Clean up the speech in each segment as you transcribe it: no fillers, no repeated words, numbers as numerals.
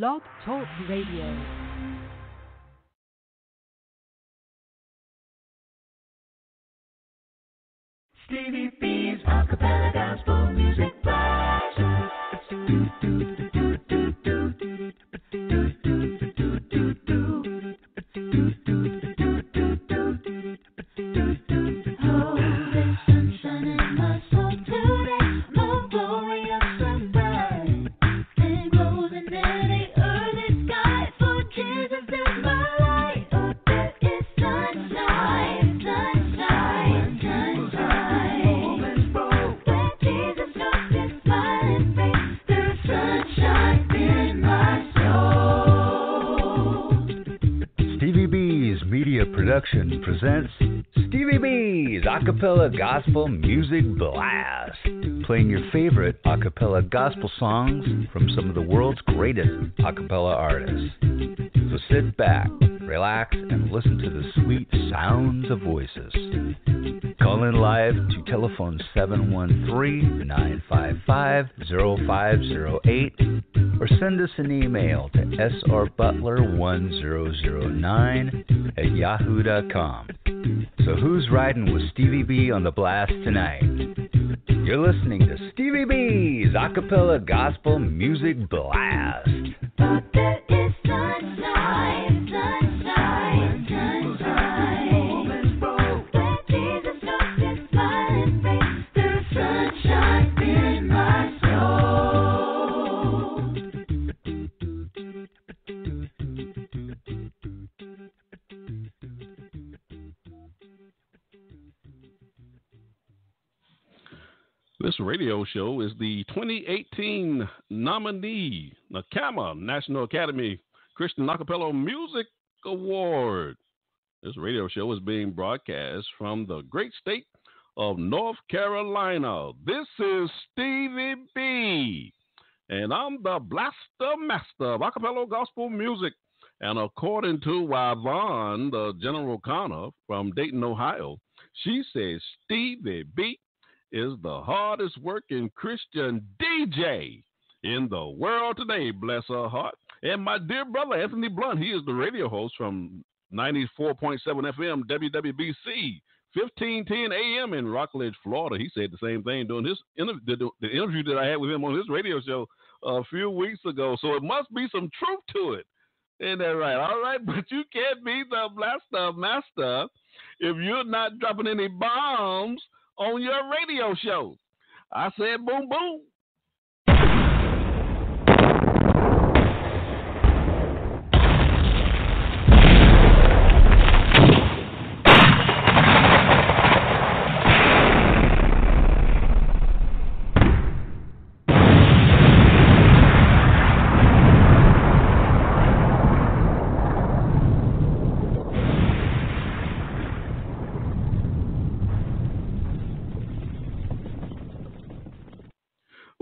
Blog Talk Radio. Stevie B's Acappella Gospel Music Blast. Oh, there's sunshine in my soul today, more glorious and bright, and glows in any early sky. For Jesus is my light. Oh, there is sunshine, sunshine, sunshine. When Jesus looks his smiling face, there's sunshine in my soul. Stevie B's Media Production presents Stevie B's Acappella Gospel Music Blast, playing your favorite acappella gospel songs from some of the world's greatest acappella artists. So sit back, relax, and listen to the sweet sounds of voices. Call in live to telephone 713-955-0508 or send us an email to srbutler1009@yahoo.com. So who's riding with Stevie B on the blast tonight? You're listening to Stevie B's Acappella Gospel Music Blast. But there is sunshine, sunshine, sunshine. When Jesus looks his smiling face, there's sunshine in my soul. This radio show is the 2018 Nominee, NACAMA, National Academy Christian Acapella Music Award. This radio show is being broadcast from the great state of North Carolina. This is Stevie B, and I'm the blaster master of acapella gospel music. And according to Yvonne, the general conner from Dayton, Ohio, she says Stevie B is the hardest working Christian DJ in the world today, bless her heart. And my dear brother, Anthony Blunt, he is the radio host from 94.7 FM WWBC, 1510 AM in Rockledge, Florida. He said the same thing during his the interview that I had with him on his radio show a few weeks ago. So it must be some truth to it. Isn't that right? All right, but you can't be the blaster master if you're not dropping any bombs on your radio show. I said boom, boom.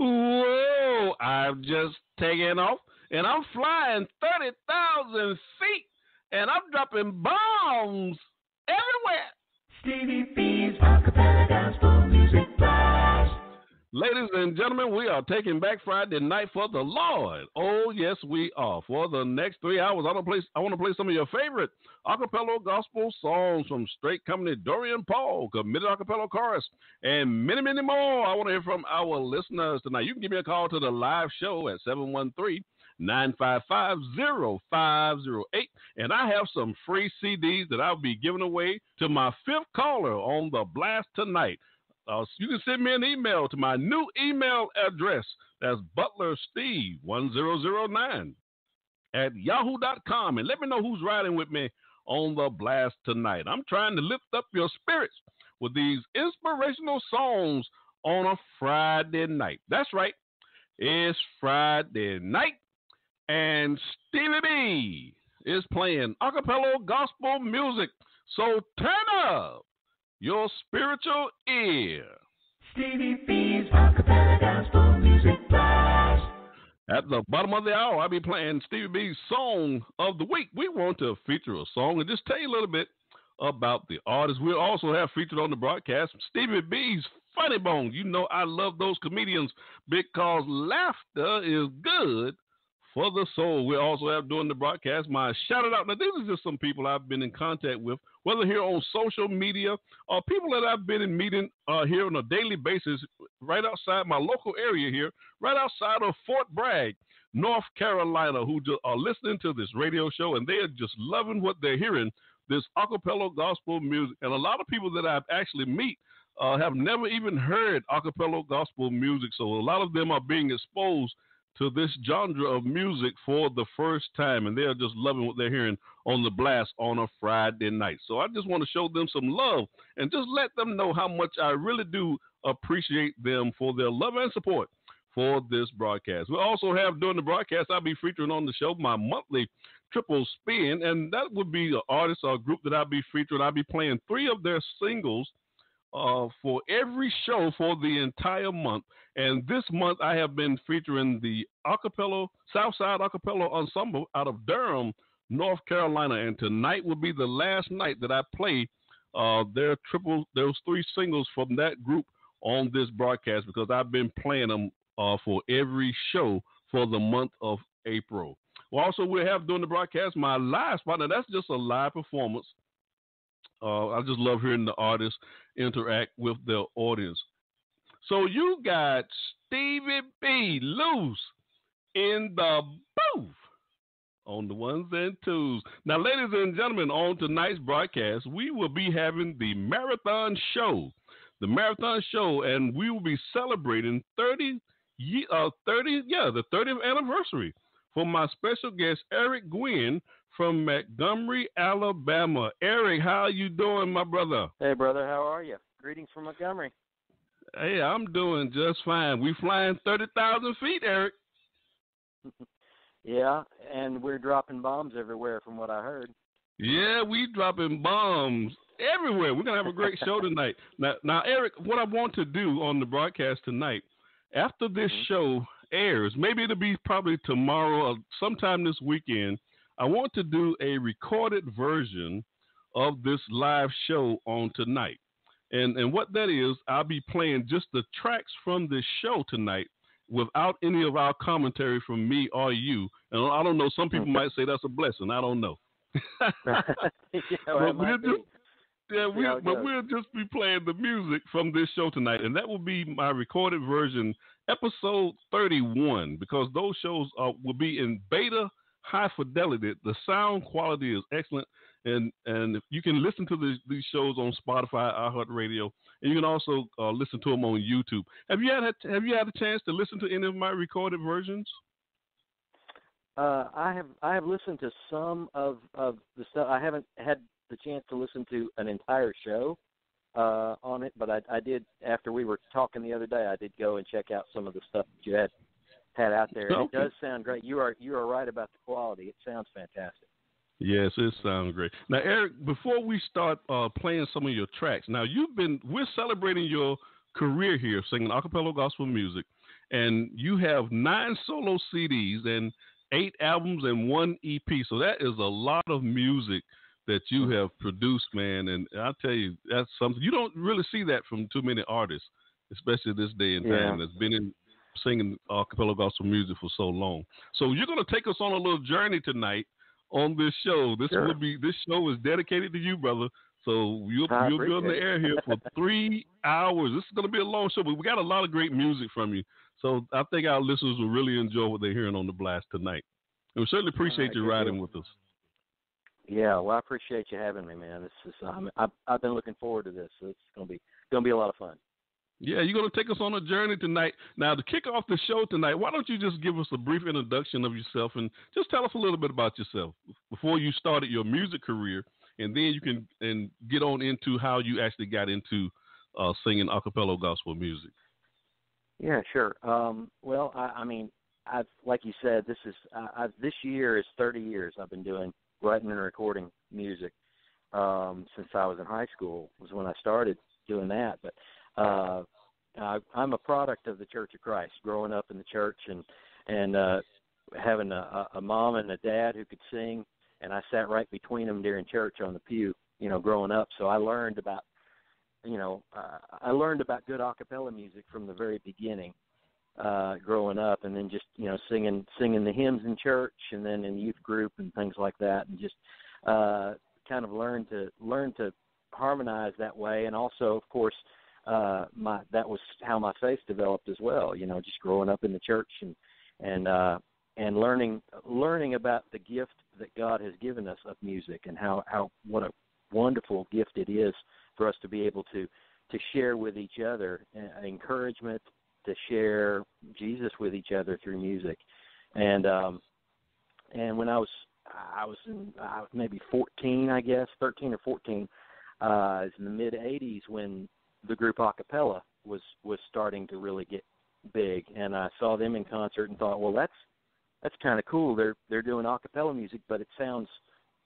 Whoa, I've just taken off, and I'm flying 30,000 feet, and I'm dropping bombs everywhere. Stevie B's Acappella Gospel Music Blast. Ladies and gentlemen, we are taking back Friday night for the Lord. Oh, yes, we are. For the next 3 hours, I want to play some of your favorite acapella gospel songs from Straight Company, Dorian Paul, Committed Acapella Chorus, and many, many more. I want to hear from our listeners tonight. You can give me a call to the live show at 713-955-0508. And I have some free CDs that I'll be giving away to my fifth caller on the blast tonight. You can send me an email to my new email address. That's butlersteve1009@yahoo.com. And let me know who's riding with me on the blast tonight. I'm trying to lift up your spirits with these inspirational songs on a Friday night. That's right. It's Friday night, and Stevie B is playing acapella gospel music. So turn up your spiritual ear. Stevie B's Acappella Gospel Music Blast. At the bottom of the hour, I'll be playing Stevie B's Song of the Week. We want to feature a song and just tell you a little bit about the artist. We'll also have featured on the broadcast Stevie B's Funny Bones. You know I love those comedians because laughter is good for the soul. We also have during the broadcast my shout it out. Now, these are just some people I've been in contact with, whether here on social media or people that I've been in meeting here on a daily basis right outside my local area here, right outside of Fort Bragg, North Carolina, who are listening to this radio show, and they are just loving what they're hearing, this acapella gospel music. And a lot of people that I've actually meet have never even heard acapella gospel music, so a lot of them are being exposed to this genre of music for the first time, and they're just loving what they're hearing on the blast on a Friday night. So I just want to show them some love and just let them know how much I really do appreciate them for their love and support for this broadcast. We also have during the broadcast, I'll be featuring on the show my monthly triple spin, and that would be an artist or a group that I'll be featuring. I'll be playing 3 of their singles for every show for the entire month. And this month I have been featuring the Acappella, Southside Acappella Ensemble out of Durham, North Carolina. And tonight will be the last night that I play those 3 singles from that group on this broadcast, because I've been playing them for every show for the month of April. Well, also we'll have during the broadcast my live spot. Now that's just a live performance. I just love hearing the artists interact with their audience. So you got Stevie B loose in the booth on the ones and twos. Now, ladies and gentlemen, on tonight's broadcast, we will be having the marathon show. The marathon show, and we will be celebrating the 30th anniversary for my special guest, Eric Gwynn, from Montgomery, Alabama. Eric, how you doing, my brother? Hey, brother, how are you? Greetings from Montgomery. Hey, I'm doing just fine. We flying 30,000 feet, Eric. Yeah, and we're dropping bombs everywhere from what I heard. Yeah, we dropping bombs everywhere. We're going to have a great show tonight. Now, Eric, what I want to do on the broadcast tonight, after this show airs, maybe it'll be probably tomorrow or sometime this weekend, I want to do a recorded version of this live show on tonight. And what that is, I'll be playing just the tracks from this show tonight without any of our commentary from me or you. And I don't know, some people might say that's a blessing. I don't know. We'll just be playing the music from this show tonight. And that will be my recorded version, episode 31, because those shows will be in beta high fidelity. The sound quality is excellent, and if you can listen to these shows on Spotify, iHeartRadio, and you can also listen to them on YouTube. Have you had a chance to listen to any of my recorded versions? I have listened to some of the stuff. I haven't had the chance to listen to an entire show on it, but I did, after we were talking the other day, I did go and check out some of the stuff that you had out there. Okay. It does sound great. You are right about the quality. It sounds fantastic. Yes, it sounds great. Now, Eric, before we start playing some of your tracks, now we're celebrating your career here singing acapella gospel music, and you have 9 solo CDs and 8 albums and 1 EP. So that is a lot of music that you have produced, man. And I'll tell you, that's something you don't really see that from too many artists, especially this day and time that's been in singing acapella gospel music for so long. So you're going to take us on a little journey tonight on this show. This show is dedicated to you, brother. So you'll be on the air here for 3 hours. This is going to be a long show, but we got a lot of great music from you. So I think our listeners will really enjoy what they're hearing on the blast tonight. And we certainly appreciate you riding with us. Yeah, well, I appreciate you having me, man. I've been looking forward to this. So it's going to be a lot of fun. Yeah, you're going to take us on a journey tonight. Now, to kick off the show tonight, why don't you just give us a brief introduction of yourself and just tell us a little bit about yourself before you started your music career, and then you can get on into how you actually got into singing acapella gospel music. Yeah, sure. Well, I've like you said, this year is 30 years I've been doing writing and recording music since I was in high school was when I started doing that, but. I'm a product of the Church of Christ, growing up in the church and having a mom and a dad who could sing, and I sat right between them during church on the pew, growing up. So I learned about, good a cappella music from the very beginning. growing up, and then just singing the hymns in church, and then in youth group and things like that, and just kind of learn to harmonize that way. And also, of course, that was how my faith developed as well. Just growing up in the church and learning about the gift that God has given us of music, and what a wonderful gift it is for us to be able to share with each other encouragement, to share Jesus with each other through music. And when I was maybe 14, I guess 13 or 14. It was in the mid '80s when the group Acappella was starting to really get big, and I saw them in concert and thought, well, that's kind of cool. They're doing Acappella music, but it sounds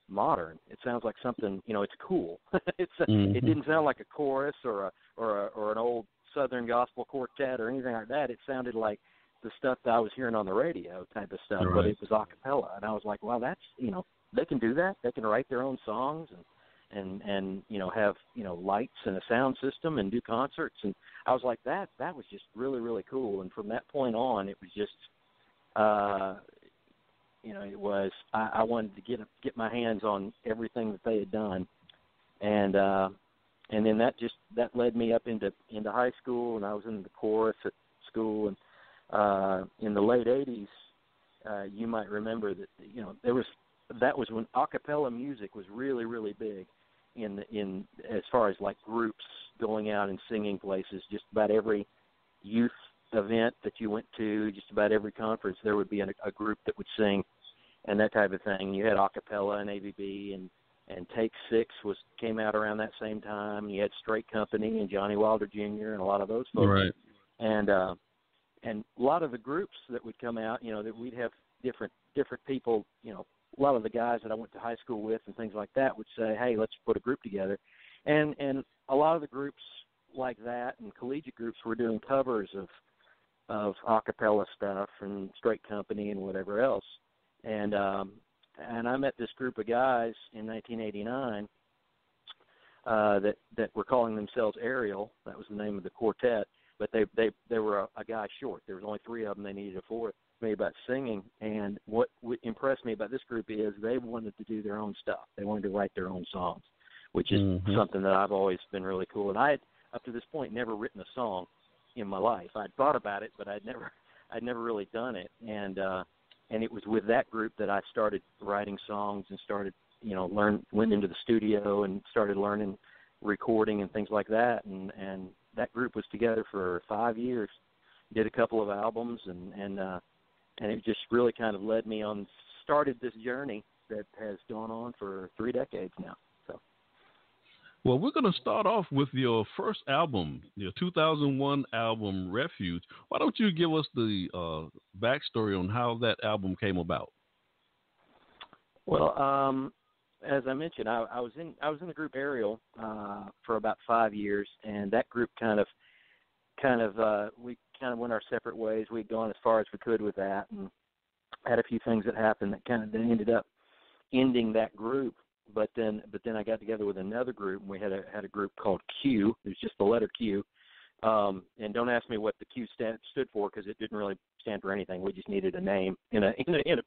modern. It sounds like something, it's cool. It didn't sound like a chorus or an old Southern gospel quartet or anything like that. It sounded like the stuff that I was hearing on the radio type of stuff, right. But it was Acappella, and I was like, wow, that's they can do that. They can write their own songs and have lights and a sound system and do concerts, and I was like, that was just really, really cool. And from that point on, it was just I wanted to get my hands on everything that they had done, and then that led me up into high school, and I was in the chorus at school, and in the late '80s, you might remember that that was when a cappella music was really, really big in as far as like groups going out and singing places. Just about every youth event that you went to, just about every conference, there would be a group that would sing and that type of thing. You had Acappella and AVB, and Take Six came out around that same time. You had Straight Company and Johnny Wilder Jr. and a lot of those folks. Right. And a lot of the groups that would come out, that we'd have different people, a lot of the guys that I went to high school with and things like that would say, hey, let's put a group together. And a lot of the groups like that and collegiate groups were doing covers of a cappella stuff and Straight Company and whatever else. And I met this group of guys in 1989 that were calling themselves Ariel. That was the name of the quartet, but they were a guy short. There was only three of them. They needed a fourth. Me about singing, and what impressed me about this group is they wanted to do their own stuff. They wanted to write their own songs, which is something that I've always been really cool. And I had, up to this point, never written a song in my life. I'd thought about it, but I'd never really done it. And it was with that group that I started writing songs and started, went into the studio and started learning recording and things like that. And that group was together for 5 years, did a couple of albums, and it just really kind of led me on, started this journey that has gone on for 3 decades now. So, well, we're going to start off with your first album, your 2001 album, Refuge. Why don't you give us the backstory on how that album came about? Well, as I mentioned, I was in the group Ariel for about 5 years, and that group we kind of went our separate ways. We'd gone as far as we could with that, and had a few things that happened that kind of ended up ending that group. But then I got together with another group, and we had a group called Q. It was just the letter Q. And don't ask me what the Q stood for, because it didn't really stand for anything. We just needed a name in a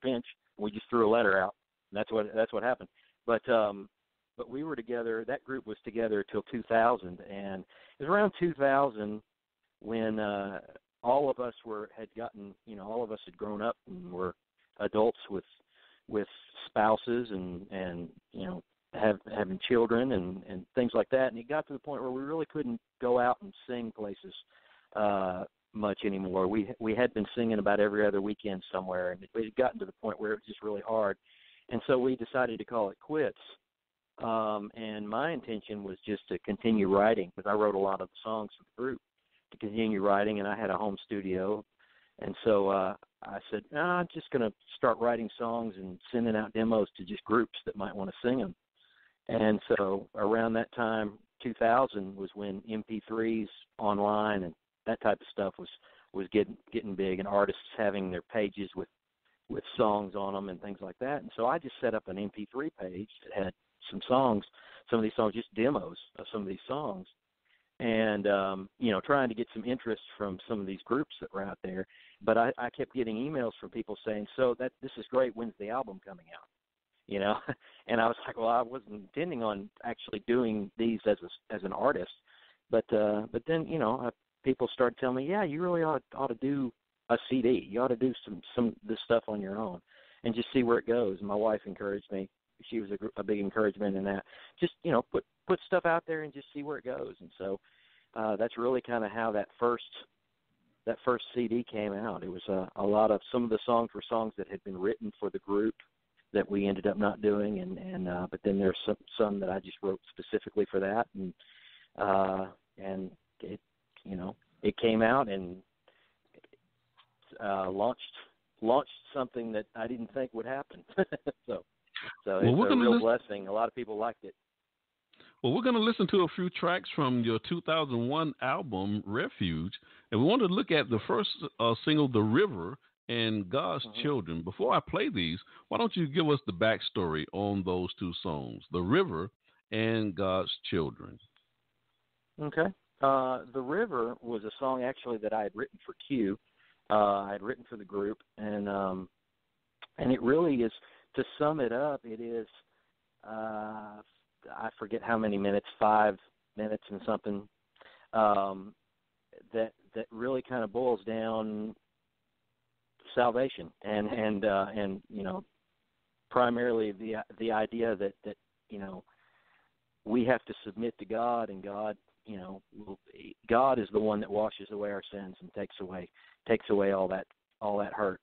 pinch. We just threw a letter out. And that's what happened. But we were together. That group was together till 2000, and it was around 2000 when all of us all of us had grown up and were adults with spouses and having children and things like that. And it got to the point where we really couldn't go out and sing places much anymore. We had been singing about every other weekend somewhere, and it had gotten to the point where it was just really hard. And so we decided to call it quits. And my intention was just to continue writing, because I wrote a lot of the songs for the group, to continue writing, and I had a home studio. And so I said, I'm just going to start writing songs and sending out demos to just groups that might want to sing them. And so around that time, 2000, was when MP3s online and that type of stuff was getting big, and artists having their pages with songs on them and things like that. And so I just set up an MP3 page that had some songs, some of these songs, just demos of some of these songs. and trying to get some interest from some of these groups that were out there. But I kept getting emails from people saying, "So this is great. When's the album coming out?" And I was like, "Well, I wasn't intending on actually doing these as an artist, but then people started telling me, yeah, you really ought to do a CD. You ought to do some this stuff on your own, and just see where it goes." And my wife encouraged me. She was a big encouragement in that. Just put stuff out there and just see where it goes. And so that's really kind of how that first CD came out. It was a lot of, some of the songs were songs that had been written for the group that we ended up not doing, and but then there's some that I just wrote specifically for that, and it came out and launched something that I didn't think would happen. so it's a real blessing. A lot of people liked it. Well, we're going to listen to a few tracks from your 2001 album, Refuge, and we want to look at the first single, The River, and God's Children. Before I play these, why don't you give us the backstory on those two songs, The River and God's Children? Okay. The River was a song actually that I had written for Q. I had written for the group, and it really is, to sum it up, it is, I forget how many minutes, 5 minutes and something, that really kind of boils down salvation and primarily the idea that we have to submit to God, and God is the one that washes away our sins and takes away all that hurt,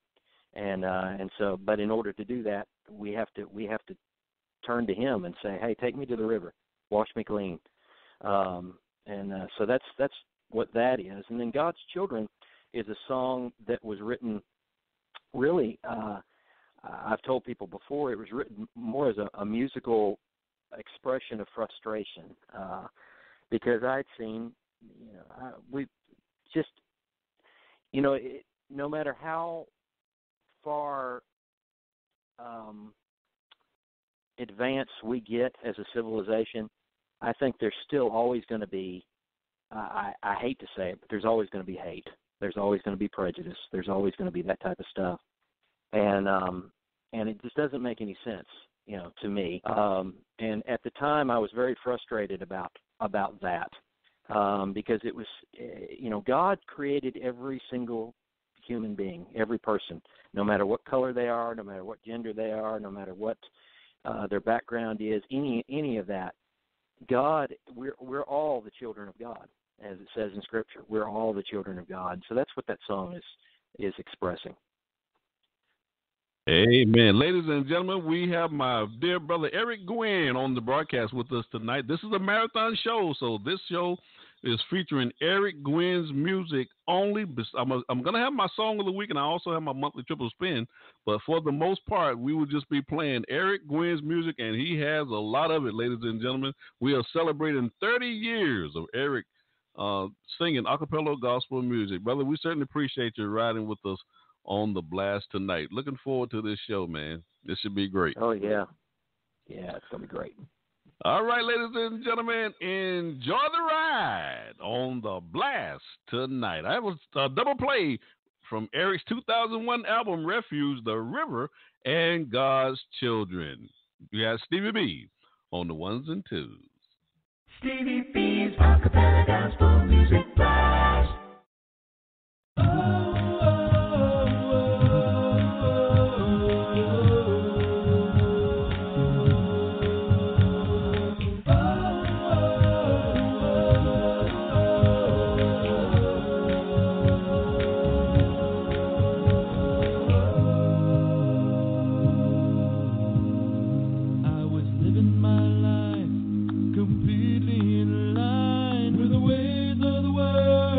and so, but in order to do that, we have to turn to Him and say, "Hey, take me to the river, wash me clean," so that's what that is. And then God's Children is a song that was written, really, I've told people before, it was written more as a musical expression of frustration, because I'd seen, no matter how far advanced we get as a civilization, I think there's still always going to be, I hate to say it, but there's always going to be hate. There's always going to be prejudice. There's always going to be that type of stuff. And it just doesn't make any sense, to me. And at the time, I was very frustrated about that, because it was, God created every single human being, every person, no matter what color they are, no matter what gender they are, no matter what their background is, any of that. God, we're all the children of God, as it says in Scripture. We're all the children of God. So that's what that song is expressing. Amen. Ladies and gentlemen, we have my dear brother Eric Gwynn on the broadcast with us tonight. This is a marathon show, so this show is featuring Eric Gwynn's music only. I'm going to have my song of the week, and I also have my monthly triple spin, but for the most part, we will just be playing Eric Gwynn's music, and he has a lot of it, ladies and gentlemen. We are celebrating 30 years of Eric singing acapella gospel music. Brother, we certainly appreciate you riding with us on the blast tonight. Looking forward to this show, man. This should be great. Oh, yeah. Yeah, it's going to be great. All right, ladies and gentlemen, enjoy the ride on the blast tonight. I was a double play from Eric's 2001 album, Refuge, The River, and God's Children. You got Stevie B on the ones and twos. Stevie B's Acappella Gospel Music Blast. Completely in line with the ways of the world.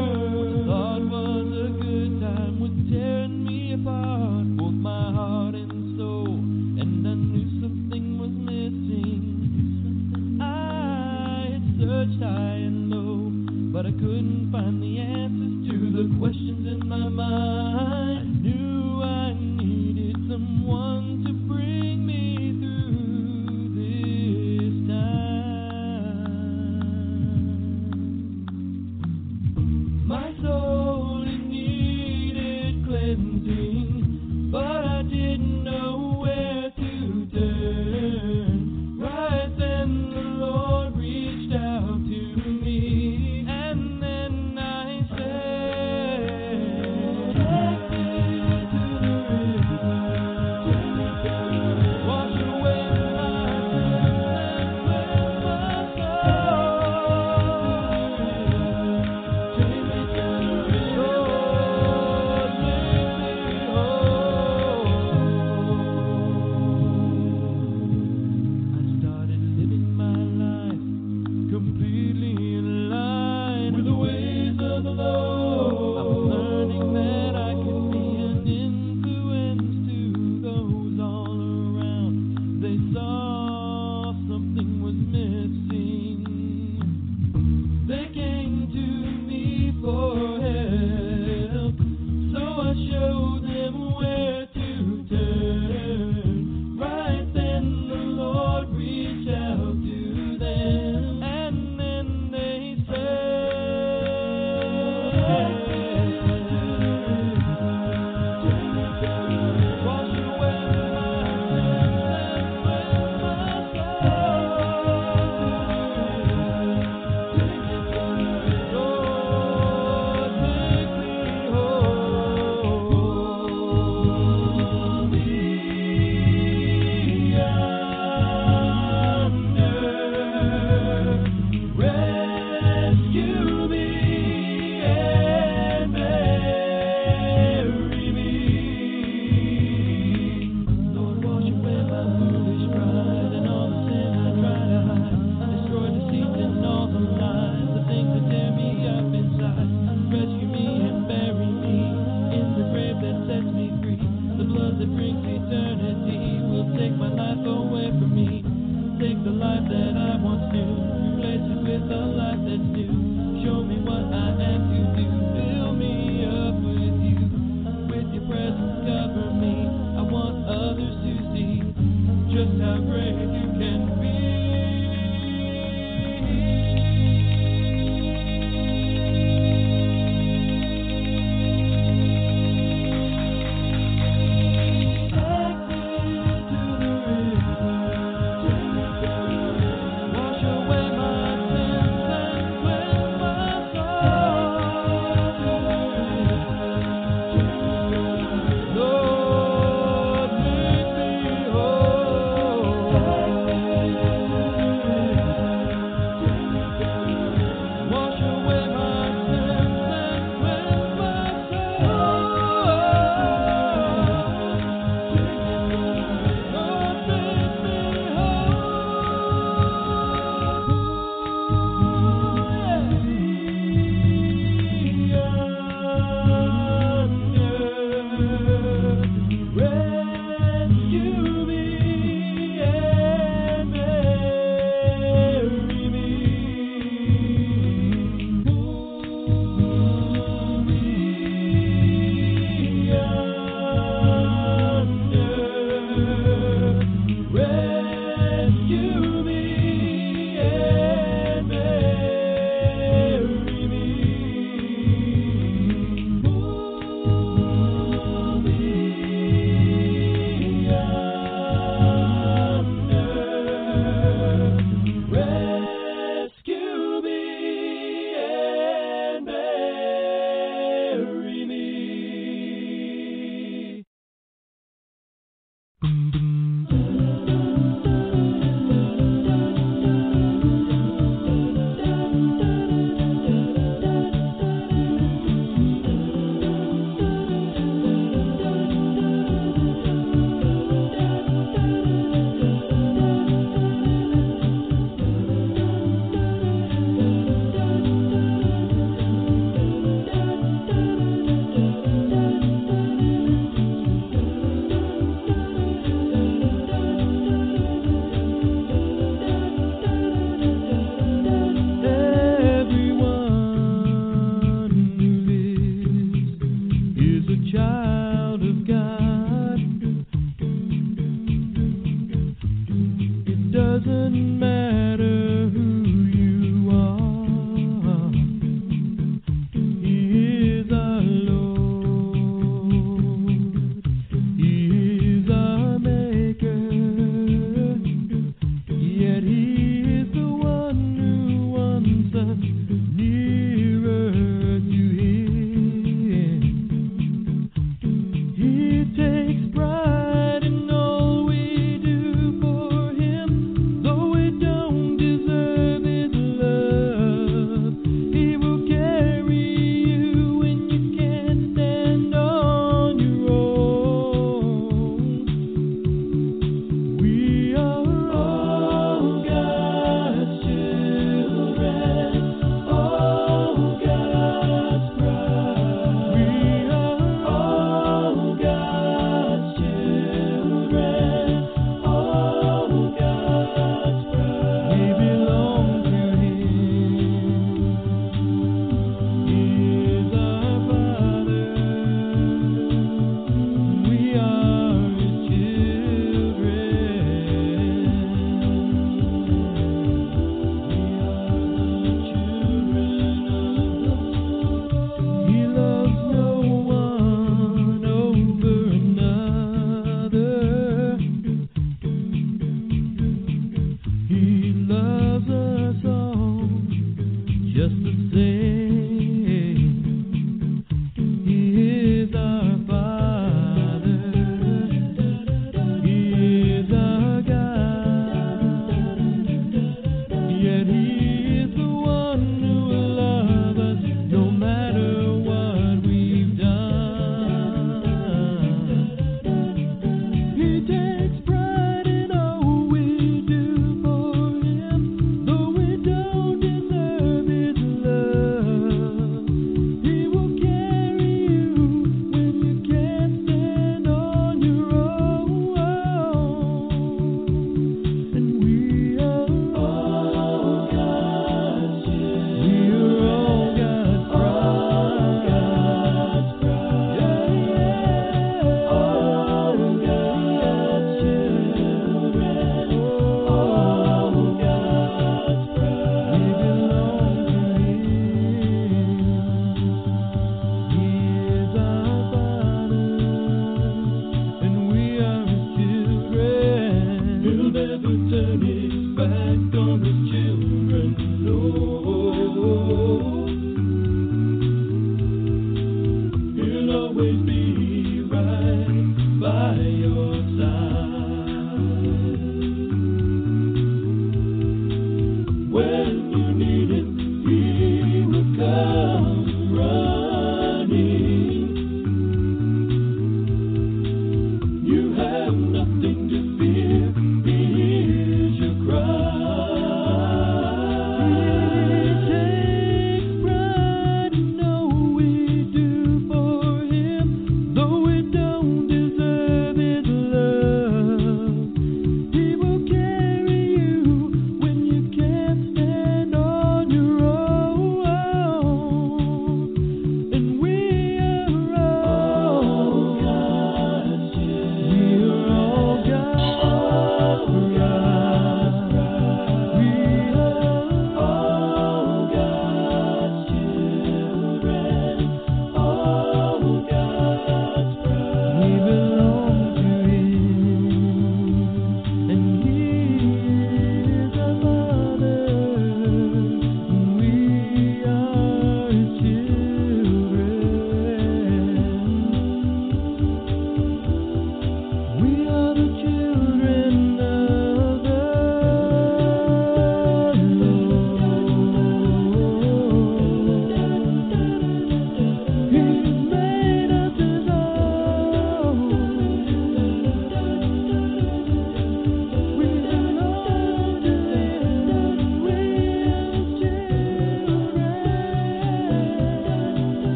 Pride in all we do for him, though we don't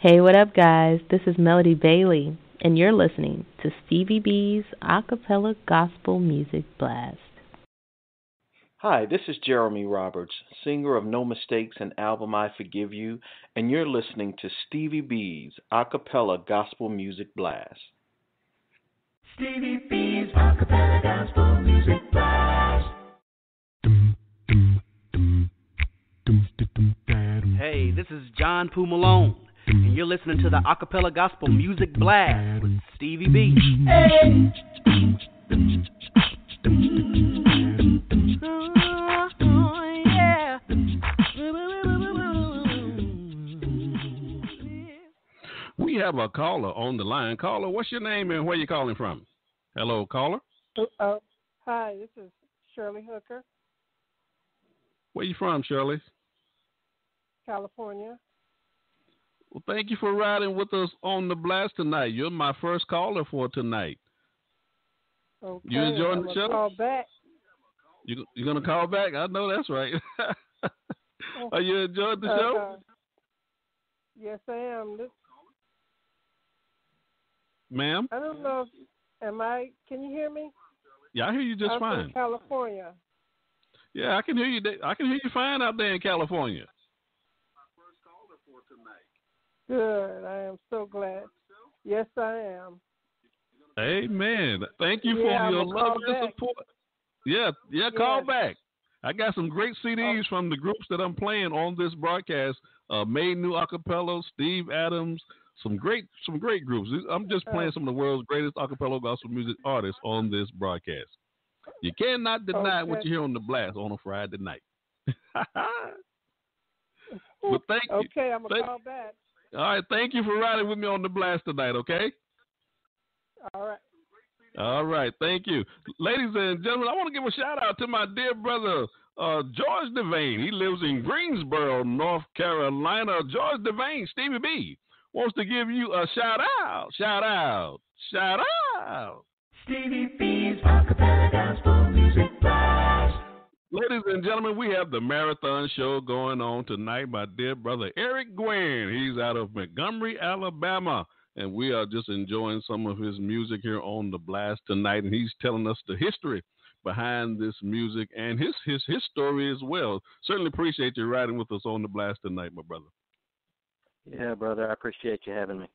Hey, what up, guys? This is Melody Bailey, and you're listening to Stevie B's Acappella Gospel Music Blast. Hi, this is Jeremy Roberts, singer of No Mistakes and album I Forgive You, and you're listening to Stevie B's Acappella Gospel Music Blast. Stevie B's Acappella Gospel Music Blast. Hey, this is John Poo Malone, and you're listening to the Acappella Gospel Music Blast with Stevie B. Hey. We have a caller on the line. Caller, what's your name and where you calling from? Hello, caller. Hi, this is Shirley Hooker, Where you from, Shirley? California. Well, thank you for riding with us on the blast tonight. You're my first caller for tonight. Okay, You enjoying the show? Call back. You're going to call back? I know that's right. Are you enjoying the show? Yes, I am. Ma'am? I don't know can you hear me? Yeah, I hear you just I'm fine. from California. Yeah, I can hear you. I can hear you fine out there in California. Good. I am so glad. Yes, I am. Amen. Thank you for your love and support. Yeah, call back. I got some great CDs from the groups that I'm playing on this broadcast. Made New Acapella, Steve Adams, some great groups. I'm just playing some of the world's greatest acapella gospel music artists on this broadcast. You cannot deny what you hear on the blast on a Friday night. But thank you. Okay, I'm going to call back. All right, thank you for riding with me on the blast tonight, okay? All right. All right, thank you. Ladies and gentlemen, I want to give a shout-out to my dear brother, George Devane. He lives in Greensboro, North Carolina. George Devane, Stevie B, wants to give you a shout-out. Shout-out. Shout-out. Stevie B's Acappella Gospel Music Blast. Ladies and gentlemen, we have the marathon show going on tonight. My dear brother, Eric Gwynn. He's out of Montgomery, Alabama. And we are just enjoying some of his music here on the blast tonight. And he's telling us the history behind this music and his story as well. Certainly appreciate you riding with us on the blast tonight, my brother. Yeah, brother, I appreciate you having me.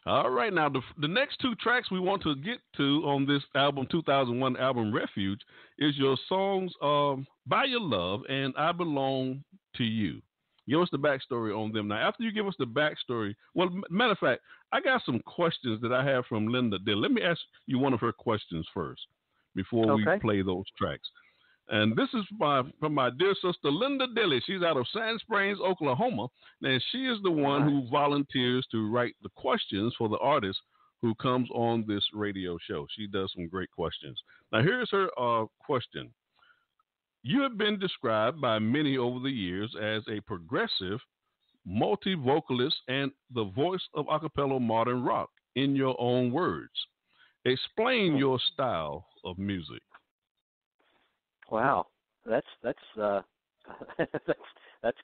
All right, now the next two tracks we want to get to on this album, 2001 album Refuge, is your songs By Your Love and I Belong to You. Give us the backstory on them. Now, after you give us the backstory, well, matter of fact, I got some questions that I have from Linda Dill. Let me ask you one of her questions first before we play those tracks. And this is from my dear sister, Linda Dilly. She's out of Sand Springs, Oklahoma. And she is the one who volunteers to write the questions for the artist who comes on this radio show. She does some great questions. Now, here's her question. You have been described by many over the years as a progressive, multi-vocalist, and the voice of acapella modern rock, in your own words. Explain your style of music. Wow, that's that's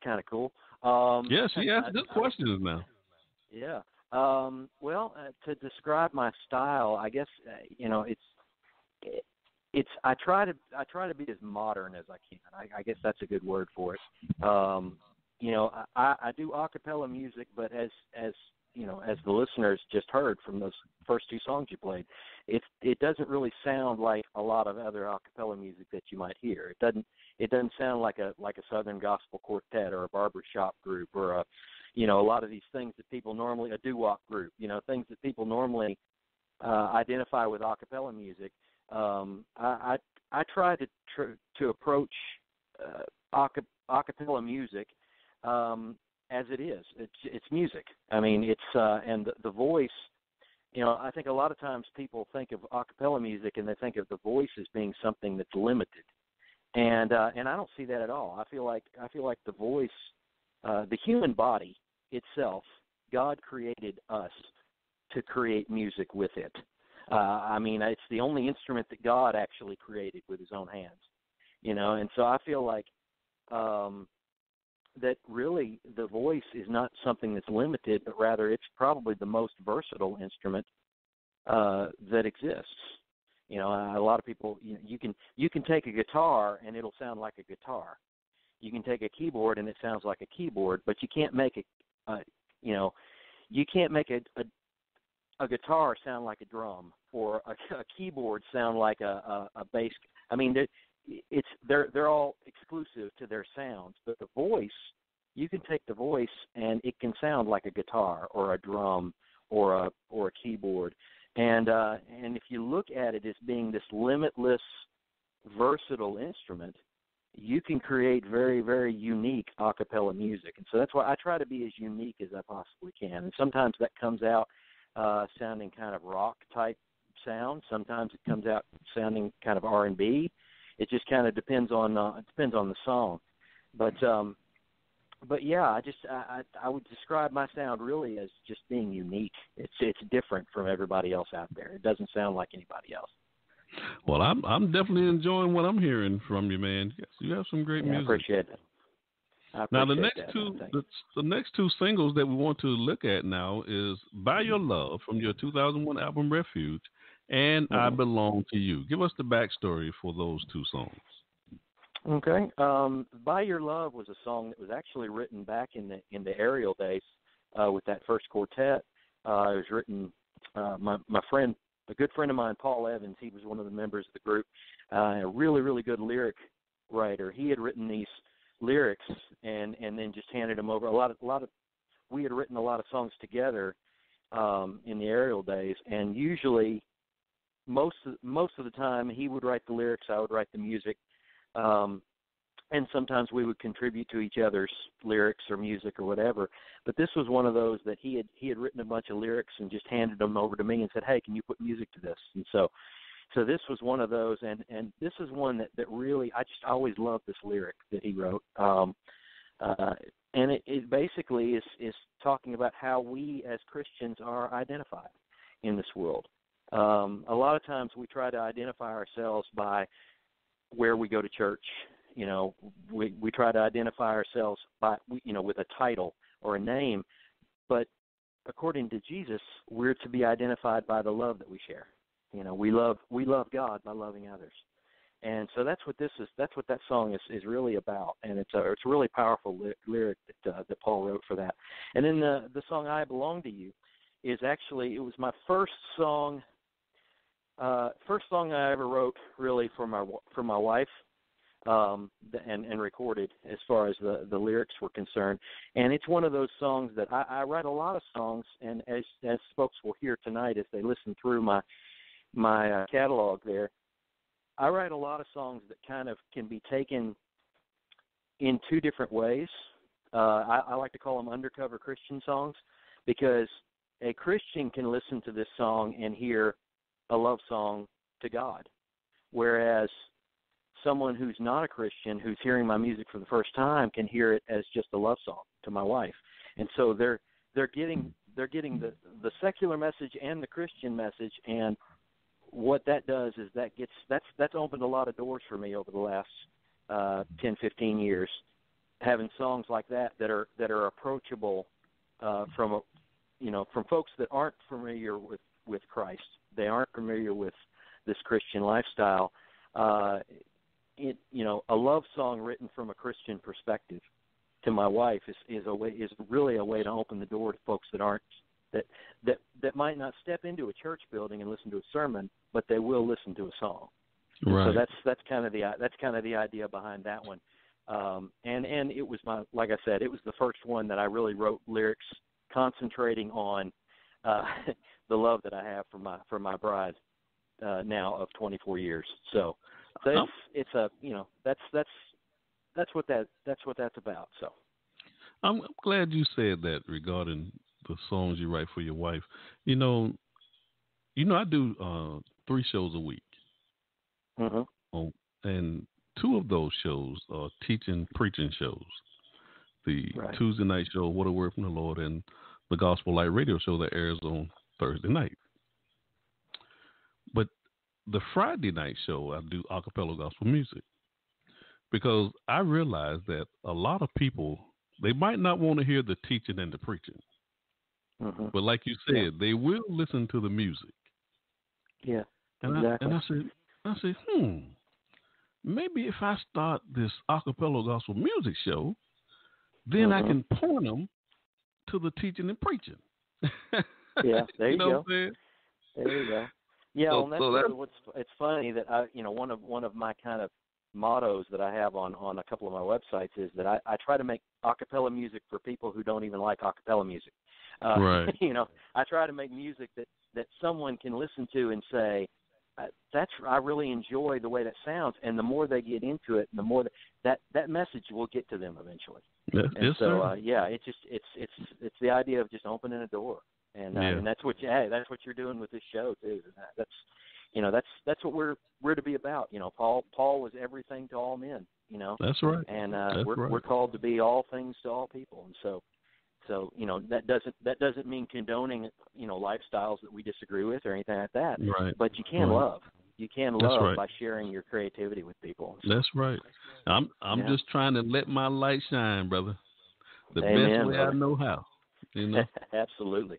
kind of cool. Yeah, she asked good questions now. Yeah. Well, to describe my style, I guess it's I try to be as modern as I can. I guess that's a good word for it. I do a cappella music, but as the listeners just heard from those first two songs you played, it doesn't really sound like a lot of other a cappella music that you might hear. It doesn't sound like a Southern gospel quartet or a barbershop group or a lot of these things that people normally, a doo-wop group, things that people normally identify with a cappella music. I try to approach a cappella music as it is. It's music. I mean, it's and the voice. I think a lot of times people think of a cappella music and they think of the voice as being something that's limited, and I don't see that at all. I feel like the voice, the human body itself, God created us to create music with it. It's the only instrument that God actually created with his own hands, and so I feel like that really the voice is not something that's limited, but rather it's probably the most versatile instrument that exists. You know, a lot of people, you can take a guitar and it'll sound like a guitar. You can take a keyboard and it sounds like a keyboard, but you can't make it. You can't make a guitar sound like a drum, or a keyboard sound like a bass. I mean, they're all exclusive to their sounds, but the voice, you can take the voice and it can sound like a guitar or a drum or a keyboard. And if you look at it as being this limitless, versatile instrument, you can create very, very unique a cappella music. And so that's why I try to be as unique as I possibly can. And sometimes that comes out sounding kind of rock-type sound. Sometimes it comes out sounding kind of R&B. It just kind of depends on the song. But yeah, I would describe my sound really as just being unique. It's different from everybody else out there. It doesn't sound like anybody else. Well, I'm definitely enjoying what I'm hearing from you, man. Yes, you have some great music. I appreciate it. Now the next two singles that we want to look at now is "By Your Love" from your 2001 album Refuge, and "I Belong to You." Give us the backstory for those two songs. Okay, "By Your Love" was a song that was actually written back in the Aerial days with that first quartet. It was written my friend. A good friend of mine, Paul Evans, he was one of the members of the group, a really, really good lyric writer. He had written these lyrics and then just handed them over. We had written a lot of songs together in the Aerial days, and usually most of the time he would write the lyrics, I would write the music, and sometimes we would contribute to each other's lyrics or music or whatever. But this was one of those that he had written a bunch of lyrics and just handed them over to me and said, "Hey, can you put music to this?" And so this was one of those, and this is one that really, I just always loved this lyric that he wrote. And it basically is talking about how we as Christians are identified in this world. A lot of times we try to identify ourselves by where we go to church. You know, we try to identify ourselves by, with a title or a name, but according to Jesus, we're to be identified by the love that we share. You know, we love God by loving others, and so that's what this is. That's what that song is really about, and it's a really powerful lyric that Paul wrote for that. And then the song "I Belong to You" is actually, it was my first song I ever wrote really for my wife. And recorded as far as the lyrics were concerned. And it's one of those songs that I write a lot of songs, and as folks will hear tonight as they listen through my catalog there, I write a lot of songs that kind of can be taken in two different ways. I like to call them undercover Christian songs, because a Christian can listen to this song and hear a love song to God, whereas someone who's not a Christian, who's hearing my music for the first time, can hear it as just a love song to my wife. And so they're getting the secular message and the Christian message, and what that does is that's opened a lot of doors for me over the last 10, 15 years, having songs like that are approachable from folks that aren't familiar with Christ. They aren't familiar with this Christian lifestyle. A love song written from a Christian perspective to my wife is really a way to open the door to folks that might not step into a church building and listen to a sermon, but they will listen to a song. Right. So that's kind of the idea behind that one. And it was like I said, it was the first one that I really wrote lyrics concentrating on the love that I have for my bride now of 24 years. So it's that's what that's about. So I'm glad you said that regarding the songs you write for your wife. I do 3 shows a week, and 2 of those shows are preaching shows. The Tuesday night show, "What a Word from the Lord," and the Gospel Light radio show that airs on Thursday night. But the Friday night show, I do a cappella gospel music, because I realize that a lot of people they might not want to hear the teaching and the preaching. Mm-hmm. But like you said, they will listen to the music. Yeah, and exactly. I said, maybe if I start this acapella gospel music show, then I can point them to the teaching and preaching. Yeah, there you go. What I'm saying? There you go. Yeah, So, and that's it's funny that one of my kind of mottos that I have on a couple of my websites is that I try to make acapella music for people who don't even like acapella music. Right. I try to make music that someone can listen to and say, I really enjoy the way that sounds, and the more they get into it, the more that message will get to them eventually. Yes, and so, sir. it's the idea of just opening a door, and that's what you're doing with this show too. That's what we're to be about. Paul was everything to all men. That's right. And we're we're called to be all things to all people, and so that doesn't mean condoning lifestyles that we disagree with or anything like that. Right. But you can love. You can love by sharing your creativity with people. So, that's right. I'm just trying to let my light shine, brother. The Amen, best way brother. I know how. Absolutely.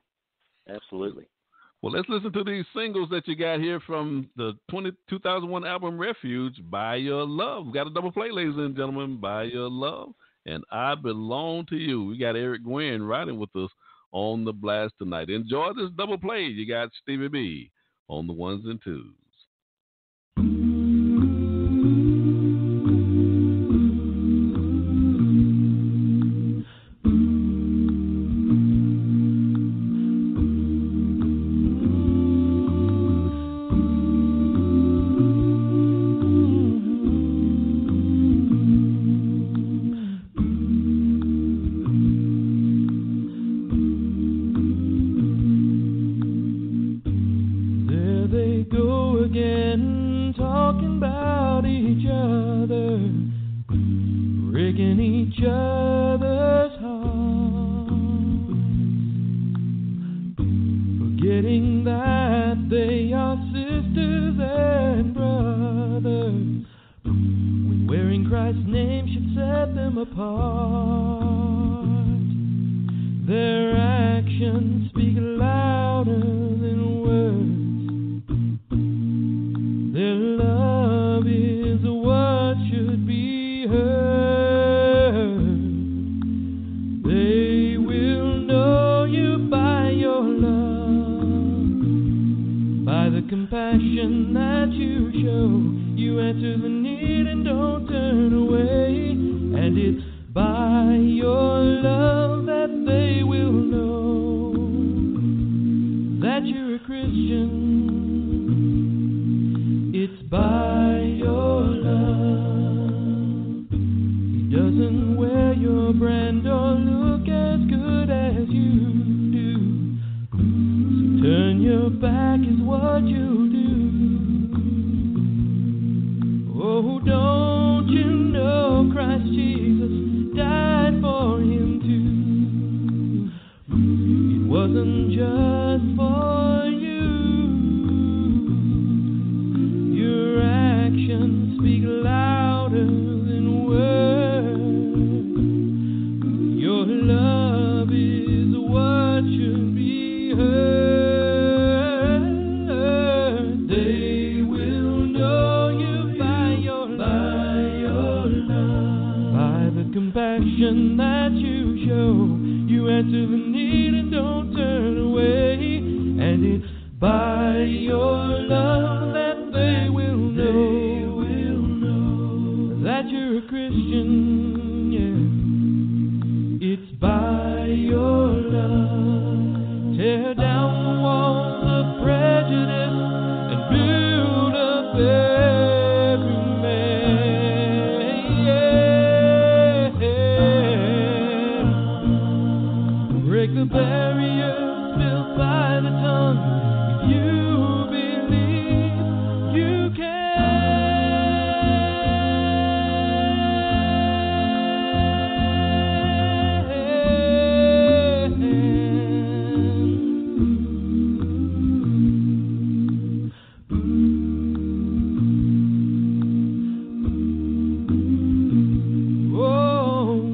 Well, let's listen to these singles that you got here from the 2001 album Refuge, By Your Love. We got a double play, ladies and gentlemen, By Your Love, and I Belong to You. We got Eric Gwynn riding with us on the blast tonight. Enjoy this double play. You got Stevie B on the ones and twos.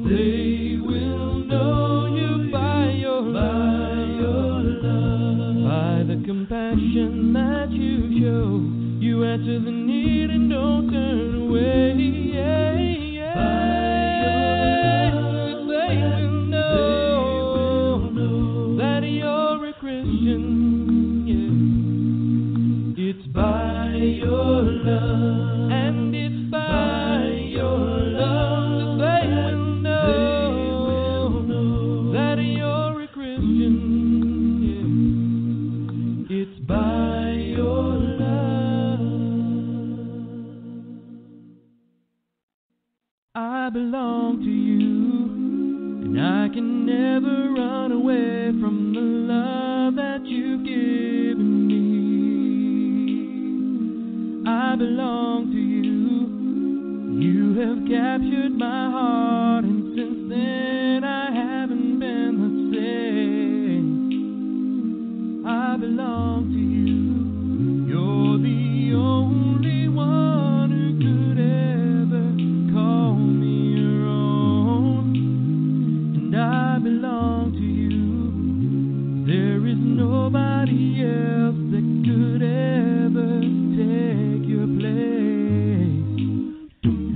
They will the compassion that you show. You answer the need and don't turn away. They will know that you're a Christian. Yeah. It's by your love, and it's by your love that they will know that you're a Christian. Yeah. It's by your love. I belong to you, and I can never run away from the love that you've given me. I belong to you. You have captured my heart, and since then I haven't been the same. I belong to you. You're the only one who could ever call me your own, and I belong to you. There is nobody else that could ever take your place,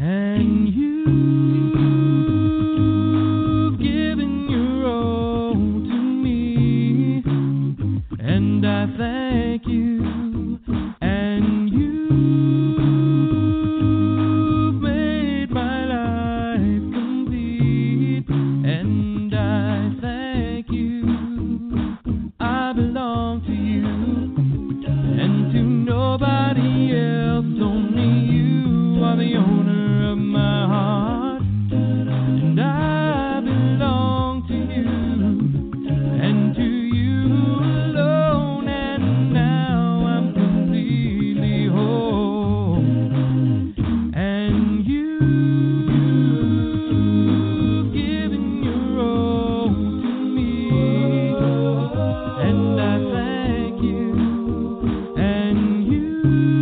and you've given your all to me, and I thank you. And you've made my life complete, and I thank you. I belong to you, and to nobody else. Only you are the owner of my heart, and I belong to you, and to you alone. And now I'm completely whole, and you've given your all to me, and I thank you. And you've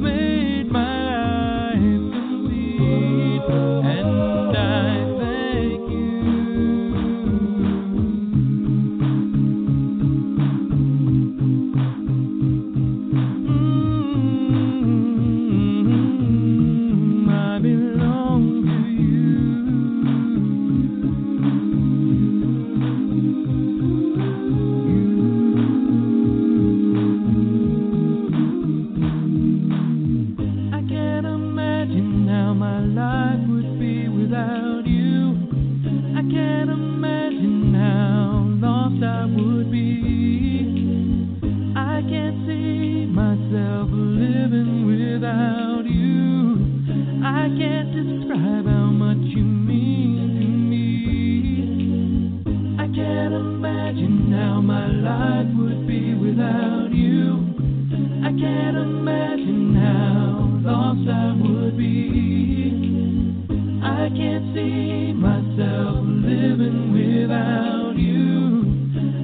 made my life complete, and I thank you. I belong to I can't imagine how my life would be without you. I can't imagine how lost I would be. I can't see myself living without you. I can't describe how much you mean to me. I can't imagine how my life would be without you. I can't imagine how lost I would be. I can't see myself living without you.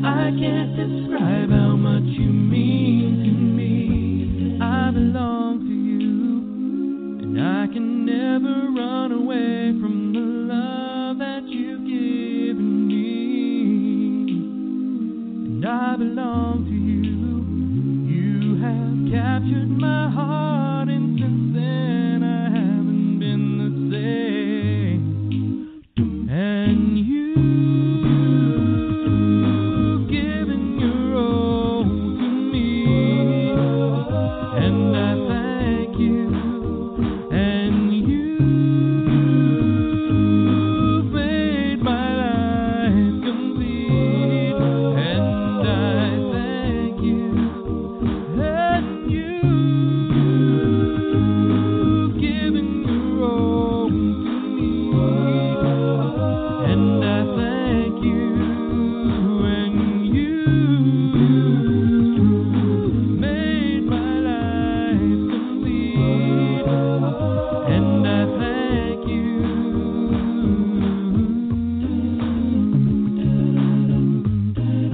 I can't describe how much you mean to me. I belong to you, and I can never run away from the love that you've given me. And I belong to you. You have captured my heart, and since then I haven't been the same. And you've given your all to me, and I thank you. And you've made my life complete, and I thank you. And you've given your all to me, and I thank you. And you've made my life complete, and I thank you.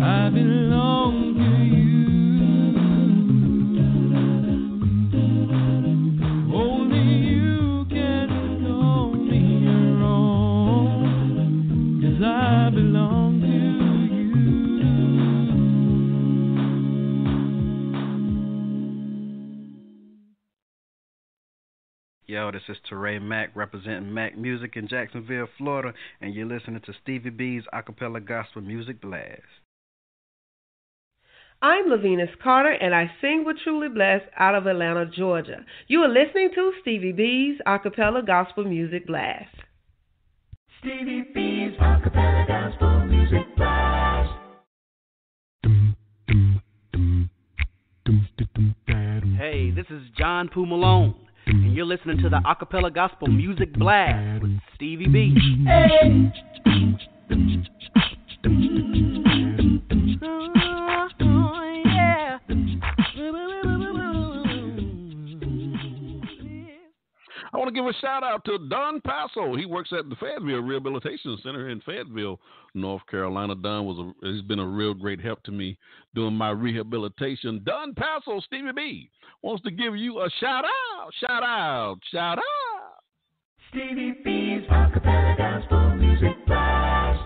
I belong to you. Only you can call me your own, 'cause I belong to you. Yo, this is Teray Mack representing Mac Music in Jacksonville, Florida, and you're listening to Stevie B's Acappella Gospel Music Blast. I'm Lavinas Carter, and I sing with Truly Blessed out of Atlanta, Georgia. You are listening to Stevie B's Acappella Gospel Music Blast. Stevie B's Acappella Gospel Music Blast. Hey, this is John Poo Malone, and you're listening to the Acappella Gospel Music Blast with Stevie B. Hey. I want to give a shout out to Don Paso. He works at the Fayetteville Rehabilitation Center in Fayetteville, North Carolina. Don has been a real great help to me doing my rehabilitation. Don Paso, Stevie B, wants to give you a shout out. Stevie B's Acappella Gospel Music Blast.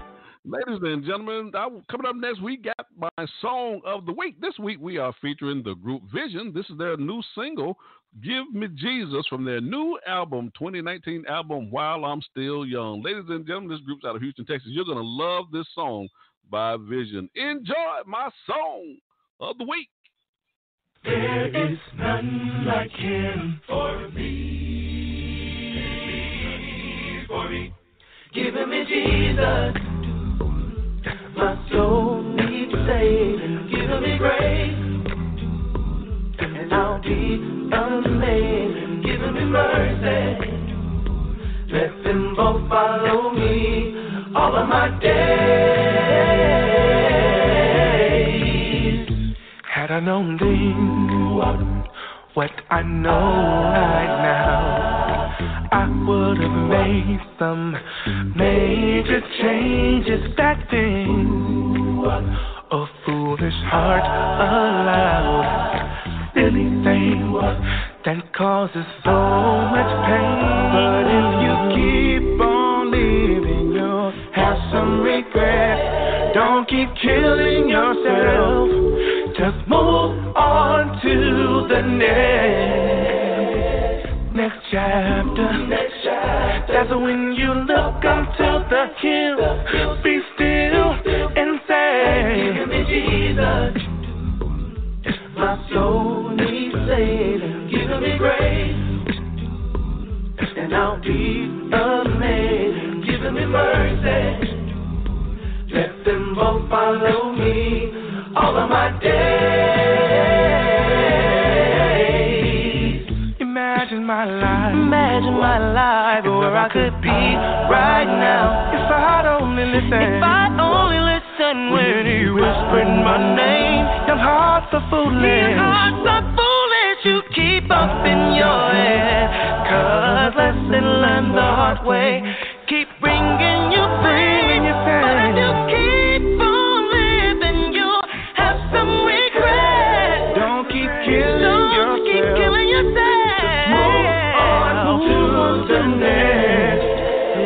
Ladies and gentlemen, coming up next, we got my song of the week. This week, we are featuring the group VIZION. This is their new single, Give Me Jesus, from their new album, 2019 album, While I'm Still Young. Ladies and gentlemen, this group's out of Houston, Texas. You're going to love this song by VIZION. Enjoy my song of the week. There is none like him for me. Giving me Jesus. My soul needs saving. Giving me grace. And I'll be amazing. Giving me mercy. Let them both follow me all of my days. Had I known then what I know right now, I would have made some major changes back then. A foolish heart allowed silly things that causes so much pain. But if you keep on living, you'll have some regret. Don't keep killing yourself. Just move on to the next chapter. That's when you look unto the hills. Be still and say, give me Jesus. My soul needs saving. Give me grace, and I'll be amazing. Give me mercy. Let them both follow me all of my days. Imagine my life where I could be right now. If I'd only listen when he whispered my name. Young hearts are foolish. You keep up in your head. 'Cause lesson learned the hard way. Keep bringing you pain. But if you keep on living, you'll have some regret. Don't keep killing yourself. Just move on to the next.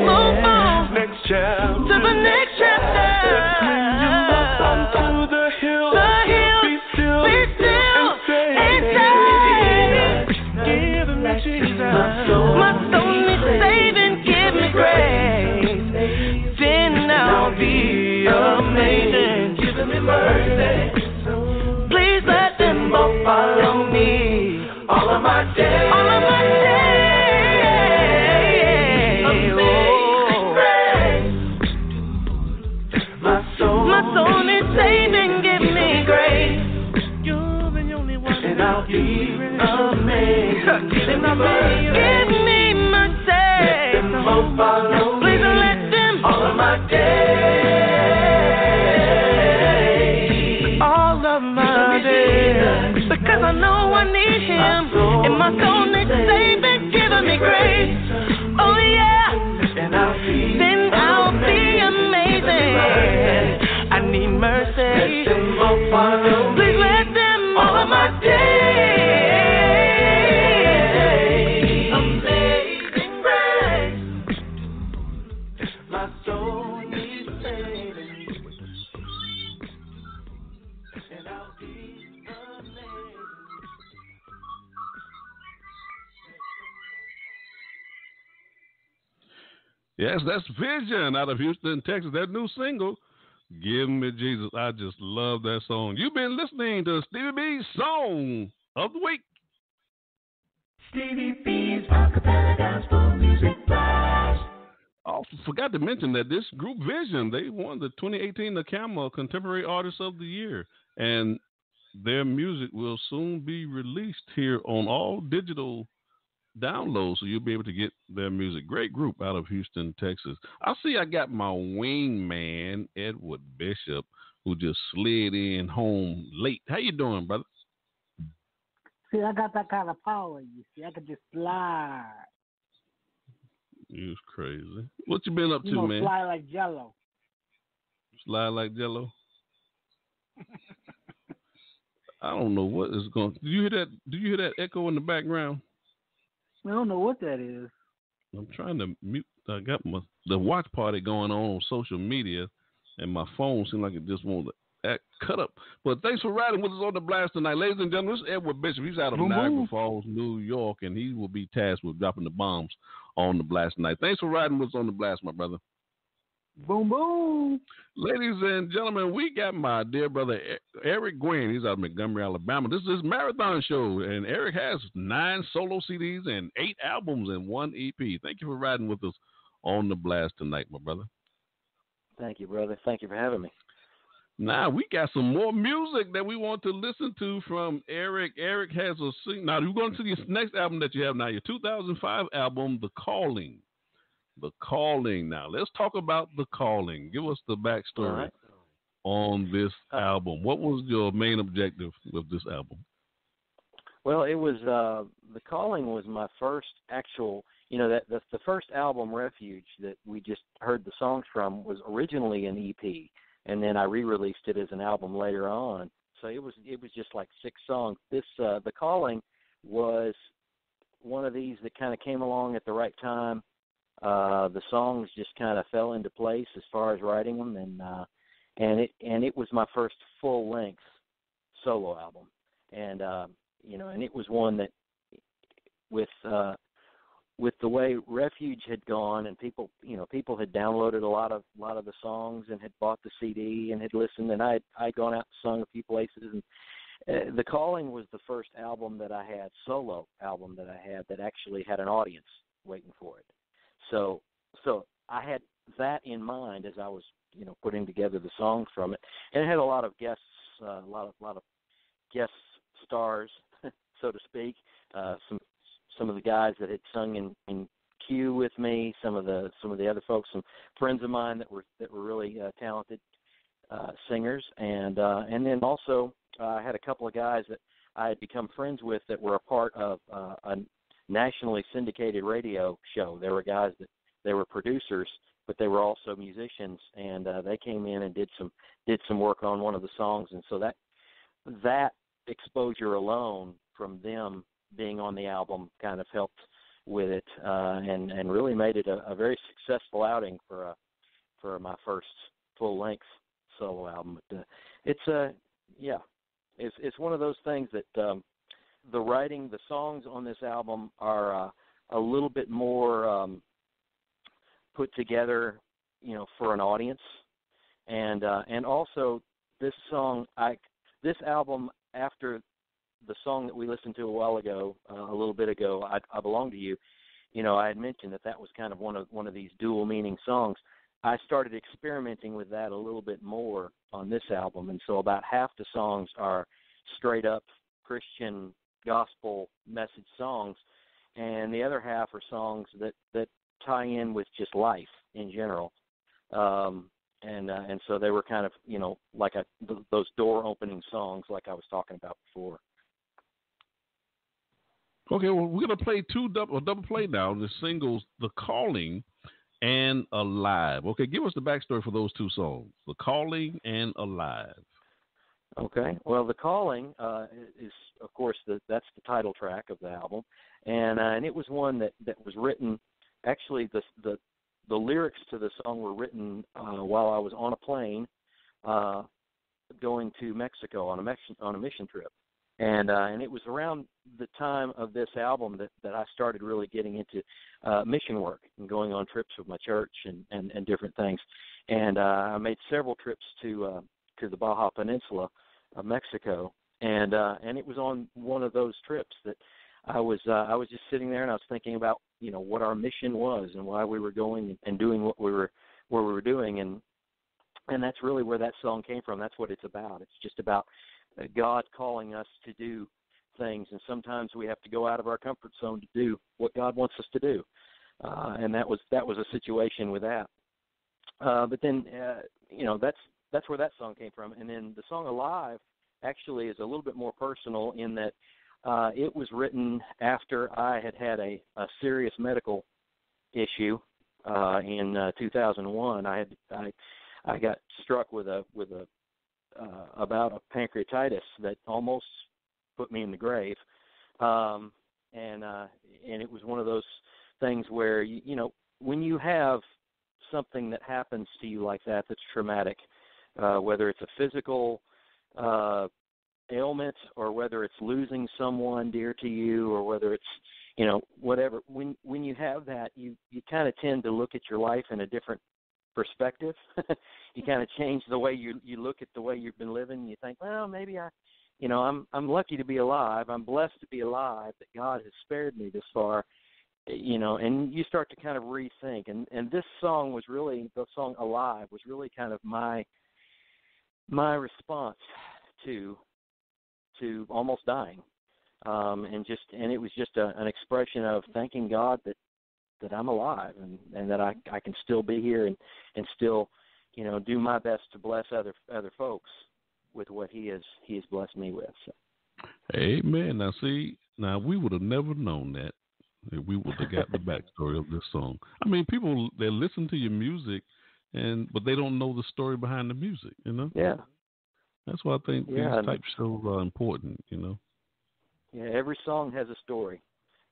Move on. Next chapter. To the next chapter. That's when you look onto the hill. Be still and say, give me Jesus. My soul needs saving. Give me grace. Then I'll be amazing. Give me mercy. Please let them both follow me all of my days. All of my days. Amazing grace. My soul needs saving. Give me grace. You're the only one. And I'll be amazing. Give me mercy. Give me mercy. Let them both follow me. Please let them all of my days. All of my days. Because I know I need him. And my soul needs saving. Giving me grace. Oh yeah. Then I'll be amazing. I need mercy. Let them both follow me. Please let them all of my days. Amazing grace. My soul needs saving. And I'll be amazing. Yes, that's Vision out of Houston, Texas. That new single, Give Me Jesus. I just love that song. You've been listening to Stevie B's Song of the Week. Stevie B's Acappella Gospel Music Blast. I forgot to mention that this group Vision, they won the 2018 NACAMA Contemporary Artist of the Year, and their music will soon be released here on all digital downloads, so you'll be able to get their music. Great group out of Houston, Texas. I see I got my wingman, Edward Bishop, who just slid in home late. How you doing, brother? See, I got that kind of power, you see. I could just slide. You was crazy. What you been up to, man? Slide like Jello. Slide like Jello? I don't know what is going. Do you hear that echo in the background? I don't know what that is. I'm trying to mute. I got the watch party going on social media, and my phone seems like it just won't act cut up. But thanks for riding with us on the blast tonight, ladies and gentlemen. This is Edward Bishop. He's out of Niagara Falls, New York, and he will be tasked with dropping the bombs on the blast tonight. Thanks for riding with us on the blast, my brother. Boom, boom. Ladies and gentlemen, we got my dear brother Eric Gwynn. He's out of Montgomery, Alabama. This is his marathon show, and Eric has 9 solo CDs and 8 albums and 1 EP. Thank you for riding with us on the blast tonight, my brother. Thank you, brother. Thank you for having me. Now, we got some more music that we want to listen to from Eric. Eric has now, we're going to this next album that you have now, your 2005 album, The Calling. The Calling. Now, let's talk about The Calling. Give us the backstory on this album. What was your main objective with this album? Well, it was The Calling was my first actual, the first album, Refuge, that we just heard the songs from was originally an EP, and then I re-released it as an album later on. So it was just like 6 songs. This The Calling was one of these that kind of came along at the right time. The songs just kind of fell into place as far as writing them, and it was my first full length solo album, and and it was one that with the way Refuge had gone, and people had downloaded a lot of the songs and had bought the CD and had listened, and I'd gone out and sung a few places, and The Calling was the first solo album that I had that actually had an audience waiting for it. So I had that in mind as I was, putting together the songs from it, and it had a lot of guests, a lot of guest stars, so to speak. Some of the guys that had sung in Q with me, some of the other folks, some friends of mine that were really talented singers, and then also I had a couple of guys that I had become friends with that were a part of a nationally syndicated radio show. There were guys that they were producers, but they were also musicians, and they came in and did some work on one of the songs, and so that exposure alone from them being on the album kind of helped with it, and really made it a very successful outing for my first full length solo album. But, it's one of those things that the songs on this album are a little bit more put together, for an audience, and also this album, after the song that we listened to a while ago, a little bit ago, I Belong to You. I had mentioned that was kind of one of these dual meaning songs. I started experimenting with that a little bit more on this album, and so about half the songs are straight up Christian gospel message songs, and the other half are songs that tie in with just life in general, and so they were kind of like those door opening songs like I was talking about before. Okay, well, we're gonna play double play now. The singles, The Calling and Alive. Okay, give us the backstory for those 2 songs, The Calling and Alive. Okay. Well, The Calling is, of course, that's the title track of the album, and it was one that was written. Actually, the lyrics to the song were written while I was on a plane going to Mexico on a mission trip, And it was around the time of this album that I started really getting into mission work and going on trips with my church and different things. And I made several trips to the Baja Peninsula of Mexico, and it was on one of those trips that I was just sitting there and I was thinking about, you know, what our mission was and why we were going and doing what we were doing, and that's really where that song came from. That's what it's about. It's just about God calling us to do things, and sometimes we have to go out of our comfort zone to do what God wants us to do, and that was a situation with that. But then, you know, that's where that song came from. And then the song "Alive" actually is a little bit more personal in that it was written after I had a serious medical issue in 2001. I got struck with a about a pancreatitis that almost put me in the grave, and it was one of those things where you know, when you have something that happens to you like that's traumatic, whether it's a physical ailment or whether it's losing someone dear to you or whether it's, you know, whatever, when you have that, you kind of tend to look at your life in a different perspective. You kind of change the way you look at the way you've been living. You think, well, maybe I'm lucky to be alive. I'm blessed to be alive, that God has spared me this far, you know, and you start to kind of rethink. And this song was really, the song "Alive" was really kind of my response to almost dying. And it was just an expression of thanking God that I'm alive and that I can still be here and still, you know, do my best to bless other folks with what he has blessed me with. So. Amen. Now we would have never known that if we would have got the backstory of this song. I mean, people, they listen to your music but they don't know the story behind the music, you know? Yeah. That's why I think these type shows are important, you know? Yeah, every song has a story.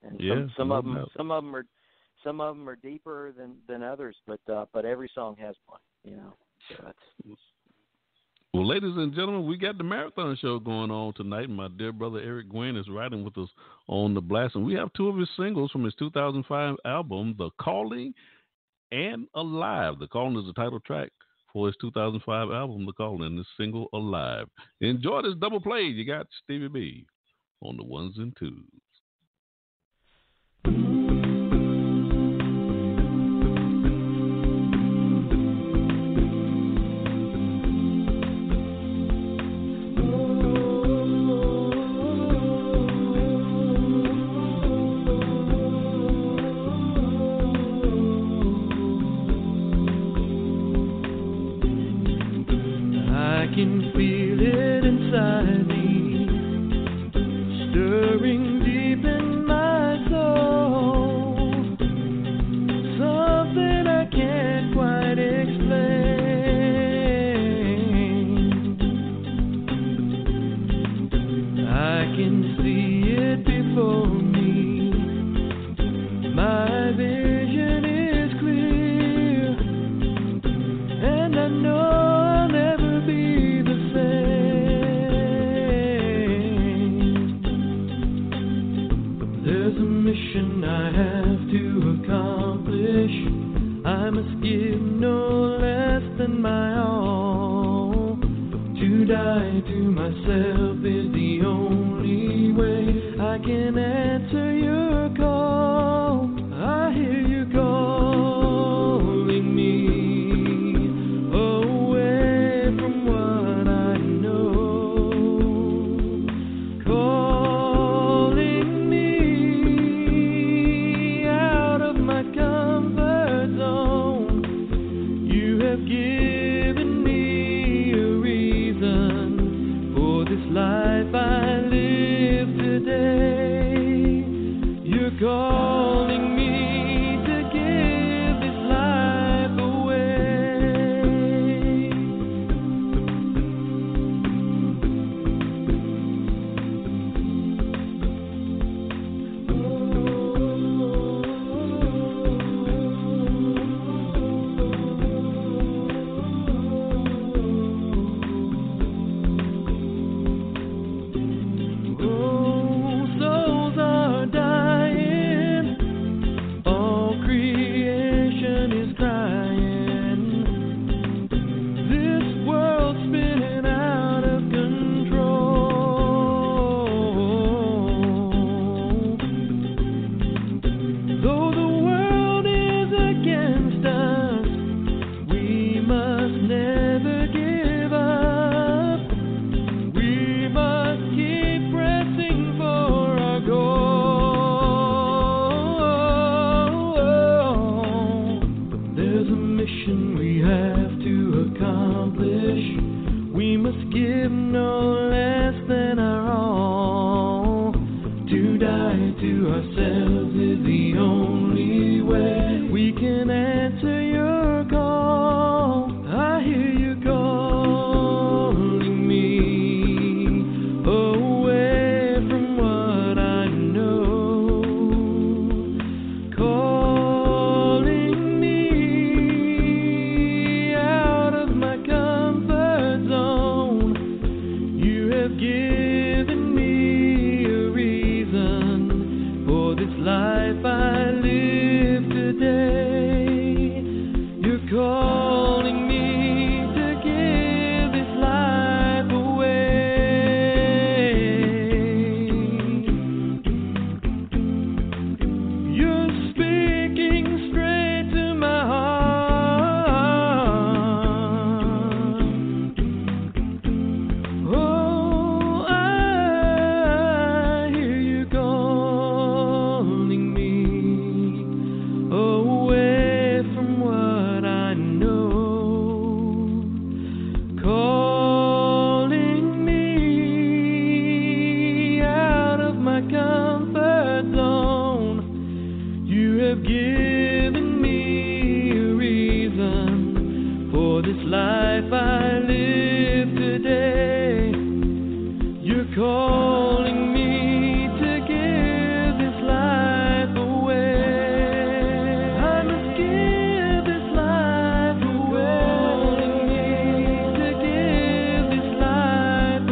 And some of them are deeper than others, but every song has one, you know. So that's... Well, ladies and gentlemen, we got the marathon show going on tonight. My dear brother Eric Gwynn is riding with us on the blast, and we have two of his singles from his 2005 album, The Calling and Alive. The Calling is the title track for his 2005 album, The Calling, this single Alive. Enjoy this double play. You got Stevie B on the ones and twos. Life I live today. to ourselves is the only way we can answer your call. I hear you calling me away from what I know, calling me out of my comfort zone. You have given me a reason for this life I live today. You're calling me to give this life away. You're speaking straight to my heart. Oh, I hear you calling me away from what I know, calling me out of my comfort zone. You have given me a reason for this life I live today. You're calling me to give this life away. I must give this life away. To give this life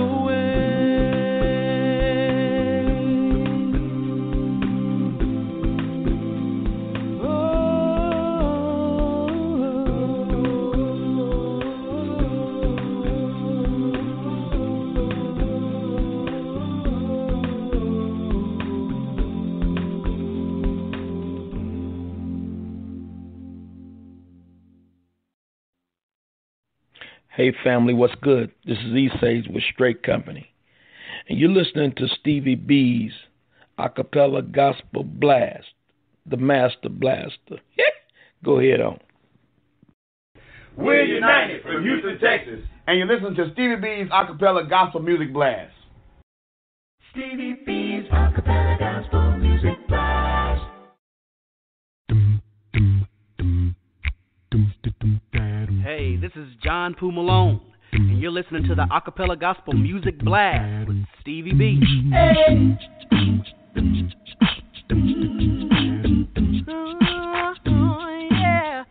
Hey family, what's good? This is E-Sage with Straight Company, and you're listening to Stevie B's Acappella Gospel Blast, the Master Blaster. Go ahead on. We're united from Houston, Texas, and you're listening to Stevie B's Acappella Gospel Music Blast. Stevie B's Acappella Gospel Music Blast. Hey, this is John Poo Malone, and you're listening to the Acappella Gospel Music Blast with Stevie B. Hey. Yeah.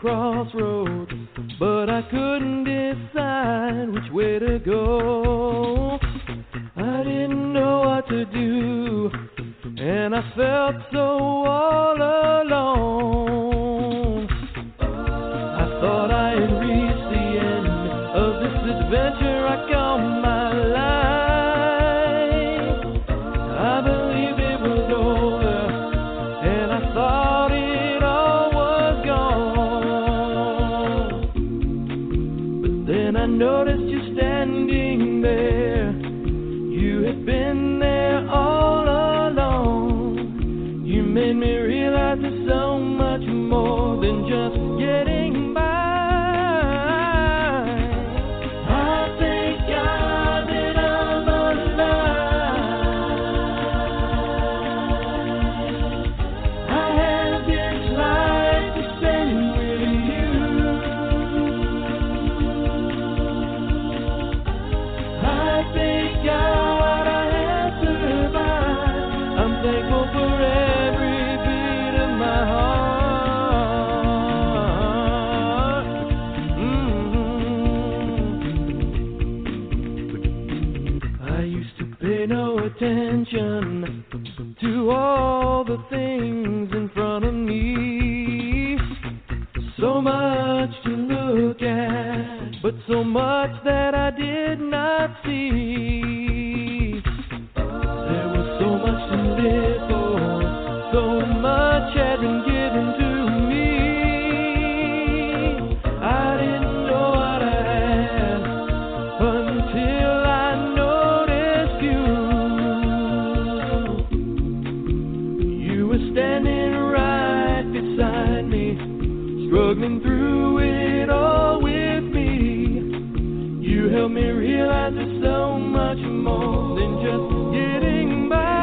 Crossroads, but I couldn't decide which way to go. I didn't know what to do, and I felt so all alone. I thought I had reached the end of this adventure I call my life. I believed it was over, and I thought it all was gone. Then I noticed you standing there. You had been there all along. You made me realize there's so much more than just getting by. I thank God that I'm alive. I have this life to spend with you. I thank God I have survived. I'm thankful for every beat of my heart. I used to pay no attention to all the things in front of me. So much to look at, but so much that I did not see. There was so much to live for, so much had been given to me. I didn't know what I had until I noticed you. You were standing right beside me, struggling through it all with me. You helped me realize there's so much more than just getting by.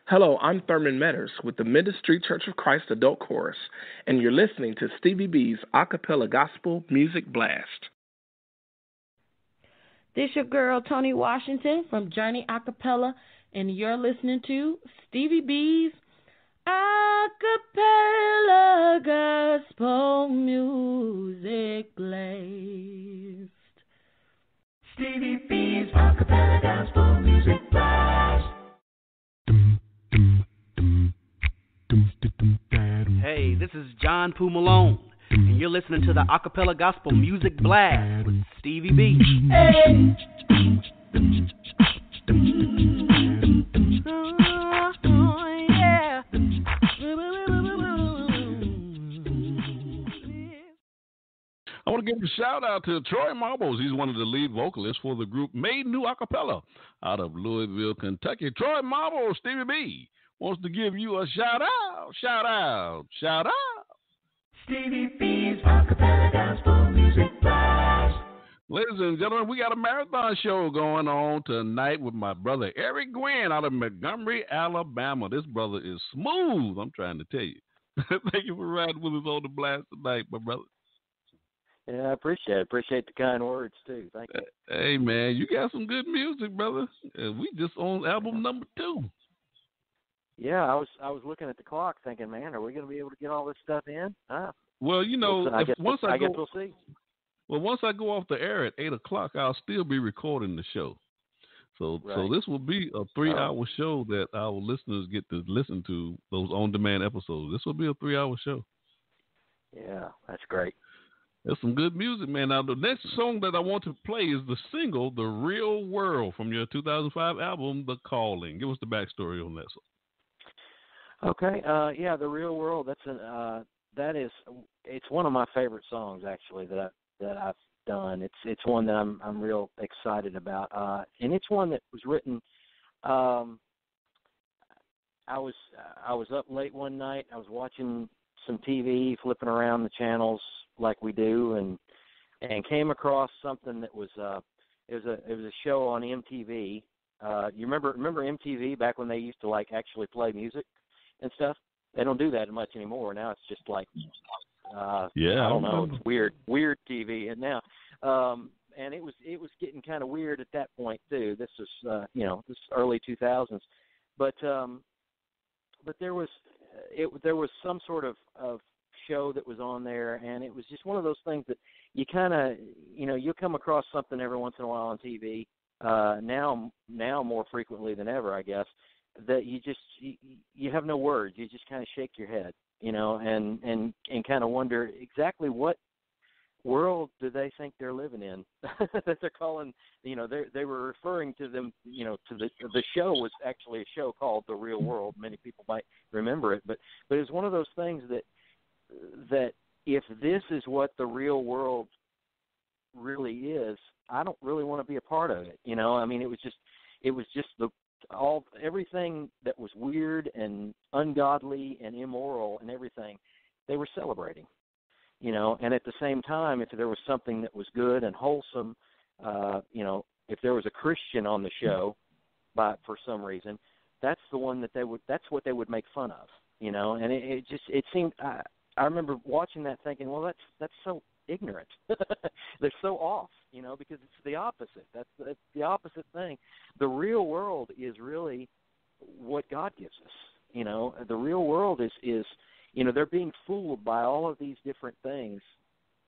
Hello, I'm Thurman Metters with the Ministry Church of Christ Adult Chorus, and you're listening to Stevie B's Acappella Gospel Music Blast. This your girl, Tony Washington from Journey Acappella, and you're listening to Stevie B's Acappella Gospel Music Blast. Stevie B's Acappella Gospel Music Blast. Hey, this is John Poo Malone, and you're listening to the Acappella Gospel Music Blast with Stevie B. Hey. I want to give a shout out to Troy Marbles. He's one of the lead vocalists for the group Made New Acappella out of Louisville, Kentucky. Troy Marbles, Stevie B, wants to give you a shout out. Stevie B's Acappella Gospel Music Blast. Ladies and gentlemen, we got a marathon show going on tonight with my brother Eric Gwynn out of Montgomery, Alabama. This brother is smooth, I'm trying to tell you. Thank you for riding with us on the blast tonight, my brother. Yeah, I appreciate it. Appreciate the kind words, too. Thank you. Hey, man, you got some good music, brother. We just on album number 2. Yeah, I was looking at the clock thinking, man, are we going to be able to get all this stuff in? Well, you know, I guess we'll see. Well, once I go off the air at 8 o'clock, I'll still be recording the show. So this will be a 3-hour show that our listeners get to listen to, those on-demand episodes. This will be a 3-hour show. Yeah, that's great. There's some good music, man. Now, the next song that I want to play is the single, The Real World, from your 2005 album, The Calling. Give us the backstory on that song. Okay, yeah, The Real World, it's one of my favorite songs, actually, that I've done. It's one that I'm real excited about, and it's one that was written. I was up late one night. I was watching some TV, flipping around the channels like we do, and came across something that was it was a show on MTV. You remember MTV back when they used to like actually play music and stuff? They don't do that much anymore. Now it's just like I don't know, it's weird TV. And now and it was getting kind of weird at that point too. This was this early 2000s. But there was some sort of show that was on there, and it was just one of those things that you kind of you'll come across something every once in a while on TV. Now more frequently than ever, I guess, that you have no words. You just kind of shake your head, and kind of wonder exactly what world do they think they're living in that they're calling. They were referring to them. To the show was actually a show called The Real World. Many people might remember it, but it's one of those things that if this is what the real world really is, I don't really want to be a part of it. I mean, it was just everything that was weird and ungodly and immoral and everything they were celebrating, and at the same time, if there was something that was good and wholesome, if there was a Christian on the show for some reason, that's the one that's what they would make fun of, and it seemed, I remember watching that thinking, well, that's so ignorant. They're so off, because it's the opposite. That's the opposite thing. The real world is really what God gives us. The real world is they're being fooled by all of these different things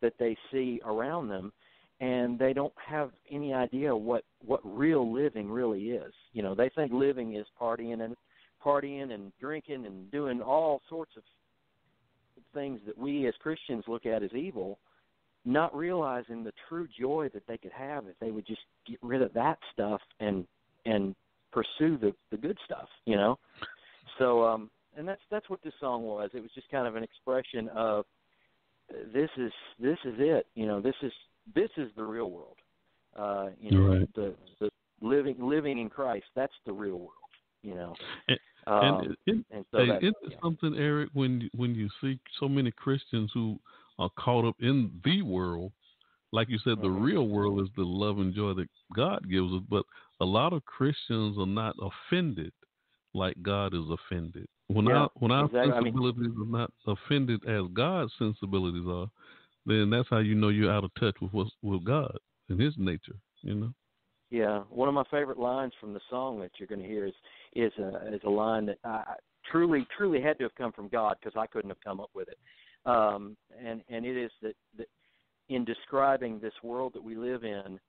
that they see around them, and they don't have any idea what real living really is. They think living is partying and drinking and doing all sorts of things that we as Christians look at as evil, not realizing the true joy that they could have if they would just get rid of that stuff and pursue the good stuff, So, and that's what this song was. It was just kind of an expression of this is it. This is the real world. Right. The living in Christ. That's the real world. Isn't something, Eric, when you see so many Christians who are caught up in the world, like you said, the real world is the love and joy that God gives us, but a lot of Christians are not offended like God is offended. When our sensibilities are not offended as God's sensibilities are, then that's how you're out of touch with God and His nature. Yeah, one of my favorite lines from the song that you're going to hear is a line that I truly had to have come from God, because I couldn't have come up with it. And it is that in describing this world that we live in,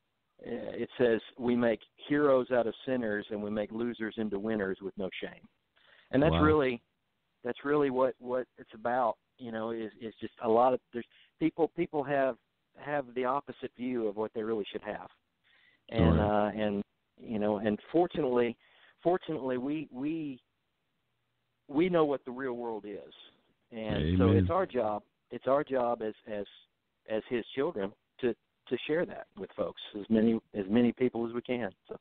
it says we make heroes out of sinners and we make losers into winners with no shame. And that's really what it's about. Is just a lot of people have the opposite view of what they really should have. And and fortunately we know what the real world is, and Amen. So it's our job as His children to share that with folks, as many people as we can. So.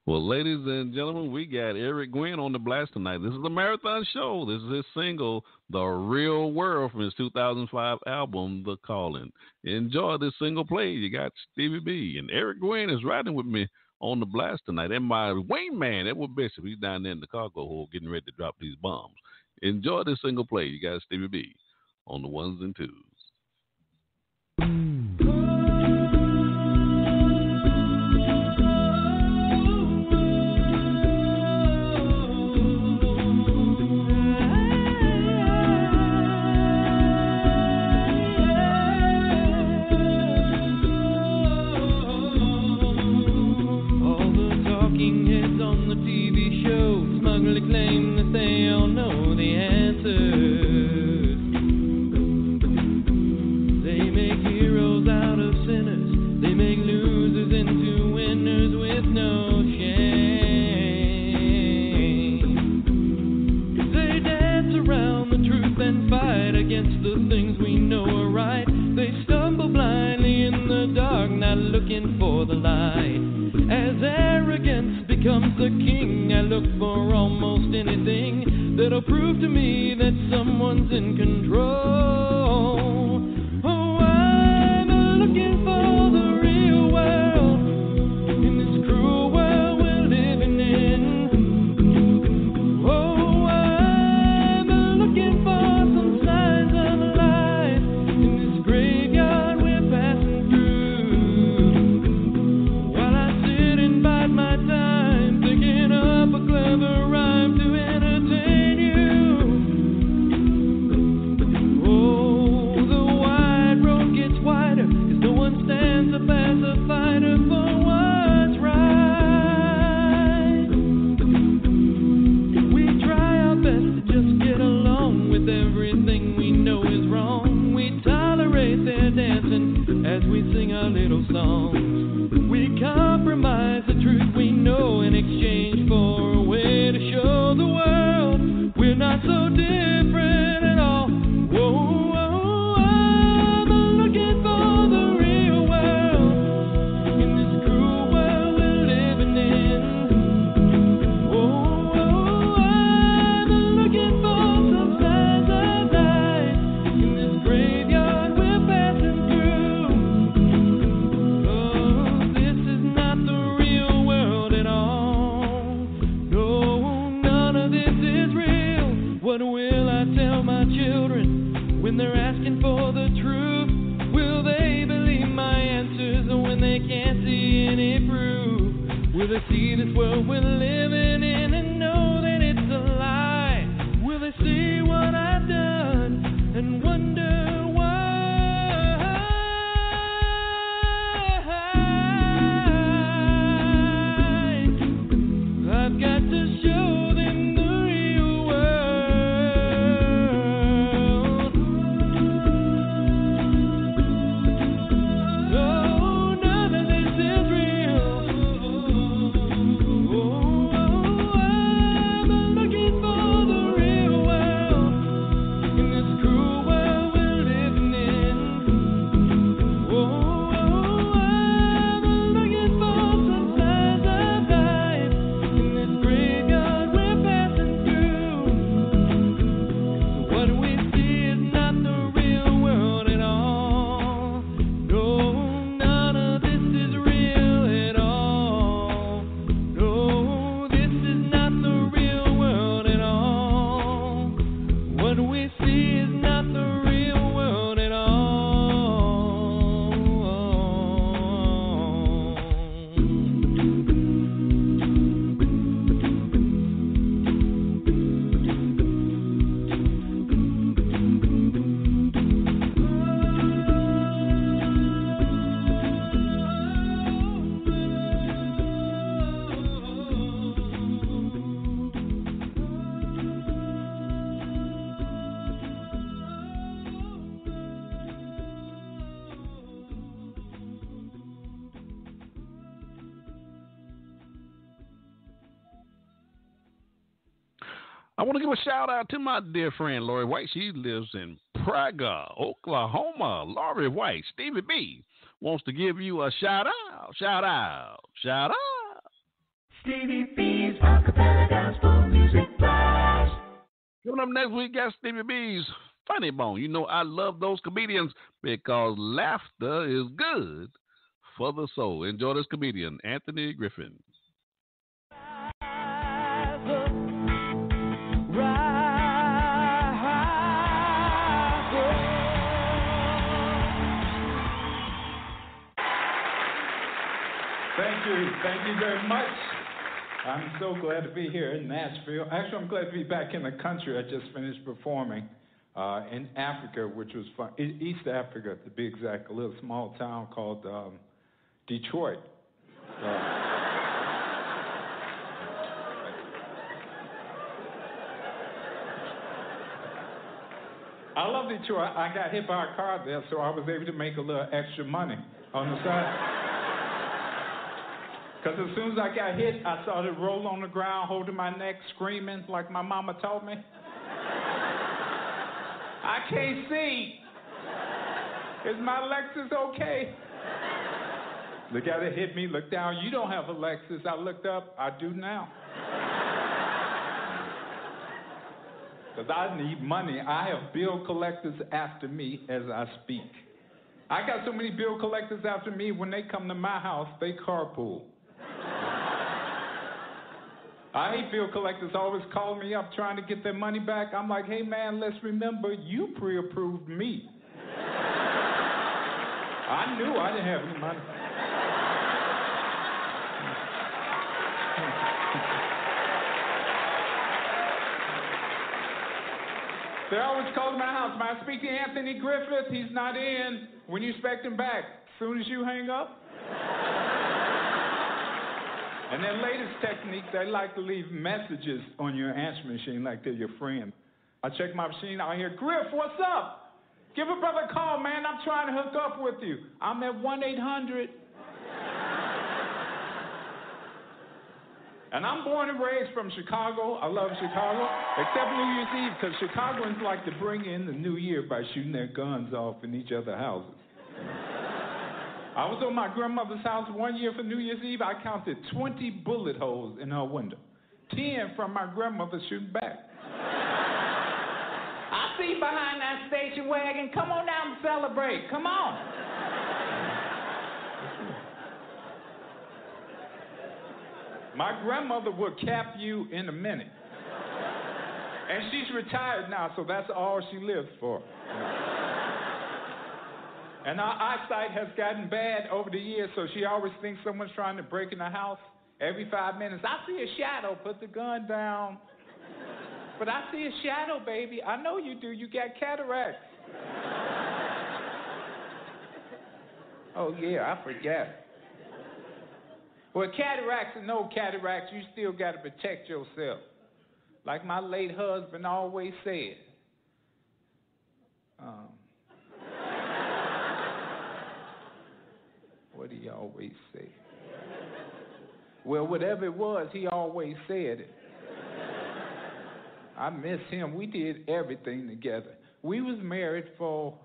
Well, ladies and gentlemen, we got Eric Gwynn on the blast tonight. This is a marathon show. This is his single, The Real World, from his 2005 album, The Calling. Enjoy this single play. You got Stevie B. And Eric Gwynn is riding with me on the blast tonight. And my wingman, Edward Bishop, he's down there in the cargo hold getting ready to drop these bombs. Enjoy this single play. You got Stevie B on the ones and twos. Claim that they all know the answers. They make heroes looking for the light. As arrogance becomes the king, I look for almost anything that'll prove to me that someone's in control. Oh, I'm looking for the real world in this cruel world we're living in. Oh, I'm looking for some signs of life in this graveyard we're passing through. While I sit and bide my time, thinking up a clever rhyme to entertain you. Oh, the wide road gets wider, 'cause no one stands up as a fighter for what's right. We try our best to just get along with everything we know is wrong. We tolerate their dancing as we sing our little songs. We compromise the truth we know in exchange for a way to show the world we're not so different at all. Whoa, I'm looking for the real world in this cruel world we're living in. Oh, I'm looking for some signs of life in this graveyard we're passing through. Oh, this is not the real world at all. No, none of this is real. What will I tell my children when they're asking for the truth? Will they believe my answers when they can't see any proof? Will they see this world we're living in and know that it's a lie? Will they see what I've done and wonder why? I've got to show them the real world. Oh, none of this is real. Oh, I'm looking for the real world in this cruel world we're living in. Oh, I'm looking for some signs of life in this graveyard we're passing through. What we see is not the real world at all. No, none of this is real at all. No, this is not the real world at all. What we see is not the real world at all. I want to give a shout out to my dear friend Lori White. She lives in Praga, Oklahoma. Lori White, Stevie B wants to give you a shout out. Stevie B's Acappella Gospel Music Blast. Coming up next week, got Stevie B's Funny Bone. You know I love those comedians because laughter is good for the soul. Enjoy this comedian, Anthony Griffin. Thank you very much. I'm so glad to be here in Nashville. Actually, I'm glad to be back in the country. I just finished performing in Africa, which was fun. East Africa, to be exact, a little small town called Detroit. I love Detroit. I got hit by a car there, so I was able to make a little extra money on the side. Because as soon as I got hit, I started rolling on the ground, holding my neck, screaming like my mama told me. I can't see. Is my Lexus okay? Look at it, hit me, look down. You don't have a Lexus. I looked up. I do now. Because I need money. I have bill collectors after me as I speak. I got so many bill collectors after me, when they come to my house, they carpool. I hate bill collectors always calling me up trying to get their money back. I'm like, hey, man, let's remember you pre-approved me. I knew I didn't have any money. They always call my house. May I speak to Anthony Griffith? He's not in. When you expect him back? As soon as you hang up? And their latest technique, they like to leave messages on your answer machine like they're your friend. I check my machine, I hear, Griff, what's up? Give a brother a call, man. I'm trying to hook up with you. I'm at 1-800. And I'm born and raised from Chicago. I love Chicago, except New Year's Eve, because Chicagoans like to bring in the new year by shooting their guns off in each other's houses. I was on my grandmother's house one year for New Year's Eve. I counted 20 bullet holes in her window, 10 from my grandmother shooting back. I see you behind that station wagon. Come on down and celebrate. Come on. My grandmother would cap you in a minute. And she's retired now, so that's all she lives for. And our eyesight has gotten bad over the years, so she always thinks someone's trying to break in the house. Every 5 minutes, I see a shadow, put the gun down. But I see a shadow, baby. I know you do. You got cataracts. Oh, yeah, I forgot. Well, cataracts or no cataracts, you still got to protect yourself. Like my late husband always said. What did he always say? Well, whatever it was, he always said it. I miss him. We did everything together. We was married for,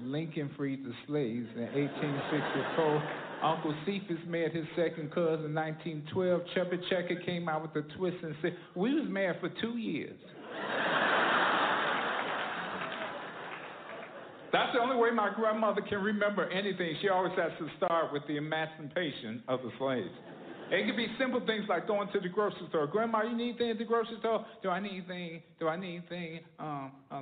Lincoln freed the slaves in 1864. Uncle Cephas married his second cousin in 1912. Chubby Checker came out with a twist and said, we was married for 2 years. That's the only way my grandmother can remember anything. She always has to start with the emancipation of the slaves. It could be simple things like going to the grocery store. Grandma, you need anything at the grocery store? Do I need anything? Let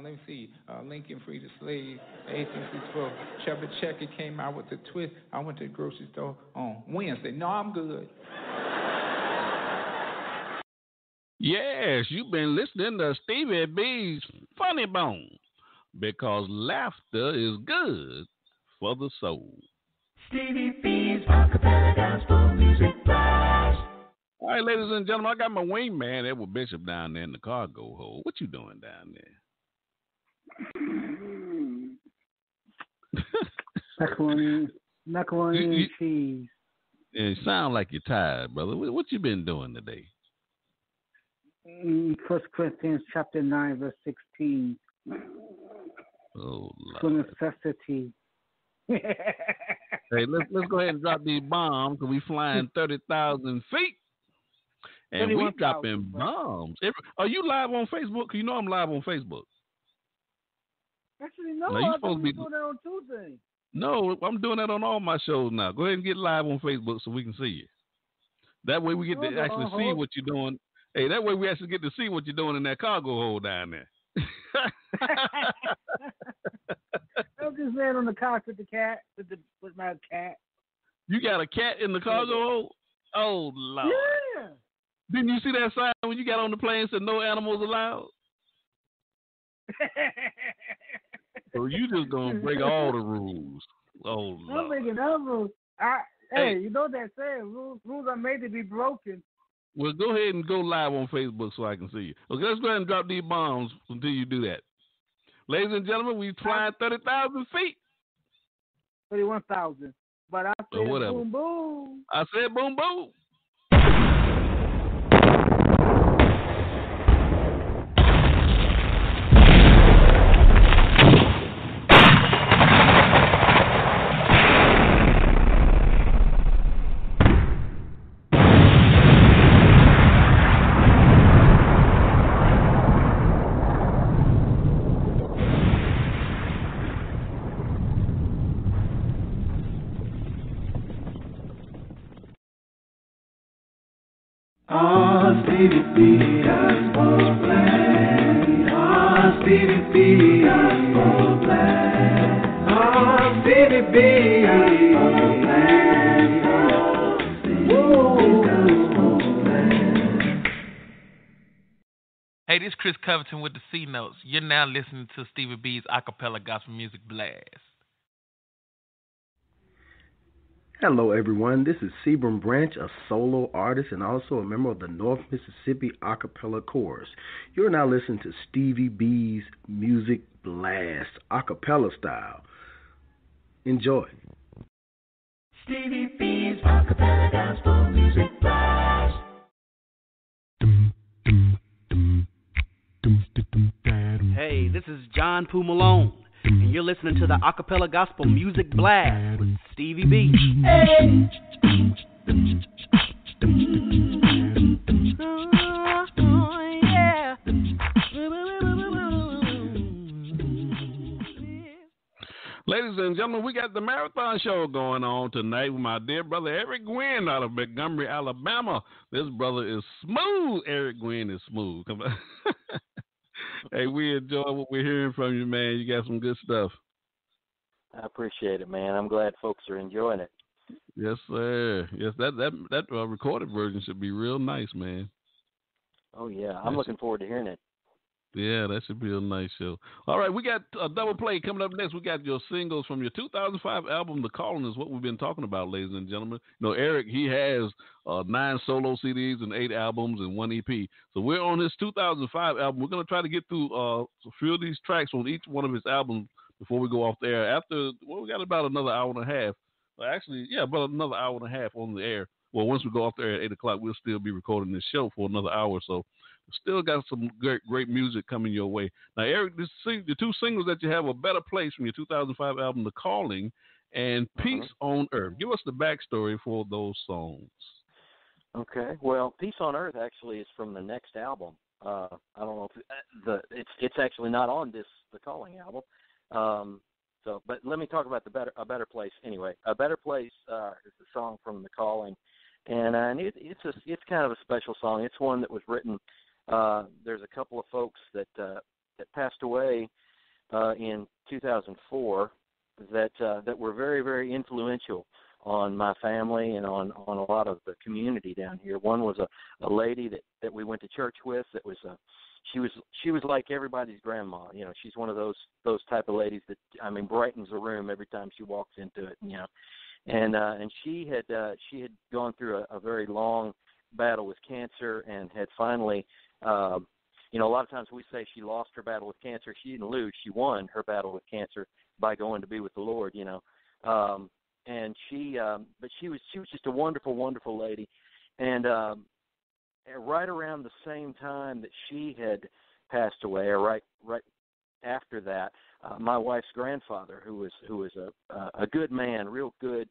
me see. Lincoln freed the slaves, 1864. Chubby Checker came out with a twist. I went to the grocery store on Wednesday. No, I'm good. Yes, you've been listening to Stevie B's Funny Bone, because laughter is good for the soul. Stevie B's Acappella Gospel Music Blast. All right, ladies and gentlemen, I got my wingman, Edward Bishop, down there in the cargo hold. What you doing down there? Macaroni and cheese. You sound like you're tired, brother. What you been doing today? 1 Corinthians chapter 9, verse 16. Oh, for necessity. Hey, let's go ahead and drop these bombs, because we flying 30,000 feet. And we dropping bombs. Are you live on Facebook? You know I'm live on Facebook. Actually, no. Now, you I supposed to be doing that on Tuesday. No, I'm doing that on all my shows now. Go ahead and get live on Facebook so we can see you. That way we get to actually see what you're doing. Hey, that way we actually get to see what you're doing in that cargo hold down there. I'm just laying on the couch with the cat, with my cat. You got a cat in the cargo hold? Oh, Lord. Yeah. Didn't you see that sign when you got on the plane said no animals allowed? So you just gonna break all the rules. Oh, Lord. I'm making no rules. Hey, you know what they're saying? Rules are made to be broken. Well, go ahead and go live on Facebook so I can see you. Okay, let's go ahead and drop these bombs until you do that. Ladies and gentlemen, we flying 30,000 feet. 31,000. But I said boom, boom. I said boom, boom. Oh, Stevie B, gospel blast. Oh, Stevie B, gospel blast. Oh, Stevie B, gospel blast. Woo, gospel blast. Hey, this is Chris Covington with the C Notes. You're now listening to Stevie B's Acappella Gospel Music Blast. Hello, everyone. This is Sebrum Branch, a solo artist and also a member of the North Mississippi Acapella Chorus. You're now listening to Stevie B's Music Blast, acapella style. Enjoy. Stevie B's Acapella Gospel Music Blast. Hey, this is John Poo Malone, and you're listening to the Acappella Gospel Music Blast with Stevie B. Hey. Ladies and gentlemen, we got the marathon show going on tonight with my dear brother Eric Gwynn out of Montgomery, Alabama. This brother is smooth. Eric Gwynn is smooth. Come on. Hey, we enjoy what we're hearing from you, man. You got some good stuff. I appreciate it, man. I'm glad folks are enjoying it. Yes, sir. Yes, that recorded version should be real nice, man. Oh, yeah. I'm looking forward to hearing it. Yeah, that should be a nice show. All right, we got a double play coming up next. We got your singles from your 2005 album, The Calling, is what we've been talking about, ladies and gentlemen. You know, Eric, he has 9 solo CDs and 8 albums and 1 EP. So we're on his 2005 album. We're going to try to get through a few of these tracks on each one of his albums before we go off the air. We got about another hour and a half. Well, actually, yeah, about another hour and a half on the air. Well, once we go off the air at 8 o'clock, we'll still be recording this show for another hour or so. Still got some great music coming your way. Now, Eric, the 2 singles that you have, A Better Place from your 2005 album, The Calling, and Peace on Earth. Give us the backstory for those songs. Okay. Well, Peace on Earth actually is from the next album. I don't know if it's actually not on this The Calling album. But let me talk about A Better Place anyway. A Better Place is the song from The Calling, and it's kind of a special song. It's one that was written. There's a couple of folks that passed away in 2004 that were very, very influential on my family and on a lot of the community down here. One was a lady that we went to church with. That was she was like everybody's grandma. You know, she's one of those type of ladies that, I mean, brightens the room every time she walks into it. You know, and she had gone through a very long battle with cancer and had finally. You know, a lot of times we say she lost her battle with cancer. She didn't lose. She won her battle with cancer by going to be with the Lord, you know. But she was just a wonderful, wonderful lady. And right around the same time that she had passed away, or right after that, my wife's grandfather, who was a good man, real good,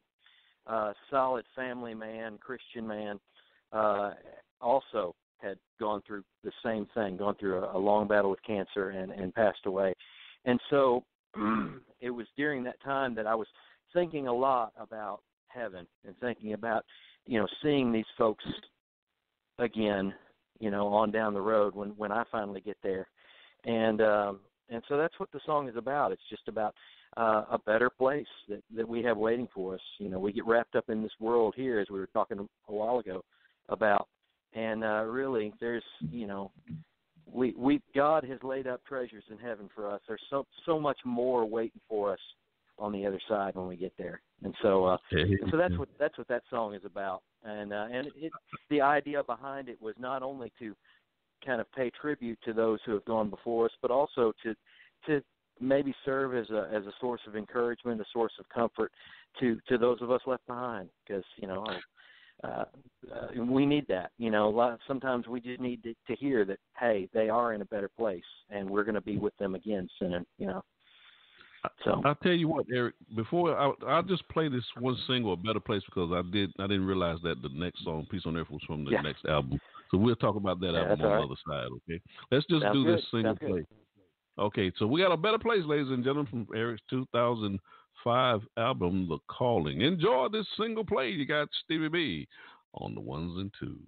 solid family man, Christian man, also had gone through the same thing, gone through a long battle with cancer and passed away. And so it was during that time that I was thinking a lot about heaven and thinking about, you know, seeing these folks again, you know, on down the road when I finally get there. And so that's what the song is about. It's just about a better place that we have waiting for us. You know, we get wrapped up in this world here, as we were talking a while ago about. And really, there's, you know, God has laid up treasures in heaven for us. There's so much more waiting for us on the other side when we get there. And so that's what that song is about. And the idea behind it was not only to kind of pay tribute to those who have gone before us, but also to maybe serve as a source of encouragement, a source of comfort to those of us left behind. Because, you know, we need that. You know, sometimes we just need to hear that, hey, they are in a better place, and we're going to be with them again soon. You know. So I'll tell you what, Eric. Before I'll just play this one single, "A Better Place," because I didn't realize that the next song, "Peace on Earth," was from the next album. So we'll talk about that album on the other side. Okay. Let's just do this single play. Okay. So we got "A Better Place," ladies and gentlemen, from Eric's 2005 album, The Calling. Enjoy this single play. You got Stevie B on the ones and twos.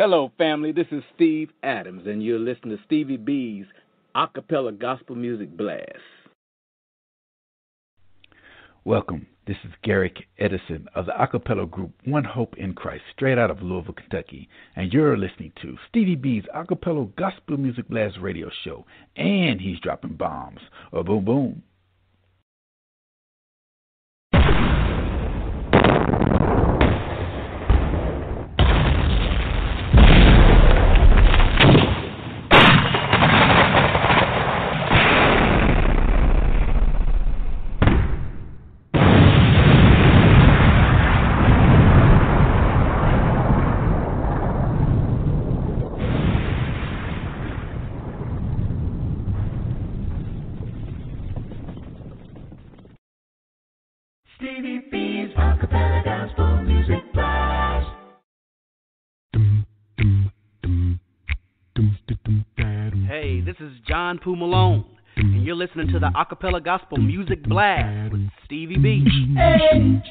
Hello, family. This is Steve Adams, and you're listening to Stevie B's Acappella Gospel Music Blast. Welcome. This is Garrick Edison of the acapella group One Hope in Christ, straight out of Louisville, Kentucky. And you're listening to Stevie B's Acapella Gospel Music Blast radio show. And he's dropping bombs. Boom, boom. Stevie B's Acapella Gospel Music Blast. Hey, this is John Poo Malone, and you're listening to the Acapella Gospel Music Blast with Stevie B. Hey.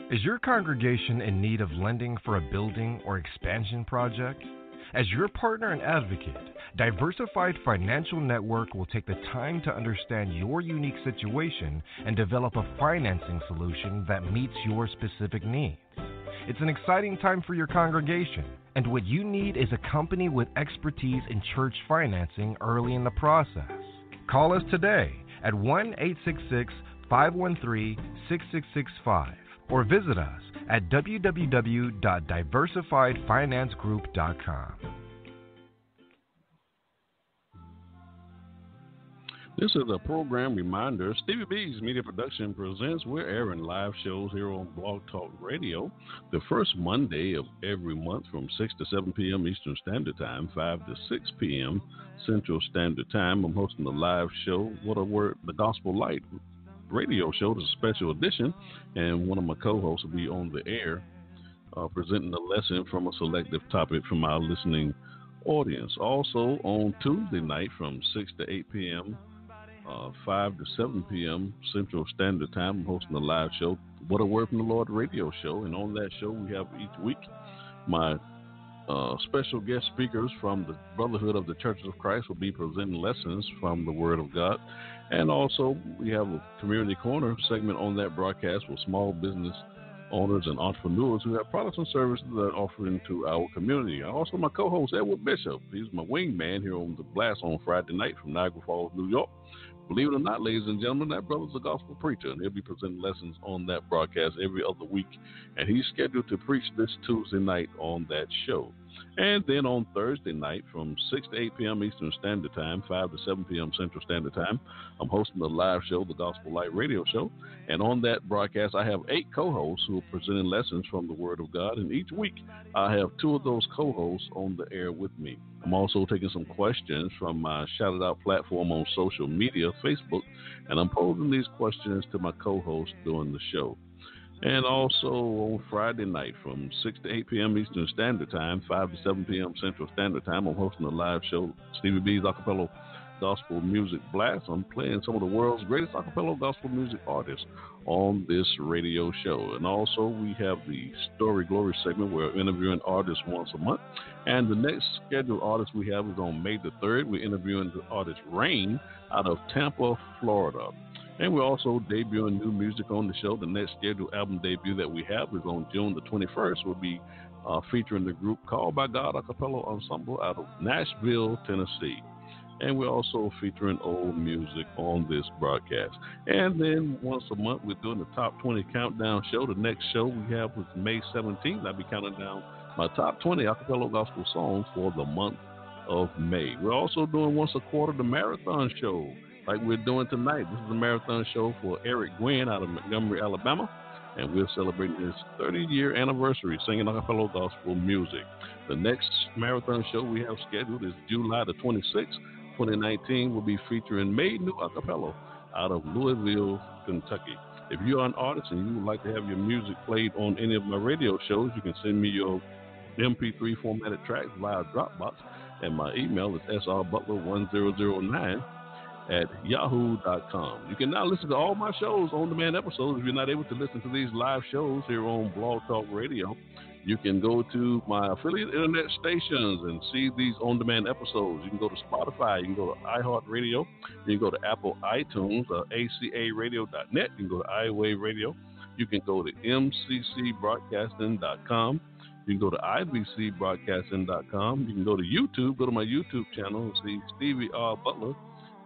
Is your congregation in need of lending for a building or expansion project? As your partner and advocate, Diversified Financial Network will take the time to understand your unique situation and develop a financing solution that meets your specific needs. It's an exciting time for your congregation, and what you need is a company with expertise in church financing early in the process. Call us today at 1-866-513-6665 or visit us at www.diversifiedfinancegroup.com. This is a program reminder. Stevie B's Media Production presents. We're airing live shows here on Blog Talk Radio the first Monday of every month from 6 to 7 p.m. Eastern Standard Time, 5 to 6 p.m. Central Standard Time. I'm hosting a live show, What a Word, the Gospel Light radio show. This is a special edition, and one of my co-hosts will be on the air presenting a lesson from a selective topic from our listening audience. Also on Tuesday night from 6 to 8 p.m., 5 to 7 p.m. Central Standard Time, I'm hosting a live show, What a Word from the Lord radio show, and on that show we have each week my special guest speakers from the Brotherhood of the Churches of Christ will be presenting lessons from the Word of God. And also, we have a Community Corner segment on that broadcast with small business owners and entrepreneurs who have products and services that are offering to our community. Also, my co-host, Edward Bishop. He's my wingman here on the Blast on Friday night from Niagara Falls, New York. Believe it or not, ladies and gentlemen, that brother's a gospel preacher, and he'll be presenting lessons on that broadcast every other week. And he's scheduled to preach this Tuesday night on that show. And then on Thursday night from 6 to 8 p.m. Eastern Standard Time, 5 to 7 p.m. Central Standard Time, I'm hosting a live show, the Gospel Light Radio Show. And on that broadcast, I have 8 co-hosts who are presenting lessons from the Word of God. And each week, I have 2 of those co-hosts on the air with me. I'm also taking some questions from my Shout It Out platform on social media, Facebook, and I'm posing these questions to my co-hosts during the show. And also on Friday night from 6 to 8 p.m. Eastern Standard Time, 5 to 7 p.m. Central Standard Time, I'm hosting a live show, Stevie B's Acapella Gospel Music Blast. I'm playing some of the world's greatest acapella gospel music artists on this radio show. And also we have the Story Glory segment where we're interviewing artists once a month. And the next scheduled artist we have is on May the 3rd. We're interviewing the artist Rain out of Tampa, Florida. And we're also debuting new music on the show. The next scheduled album debut that we have is on June the 21st. We'll be featuring the group Called by God Acappella Ensemble out of Nashville, Tennessee. And we're also featuring old music on this broadcast. And then once a month, we're doing the Top 20 Countdown Show. The next show we have is May 17th. I'll be counting down my top 20 acapella gospel songs for the month of May. We're also doing once a quarter the Marathon Show, like we're doing tonight. This is the marathon show for Eric Gwynn out of Montgomery, Alabama, and we're celebrating his 30-year anniversary singing acapella gospel music. The next marathon show we have scheduled is July the 26th, 2019. Will be featuring Made New Acapella out of Louisville, Kentucky. If you're an artist and you would like to have your music played on any of my radio shows, you can send me your MP3 formatted tracks via Dropbox And my email is srbutler1009 at yahoo.com. You can now listen to all my shows, on-demand episodes. If you're not able to listen to these live shows here on Blog Talk Radio, you can go to my affiliate internet stations and see these on-demand episodes. You can go to Spotify, you can go to iHeartRadio, you can go to Apple iTunes, acaradio.net, you can go to iWave Radio, you can go to mccbroadcasting.com, you can go to ibcbroadcasting.com, you can go to YouTube, go to my YouTube channel and see Stevie R. Butler,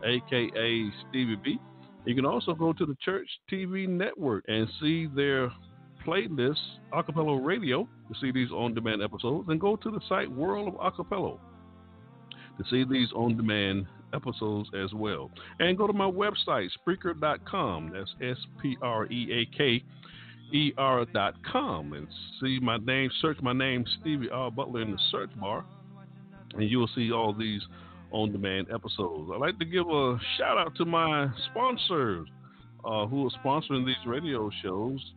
a.k.a. Stevie B. You can also go to the Church TV Network and see their playlist, Acappella Radio, to see these on-demand episodes, and go to the site World of Acappella to see these on-demand episodes as well. And go to my website, Spreaker.com, that's Spreaker.com, and see my name, search my name, Stevie R. Butler, in the search bar, and you will see all these on-demand episodes. I'd like to give a shout-out to my sponsors who are sponsoring these radio shows.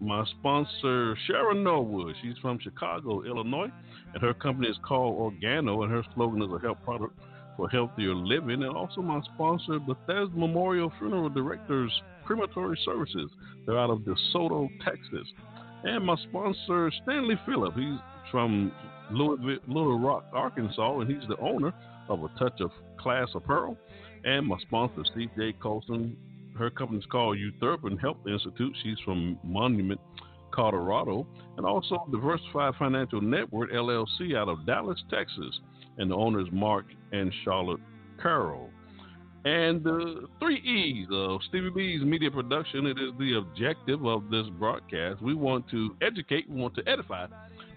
My sponsor, Sharon Norwood, she's from Chicago, Illinois, and her company is called Organo, and her slogan is a health product for healthier living. And also my sponsor, Bethesda Memorial Funeral Directors Crematory Services. They're out of DeSoto, Texas. And my sponsor, Stanley Phillip, he's from Little Rock, Arkansas, and he's the owner of A Touch of Class Apparel. And my sponsor, Steve J. Colson, her company is called Euthurban Health Institute. She's from Monument, Colorado. And also Diversified Financial Network, LLC, out of Dallas, Texas. And the owner is Mark and Charlotte Carroll. And the 3 E's of Stevie B's media production, it is the objective of this broadcast. We want to educate, we want to edify,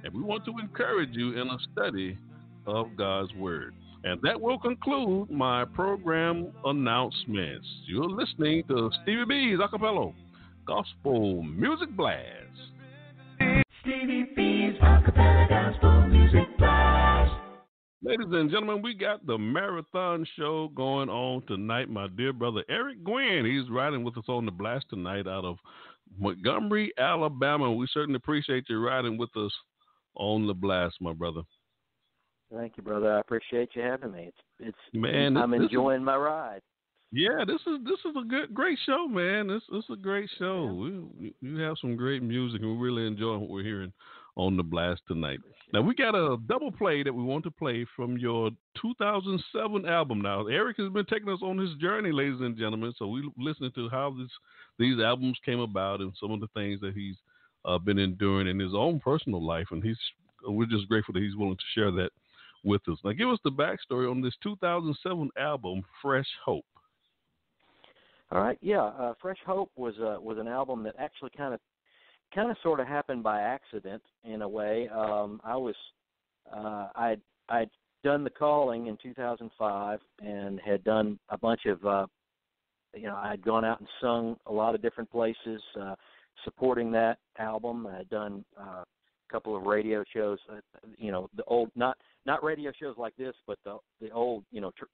and we want to encourage you in a study of God's Word. And that will conclude my program announcements. You're listening to Stevie B's Acappella Gospel Music Blast. Stevie B's Acappella Gospel Music Blast. Ladies and gentlemen, we got the marathon show going on tonight. My dear brother Eric Gwynn, he's riding with us on the blast tonight out of Montgomery, Alabama. We certainly appreciate you riding with us on the blast, my brother. Thank you, brother. I appreciate you having me. Man, I'm enjoying my ride. Yeah, this is a great show, man. This is a great show. You have some great music, and we're really enjoying what we're hearing on the blast tonight. Now, we got a double play that we want to play from your 2007 album. Now, Eric has been taking us on his journey, ladies and gentlemen, so we're listening to how these albums came about and some of the things that he's been enduring in his own personal life, and we're just grateful that he's willing to share that with us. Now, give us the backstory on this 2007 album, Fresh Hope. All right, yeah, Fresh Hope was an album that actually kind of sort of happened by accident in a way. I'd done The Calling in 2005 and had done a bunch of I'd gone out and sung a lot of different places supporting that album. I had done a couple of radio shows, the old not radio shows like this, but the old,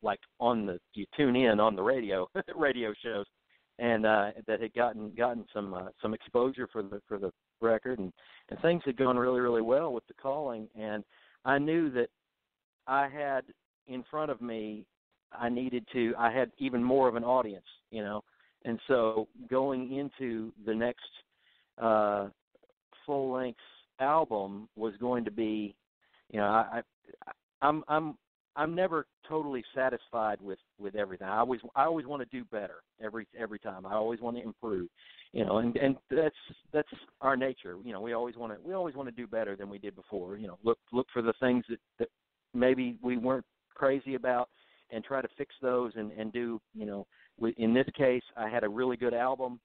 like you tune in on the radio radio shows, and that had gotten some exposure for the record, and things had gone really, really well with The Calling, and I knew that I had in front of me, I had even more of an audience, and so going into the next full length album was going to be, I'm never totally satisfied with everything. I always want to do better every time. I always want to improve, and that's our nature. We always want to do better than we did before. Look for the things that maybe we weren't crazy about and try to fix those and do. In this case, I had a really good album,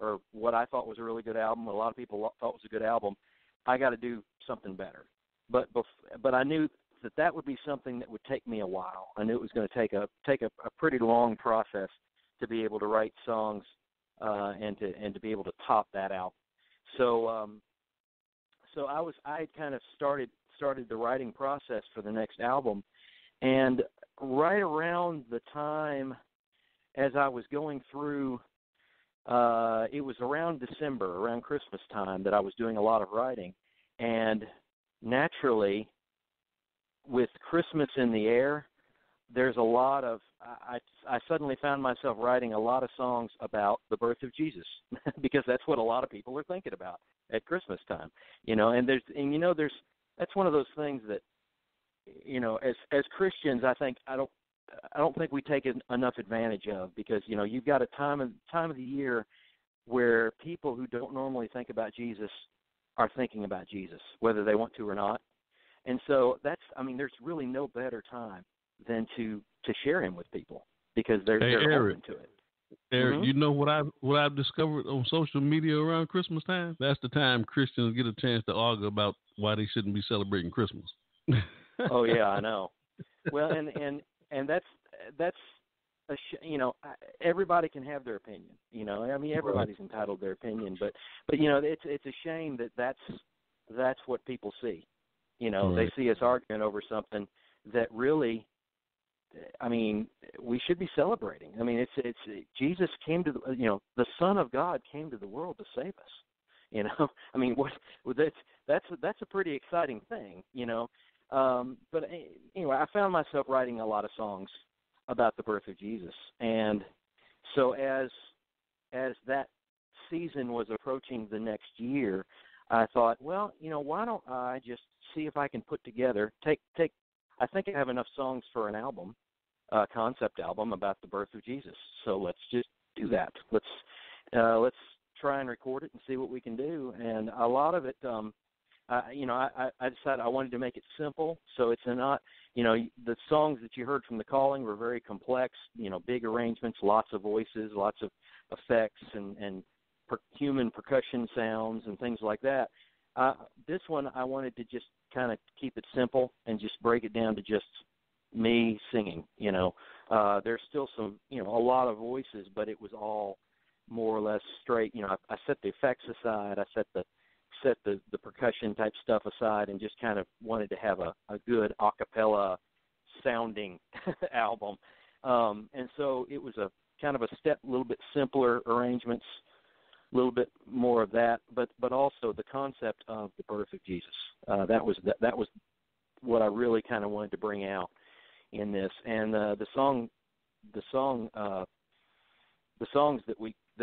or what I thought was a really good album. A lot of people thought was a good album. I got to do something better. But I knew that would be something that would take me a while. I knew it was going to take a pretty long process to be able to write songs and to be able to top that out. So I had kind of started the writing process for the next album, and right around the time as I was going through, it was around December, around Christmas time, that I was doing a lot of writing, and naturally, with Christmas in the air, there's a lot of I suddenly found myself writing a lot of songs about the birth of Jesus because that's what a lot of people are thinking about at Christmas time, and that's one of those things that, as Christians, I don't think we take enough advantage of, because you've got a time of the year where people who don't normally think about Jesus are thinking about Jesus, whether they want to or not. And so there's really no better time than to share him with people, because they're Eric, open to it. Eric, Mm-hmm. you know what I've discovered on social media around Christmas time? That's the time Christians get a chance to argue about why they shouldn't be celebrating Christmas. Oh yeah, I know. Well, and that's everybody can have their opinion. Everybody's entitled to their opinion, but it's a shame that's what people see. They see us arguing over something that really, we should be celebrating. It's Jesus came to the Son of God came to the world to save us. That's a pretty exciting thing. But anyway, I found myself writing a lot of songs about the birth of Jesus, and so as that season was approaching the next year, I thought, well, why don't I just see if I can put together I think I have enough songs for an album, concept album about the birth of Jesus. So let's just do that. Let's try and record it and see what we can do. And a lot of it, I decided I wanted to make it simple, so it's not, the songs that you heard from The Calling were very complex, big arrangements, lots of voices, lots of effects, and human percussion sounds and things like that. This one, I wanted to just kind of keep it simple and just break it down to just me singing. There's still some, a lot of voices, but it was all more or less straight. I set the effects aside. I set the percussion type stuff aside, and just kind of wanted to have a good a cappella sounding album. And so it was a kind of a little bit simpler arrangements, a little bit more of that, but also the concept of the birth of Jesus. That was what I really kind of wanted to bring out in this. And the songs that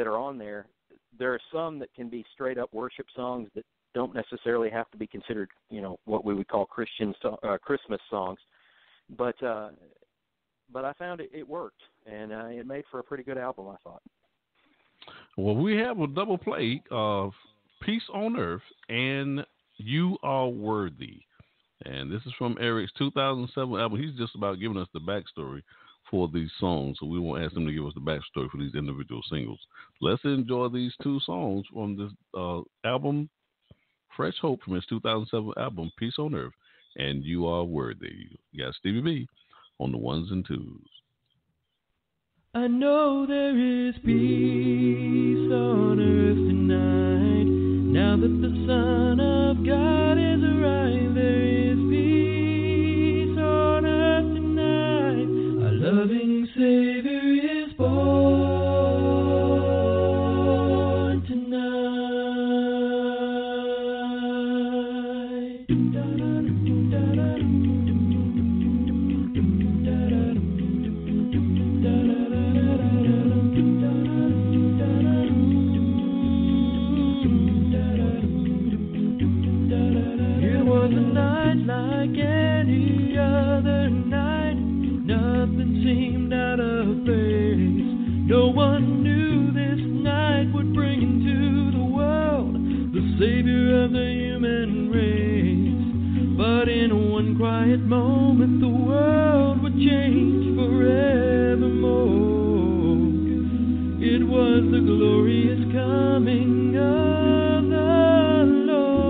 are on there, there are some that can be straight up worship songs that don't necessarily have to be considered, what we would call Christmas songs. But I found it worked, and it made for a pretty good album, I thought. Well, we have a double play of Peace on Earth and You Are Worthy. And this is from Eric's 2007 album. He's just about giving us the backstory for these songs, so we won't ask him to give us the backstory for these individual singles. Let's enjoy these two songs from this album, Fresh Hope, from his 2007 album, Peace on Earth and You Are Worthy. You got Stevie B on the ones and twos. I know there is peace on earth tonight. Now that the Son of God is arrived, there is peace on earth tonight. Our loving Savior is born tonight. Like any other night, nothing seemed out of place. No one knew this night would bring into the world the Savior of the human race. But in one quiet moment, the world would change forevermore. It was the glorious coming of the Lord.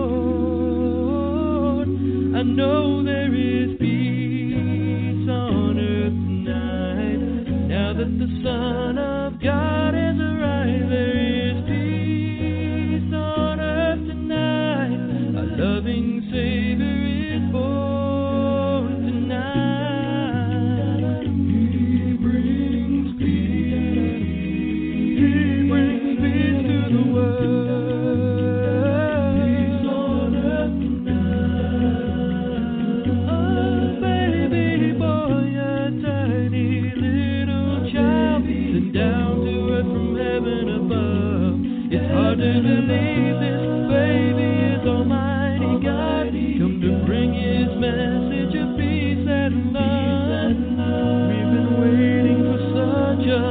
I know there is peace on earth tonight. Now that the Son of God has arrived, there is peace on earth tonight. Our loving Savior is born tonight. He brings peace. He brings peace to the world. Peace on earth tonight.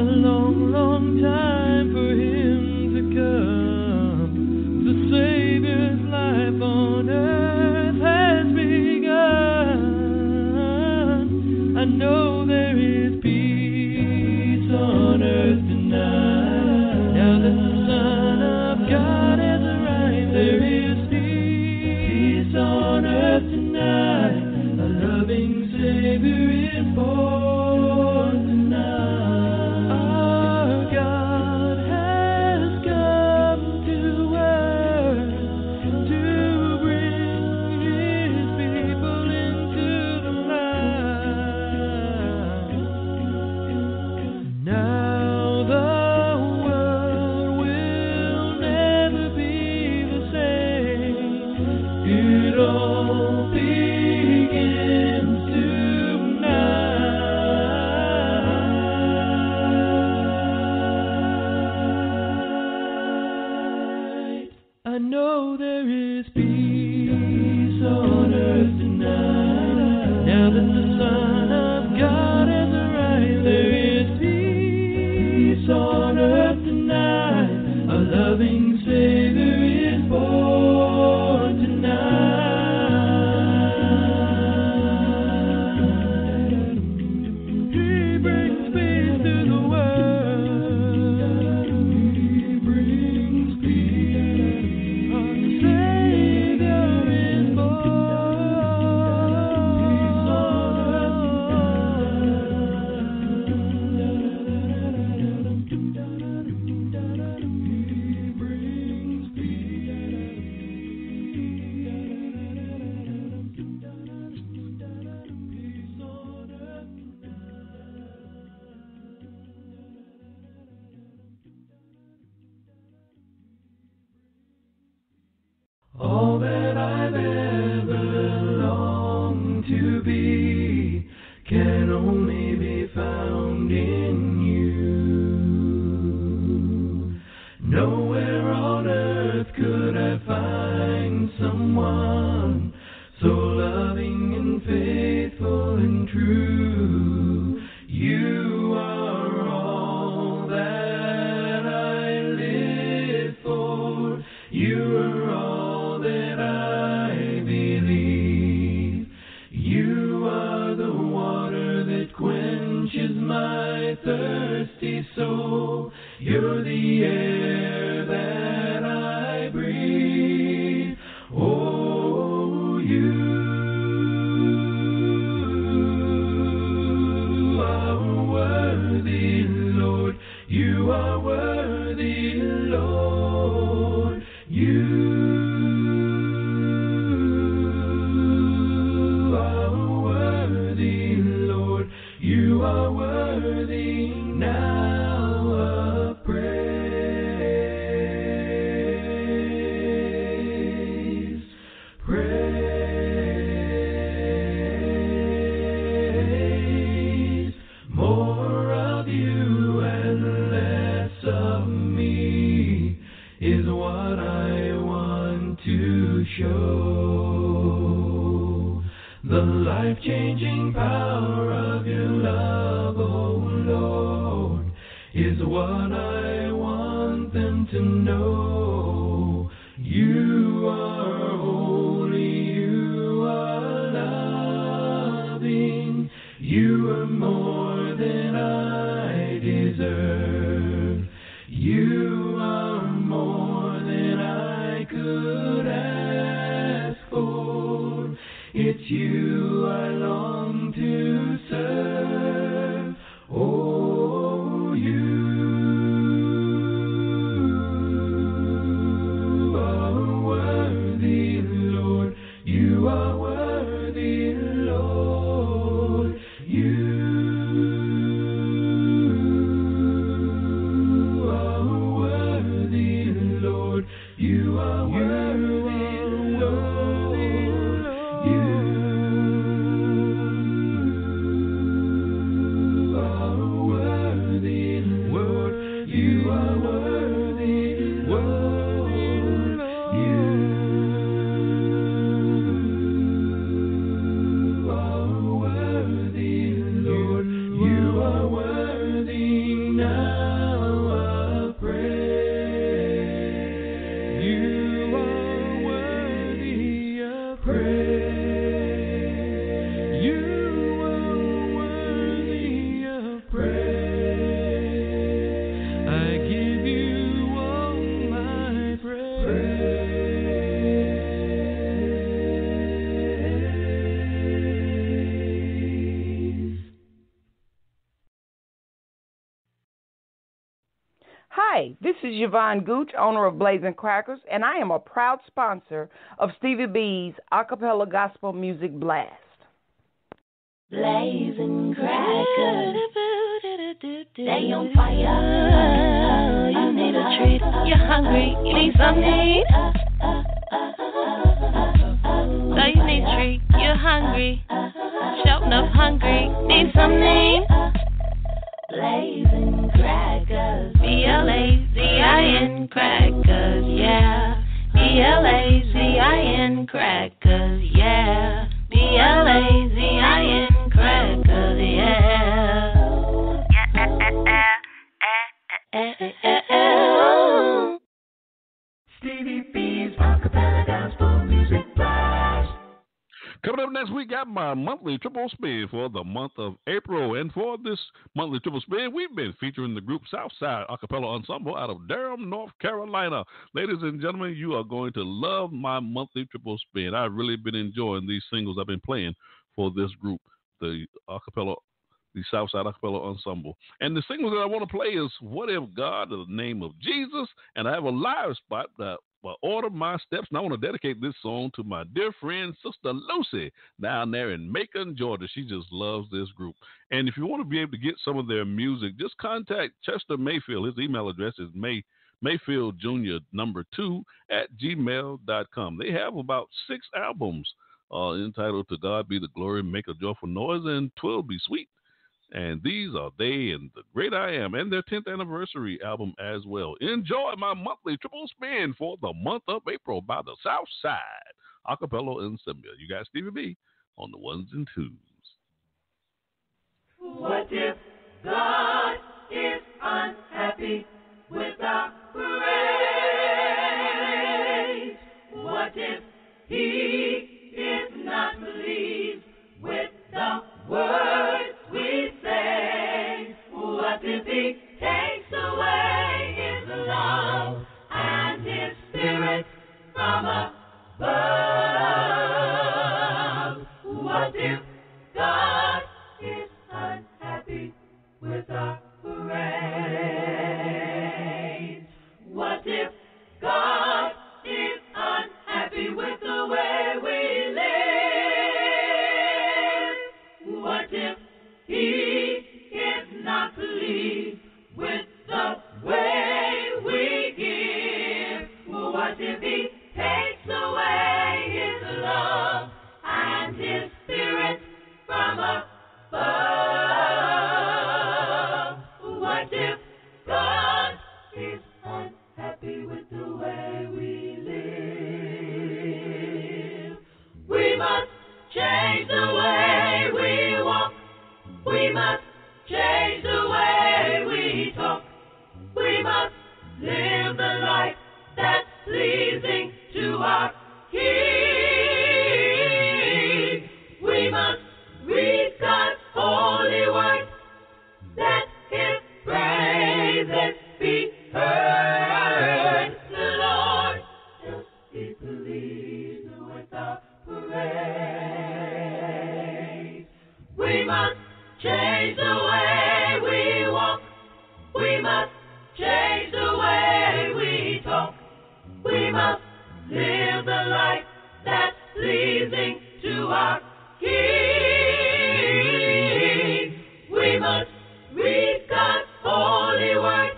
long, long time for him to come. The Savior's life on earth has begun. I know there is peace on earth tonight. Now that the Son of God has arrived, there is peace on earth tonight. A loving Savior is born tonight. Our God has come to earth to bring His people into the light. Now the world will never be the same. It all begins tonight. I know there is peace on earth tonight. Now that the Son of God has arrived, there is peace on earth tonight. A loving Savior is born tonight. He brings peace to the world. He brings peace. Our Savior is all that I've ever longed to be can only be found in you. Nowhere on earth could I find someone so loving and faithful and true. You are all that I live for. You are all that I believe. You are the water that quenches my thirsty soul. You're the air that I breathe. Oh, you are worthy, Lord. You are worthy, Lord. You are worthy, Lord. You are worthy now of praise. Praise. More of you and less of me is what I want to show. The life-changing power of your love, oh Lord, is what I want them to know. You are holy, you are loving, you are more than I deserve. You are more than I could ask for. It's you I long to serve. Oh, you are Hi, this is Yvonne Gooch, owner of Blazing Crackers, and I am a proud sponsor of Stevie B's Acappella Gospel Music Blast. Blazing crackers, they on fire. You need a treat. You're hungry. You need something to eat. So you need a treat. You're hungry. Shouting up hungry. Need something to eat. Blazing crackers. BLAZIN crackers. Yeah. BLAZIN crackers. Yeah. BLAZIN crackers, yeah. Stevie B's Acappella Gospel Music Blast. Coming up next week, got my monthly triple spin for the month of April. And for this monthly triple spin, we've been featuring the group Southside Acappella Ensemble out of Durham, North Carolina. Ladies and gentlemen, you are going to love my monthly triple spin. I've really been enjoying these singles I've been playing for this group, the Southside Acappella Ensemble. And the single that I want to play is What If God, in the Name of Jesus. And I have a live spot that will order my steps. And I want to dedicate this song to my dear friend, Sister Lucy, down there in Macon, Georgia. She just loves this group. And if you want to be able to get some of their music, just contact Chester Mayfield. His email address is mayfieldjr2@gmail.com. They have about 6 albums entitled To God Be the Glory, Make a Joyful Noise, and 'Twill Be Sweet. And these are They and the Great I Am, and their 10th anniversary album as well. Enjoy my monthly triple spin for the month of April by the Southside Acappella Ensemble. You got Stevie B on the ones and twos. What if God is unhappy with our praise? What if He is not pleased with the words we say? What if He takes away His love and His Spirit from above? What if God is unhappy with our praise? What if God is unhappy with the way we live? What if He is not pleased with the way we give? What if He takes away His love and His Spirit from above? What if God is unhappy with the way we live? We must change the way we walk. We must change the way we talk. We must live the life that's pleasing to our King. We must read God's holy word, that His praises be heard. The Lord shall be pleased with our praise. We must change the way we walk. We must change the way we talk. We must live the life that's pleasing to our King. We must read God's holy word,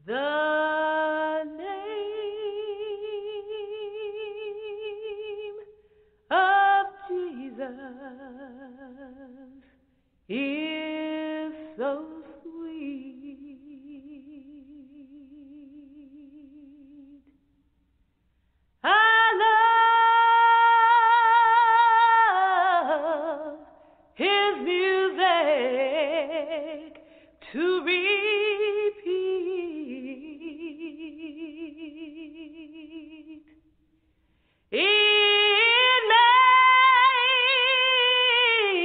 The name of Jesus is so sweet. I love his music to repeat. It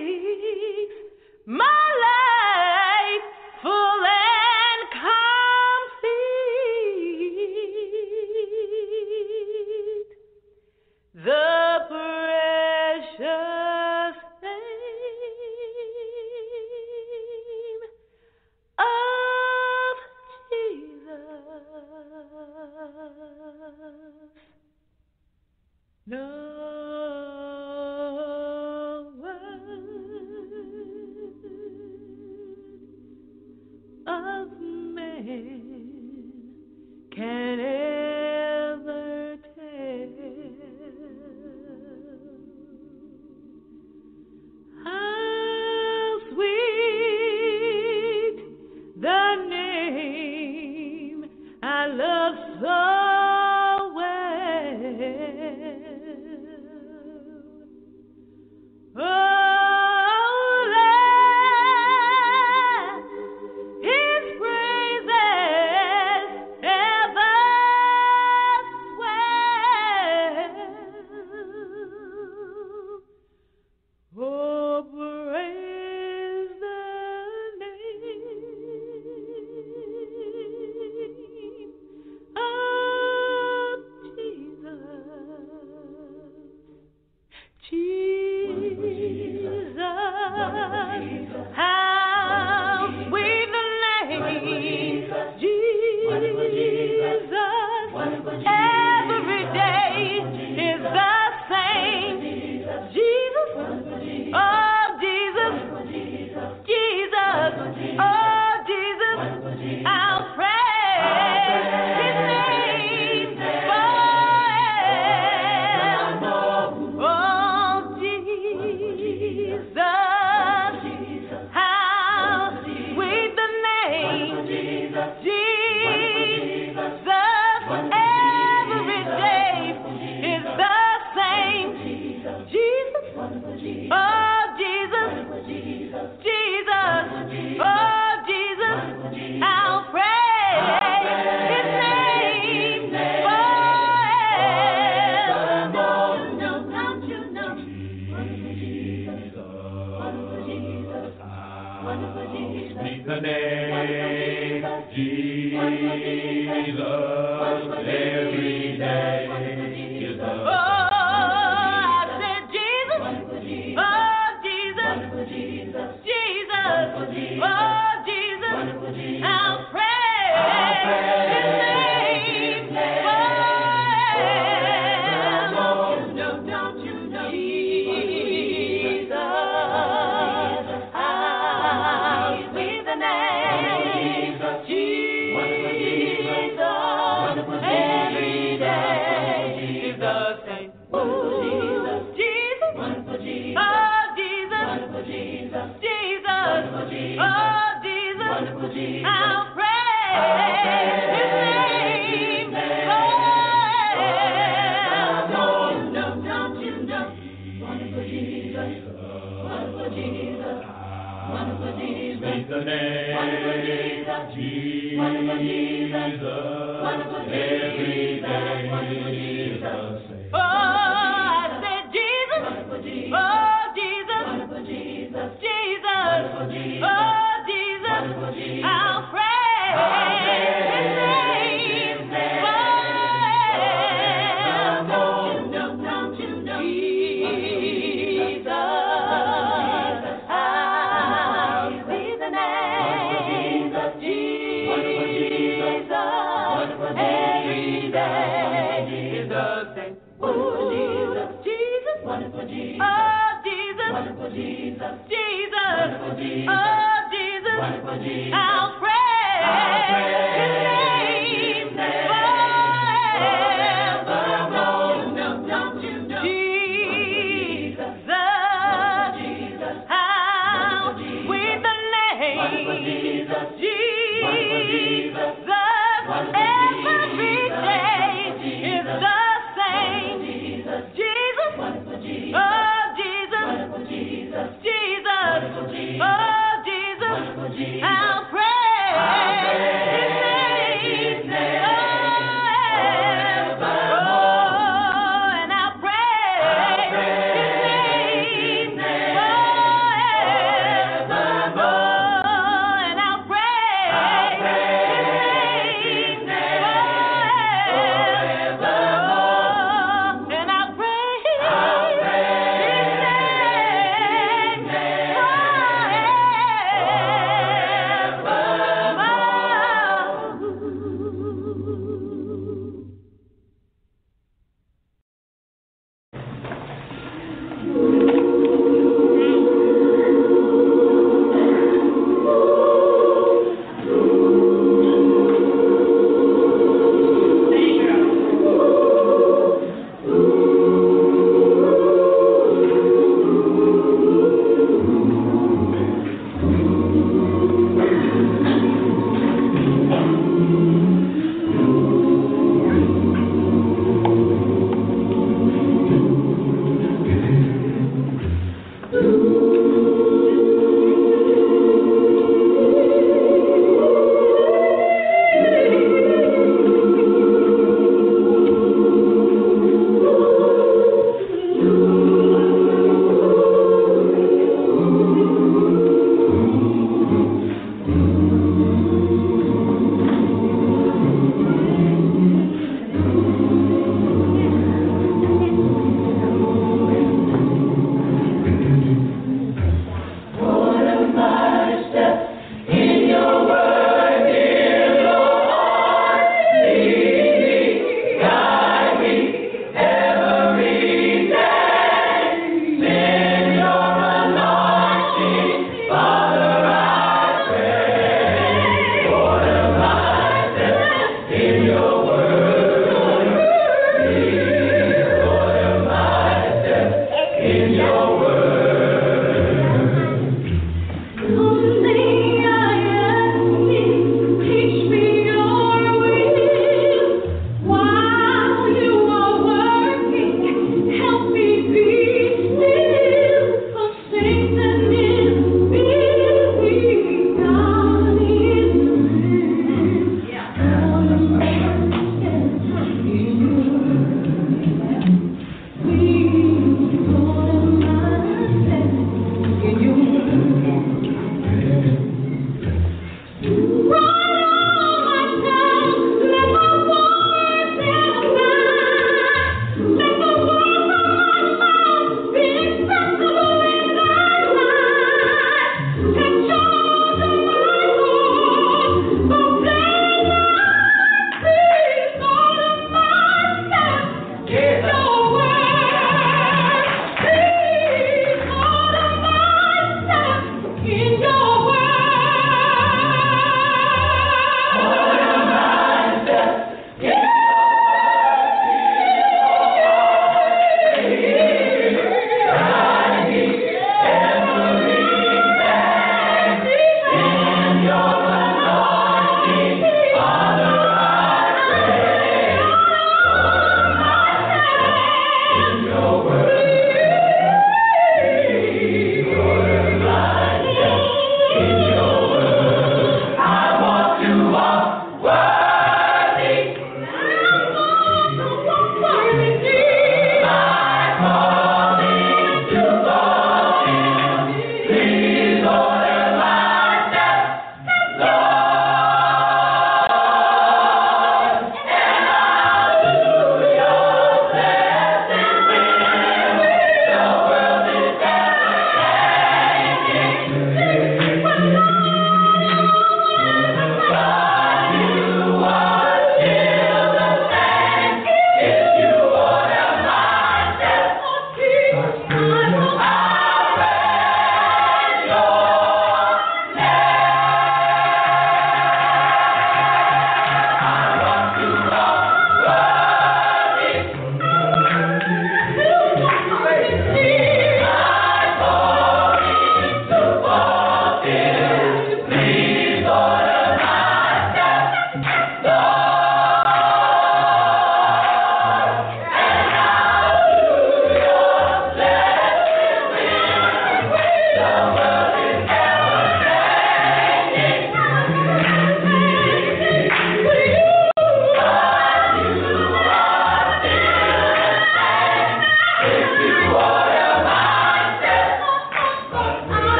makes my life full and complete. The precious name of Jesus. No word of man can ever tell how sweet the name I love so well. Oh, let his praises ever swell. Oh, praise the name of Jesus. How sweet the name, Jesus. Every day is the same. Jesus, oh Jesus, Jesus, oh Jesus, I'll praise his name forever. Oh Jesus, how sweet the name, Jesus. Every day is the same. Jesus, oh Jesus, Jesus, oh Jesus, I'll praise his name forever. Don't you know? Speak the name Jesus every day is the Oh, I said Jesus, oh Jesus, Jesus, oh Jesus, I'll praise his name forever. Don't you know? Jesus, how sweet the name, Jesus, every day is the same. Jesus, Jesus, oh Jesus, Jesus, oh Jesus, I'll praise his name forever. Don't you know? Wonderful Jesus, wonderful Jesus, wonderful Jesus, Speak the name Jesus every day is the same. oh, I said Jesus, oh Jesus, Jesus, oh Jesus, I'll praise his name forever. Don't you know? Jesus, how sweet the name, Jesus, every day is the same. Jesus, Jesus, wonderful Jesus, oh Jesus, wonderful Jesus, Jesus, oh Jesus, wonderful Jesus, I'll praise his name.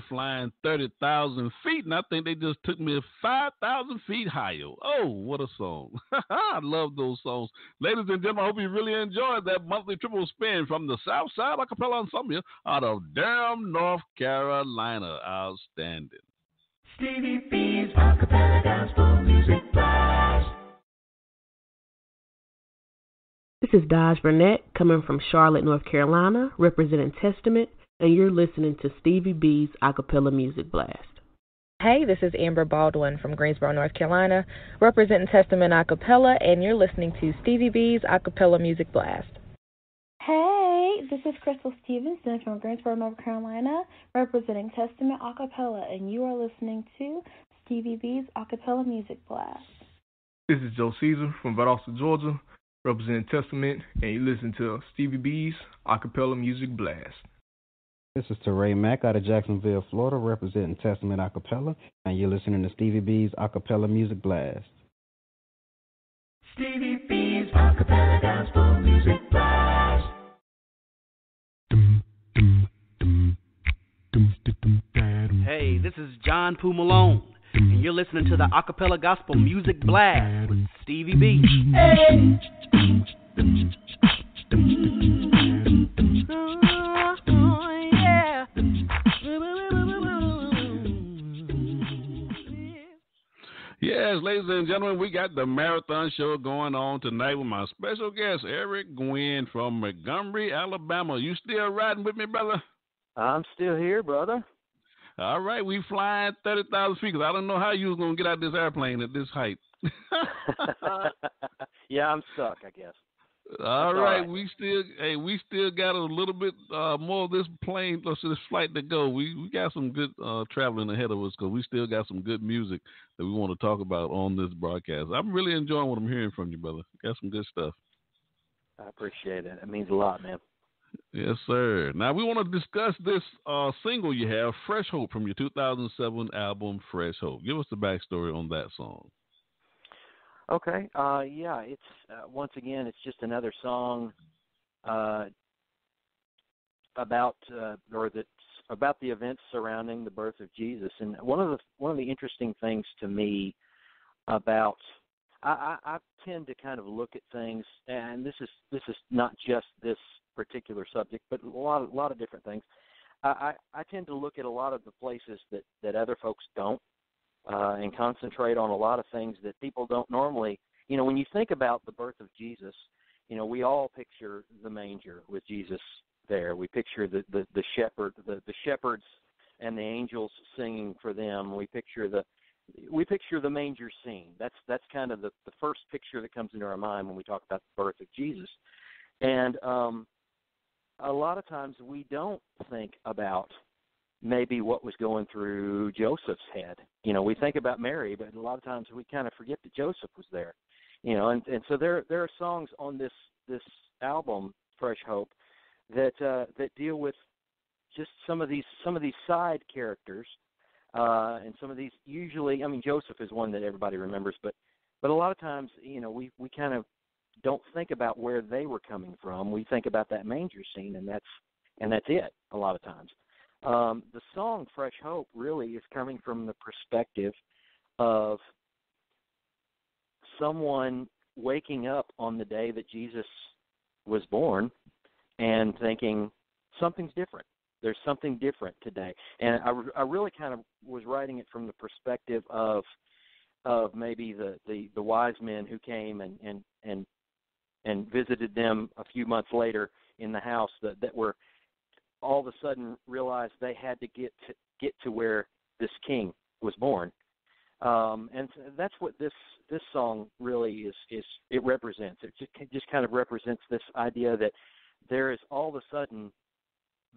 Flying 30,000 feet, and I think they just took me 5,000 feet higher. Oh, what a song. I love those songs. Ladies and gentlemen, I hope you really enjoyed that monthly triple spin from the Southside Acappella Ensemble out of Durham, North Carolina. Outstanding. Stevie B's Acappella Gospel Music Blast. This is Dodge Burnett coming from Charlotte, North Carolina, representing Testament, and you're listening to Stevie B's Acappella Music Blast. Hey, this is Amber Baldwin from Greensboro, North Carolina, representing Testament Acappella, and you're listening to Stevie B's Acappella Music Blast. Hey, this is Crystal Stevenson from Greensboro, North Carolina, representing Testament Acappella, and you are listening to Stevie B's Acappella Music Blast. This is Joe Caesar from Valdosta, Georgia, representing Testament, and you listen to Stevie B's Acappella Music Blast. This is Teray Mack out of Jacksonville, Florida, representing Testament Acappella, and you're listening to Stevie B's Acappella Music Blast. Stevie B's Acappella Gospel Music Blast. Hey, this is John Poo Malone, and you're listening to the Acappella Gospel Music Blast with Stevie B. Hey. Yes, ladies and gentlemen, we got the marathon show going on tonight with my special guest, Eric Gwynn from Montgomery, Alabama. You still riding with me, brother? I'm still here, brother. All right, we flying 30,000 feet, because I don't know how you was going to get out of this airplane at this height. Yeah, I'm stuck, I guess. All right, we still got a little bit more of this plane, this flight to go. We got some good traveling ahead of us, because we still got some good music that we want to talk about on this broadcast. I'm really enjoying what I'm hearing from you, brother. Got some good stuff. I appreciate it. It means a lot, man. Yes, sir. Now we want to discuss this single you have, Fresh Hope, from your 2007 album, Fresh Hope. Give us the backstory on that song. Okay. Yeah, it's once again, it's just another song about the events surrounding the birth of Jesus. And one of the interesting things to me about I tend to kind of look at things, and this is not just this particular subject, but a lot of different things. I tend to look at a lot of the places that other folks don't. And concentrate on a lot of things that people don't normally. You know, when you think about the birth of Jesus, you know, we all picture the manger with Jesus there. We picture the shepherds and the angels singing for them. We picture the manger scene. That's kind of the first picture that comes into our mind when we talk about the birth of Jesus. And a lot of times we don't think about maybe what was going through Joseph's head. You know, we think about Mary, but a lot of times we kind of forget that Joseph was there. You know, and so there are songs on this album, Fresh Hope, that deal with just some of these side characters, and some of these usually. I mean, Joseph is one that everybody remembers, but a lot of times, you know, we kind of don't think about where they were coming from. We think about that manger scene, and that's it. A lot of times. The song Fresh Hope really is coming from the perspective of someone waking up on the day that Jesus was born and thinking something's different. There's something different today. And I really kind of was writing it from the perspective of maybe the wise men who came and visited them a few months later in the house that were all of a sudden realized they had to get to where this king was born, and that's what this song really is. It represents. It just kind of represents this idea that there is all of a sudden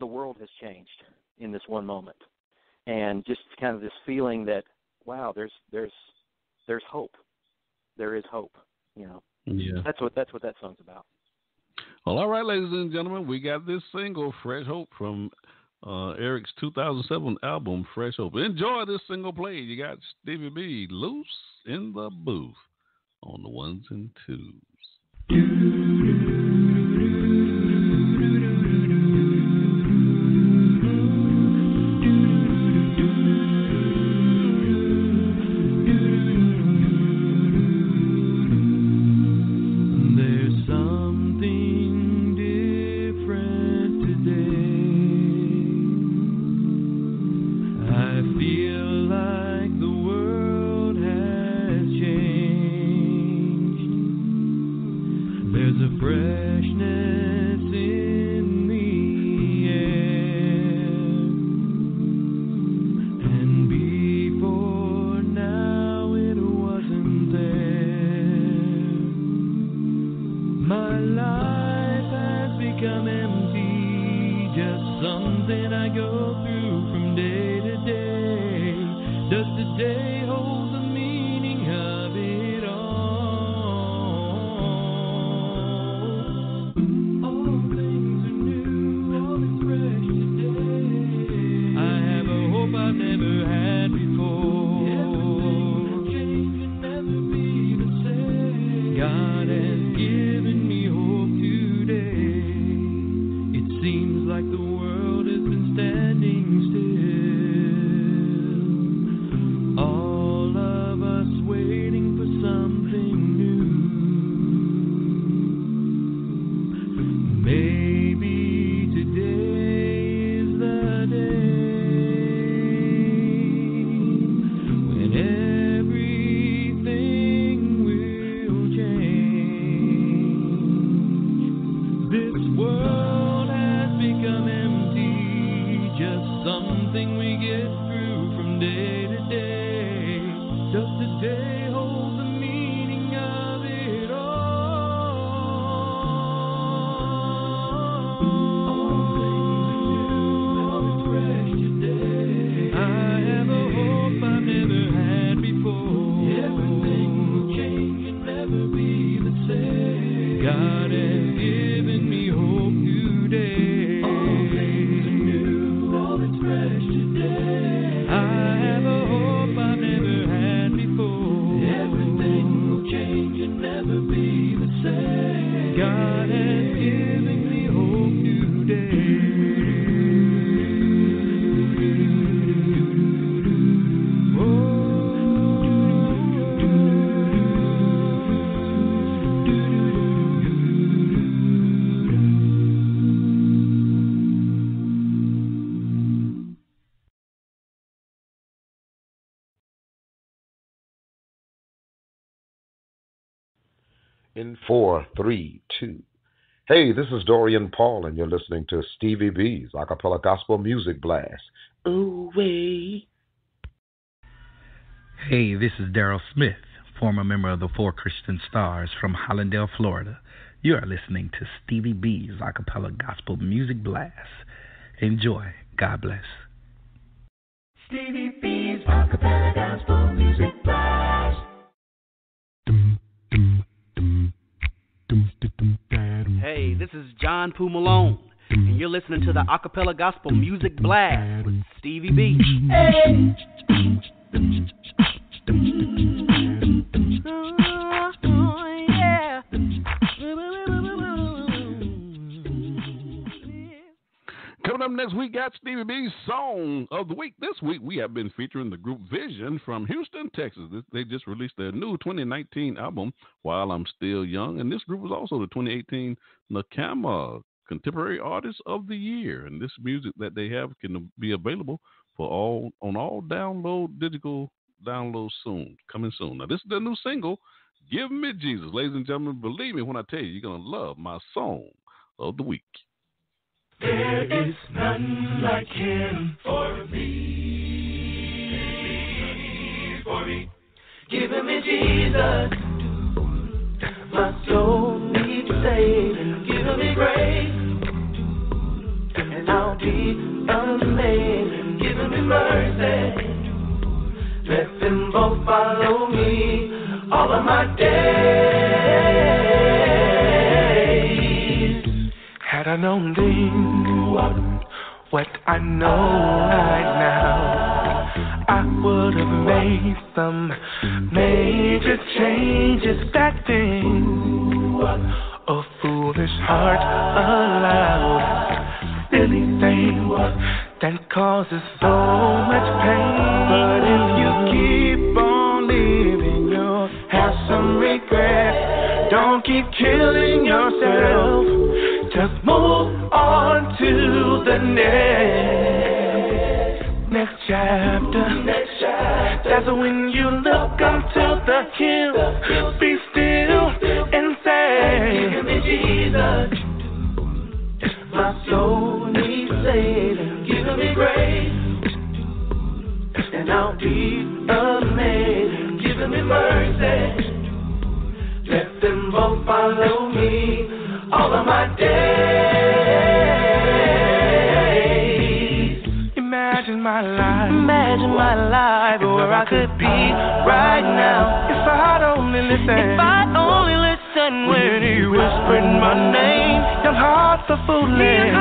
the world has changed in this one moment, and just kind of this feeling that wow, there's there's hope. There is hope. Yeah. That's what that song's about. Well, all right, ladies and gentlemen, we got this single, Fresh Hope, from Eric's 2007 album, Fresh Hope. Enjoy this single play. You got Stevie B, Loose in the Booth on the ones and twos. In 4, 3, 2. Hey, this is Dorian Paul, and you're listening to Stevie B's Acappella Gospel Music Blast. Ooh-wee. Hey, this is Daryl Smith, former member of the Four Christian Stars from Hollandale, Florida. You are listening to Stevie B's Acappella Gospel Music Blast. Enjoy. God bless. Stevie B's Acappella Gospel Music Blast. Hey, this is John Poo Malone, and you're listening to the Acappella Gospel Music Blast with Stevie B. Hey. Yeah. Coming up next week, got Stevie B's Song of the Week. This week, we have been featuring the group VIZION from Houston, Texas. They just released their new 2019 album, While I'm Still Young. And this group was also the 2018 NACAMA Contemporary Artist of the Year. And this music that they have can be available for all digital downloads soon, coming soon. Now, this is their new single, Give Me Jesus. Ladies and gentlemen, believe me when I tell you, you're going to love my Song of the Week. There is none like him for me. Giving me Jesus, my soul needs saving. Giving me grace, and I'll be amazed. Giving me mercy, Let them both follow me all of my days. Had I known then what I know right now, I would have made some major changes back then. A foolish heart allowed silly things that causes so much pain. But if you keep on living, you'll have some regret. Don't keep killing yourself. Just move on to the next chapter. That's when you look unto the hills. Be still and say, give me Jesus. My soul needs saving. Give me grace, and I'll be amazed. Give me mercy. Let them both follow me all of my days. Imagine my life where I could be right now. If I'd only listen when he whispered my name. Young hearts are foolish,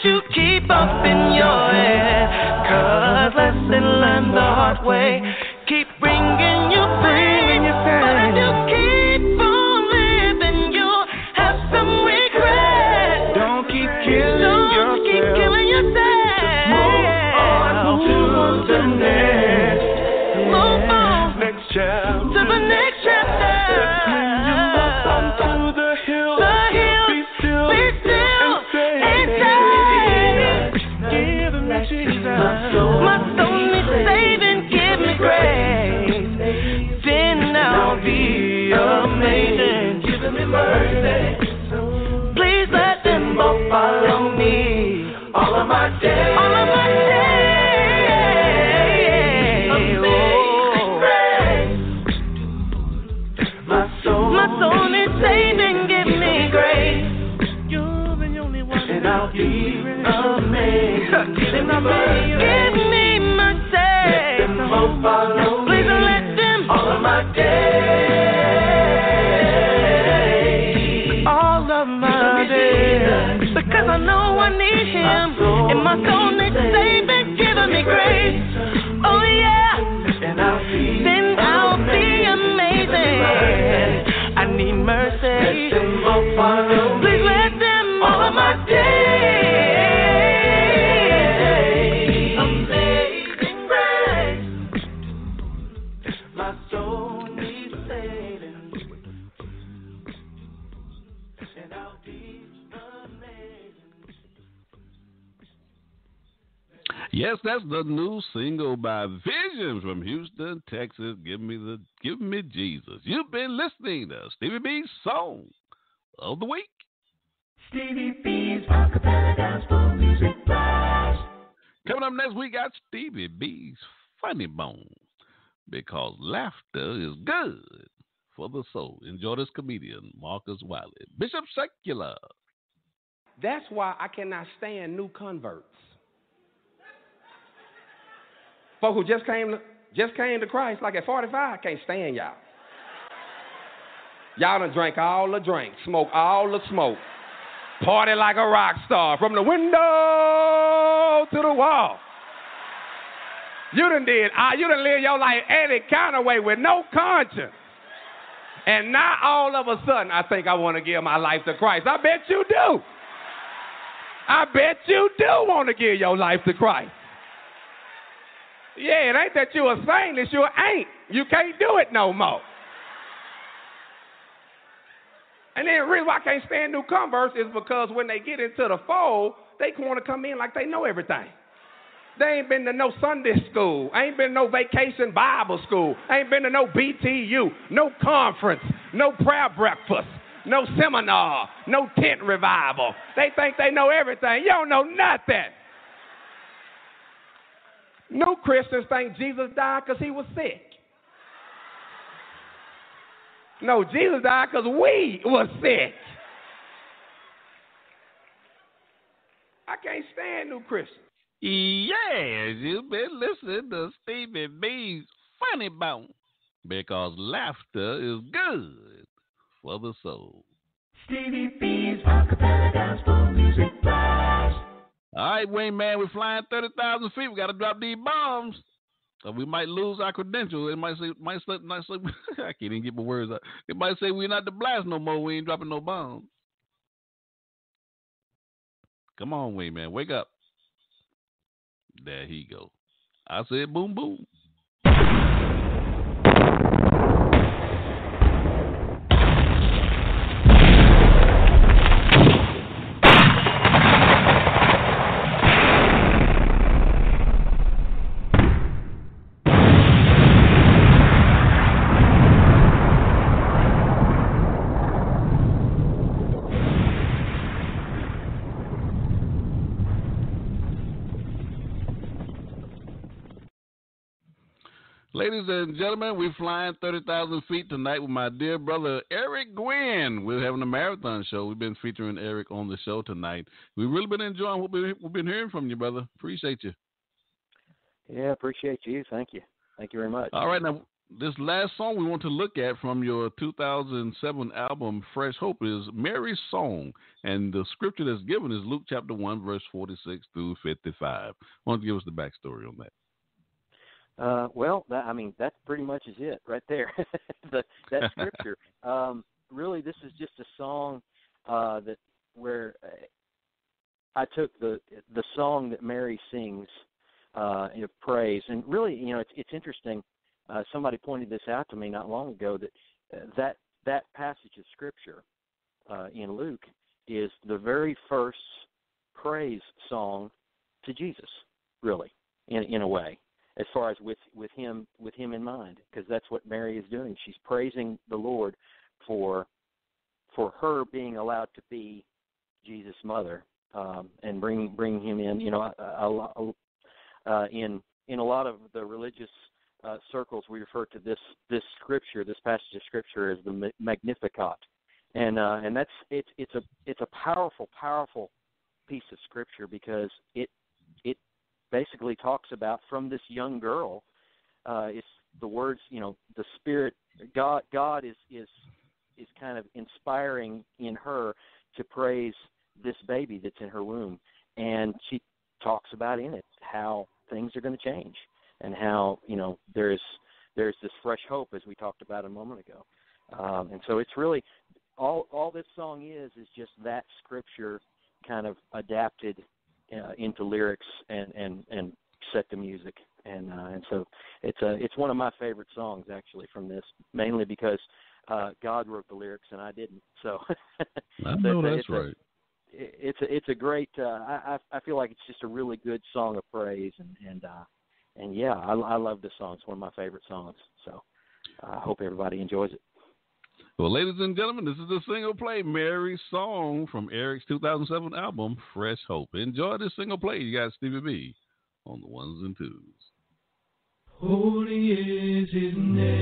you keep up in your head. 'Cause lesson learned the hard way. Keep bringing you pain. But if you keep on living, you'll have some regret. Don't keep killing yourself. Just move on to the next. Move on. Next chapter. To the next chapter. When you look onto the hill, be still and say, give me Jesus. My soul needs saving. Give me grace. Then I'll be amazing. Give me mercy. Please let them both follow me all of my days. All of my days. Amazing grace. My soul needs saving. Give me grace. You're the only one. And I'll be amazed. Give me mercy. Give me mercy. Let them both follow me. Please let them all of my days. All of my days. Because I know I need him. And my soul needs saving. Giving me grace. Oh yeah. Then I'll be amazing. I need mercy. Let them both follow me. Please let them all of my days. Amazing grace. My soul needs saving. And I'll be amazing. Yes, that's the new single by VIZION from Houston, Texas. Give me Jesus. You've been listening to Stevie B's Song of the Week. Stevie B's Acappella Gospel Music Blast. Coming up next, we got Stevie B's Funny Bone, because laughter is good for the soul. Enjoy this comedian, Marcus Wiley, Bishop Secular. That's why I cannot stand new converts. Folk who just came to Christ, like at 45, I can't stand y'all. Y'all done drank all the drink, smoke all the smoke, party like a rock star from the window to the wall. You done live your life any kind of way with no conscience. And now all of a sudden, I think I want to give my life to Christ. I bet you do. I bet you do want to give your life to Christ. Yeah, it ain't that you a saint, it's you ain't. You can't do it no more. And then the reason why I can't stand new converts is because when they get into the fold, they want to come in like they know everything. They ain't been to no Sunday school, ain't been to no vacation Bible school, ain't been to no BTU, no conference, no prayer breakfast, no seminar, no tent revival. They think they know everything. You don't know nothing. No Christians think Jesus died because he was sick. No, Jesus died because we was sick. I can't stand new Christians. Yes, you've been listening to Stevie B's Funny Bone, because laughter is good for the soul. Stevie B's Acappella Gospel Music Blast. All right, Wayne, man, we're flying 30,000 feet. We got to drop these bombs, or we might lose our credentials. It might say I can't even get my words out. It might say we're not the blast no more. We ain't dropping no bombs. Come on, Wayne, man, wake up. There he go. I said boom, boom. Ladies and gentlemen, we're flying 30,000 feet tonight with my dear brother, Eric Gwynn. We're having a marathon show. We've been featuring Eric on the show tonight. We've really been enjoying what we've been hearing from you, brother. Appreciate you. Yeah, appreciate you. Thank you. Thank you very much. All right, now, this last song we want to look at from your 2007 album, Fresh Hope, is Mary's Song. And the scripture that's given is Luke chapter 1, verse 46 through 55. Why don't you give us the backstory on that? Well, that pretty much is it right there. That scripture. Really, this is just a song where I took the song that Mary sings in praise, and really, it's interesting. Somebody pointed this out to me not long ago that passage of scripture in Luke is the very first praise song to Jesus, really, in a way. As far as with him in mind, because that's what Mary is doing. She's praising the Lord for her being allowed to be Jesus' mother, and bring him in. In a lot of the religious circles, we refer to this scripture, this passage of scripture, as the Magnificat, and that's it's a powerful piece of scripture, because it basically talks about, from this young girl, it's the words, the Spirit, God is kind of inspiring in her to praise this baby that's in her womb, and she talks about in it how things are going to change, and how there's this fresh hope, as we talked about a moment ago, and so it's really all this song is just that scripture kind of adapted into lyrics and set to music, and so it's one of my favorite songs, actually, from this, mainly because God wrote the lyrics and I didn't. So I know that's right. It's a great. I feel like it's just a really good song of praise, and yeah, I love this song. It's one of my favorite songs. So I hope everybody enjoys it. Well, ladies and gentlemen, this is the single play, Mary's Song, from Eric's 2007 album, Fresh Hope. Enjoy this single play. You got Stevie B on the ones and twos. Holy is his name.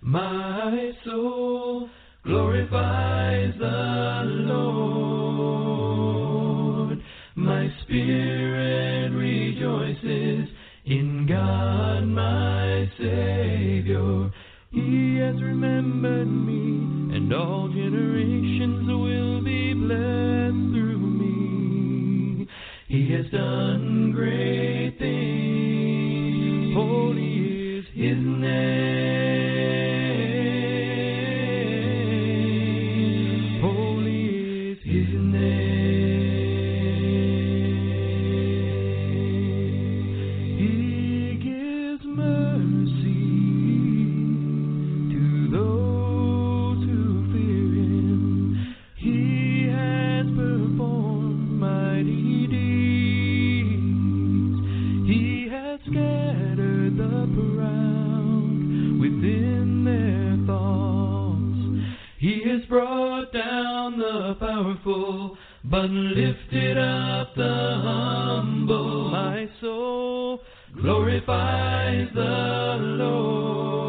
My soul glorifies the Lord. My spirit rejoices in God, my Savior. He has remembered me, and all generations will be blessed through me. He has done great things. Holy is his name. Holy is his name. Brought down the powerful, but lifted up the humble. My soul glorifies the Lord.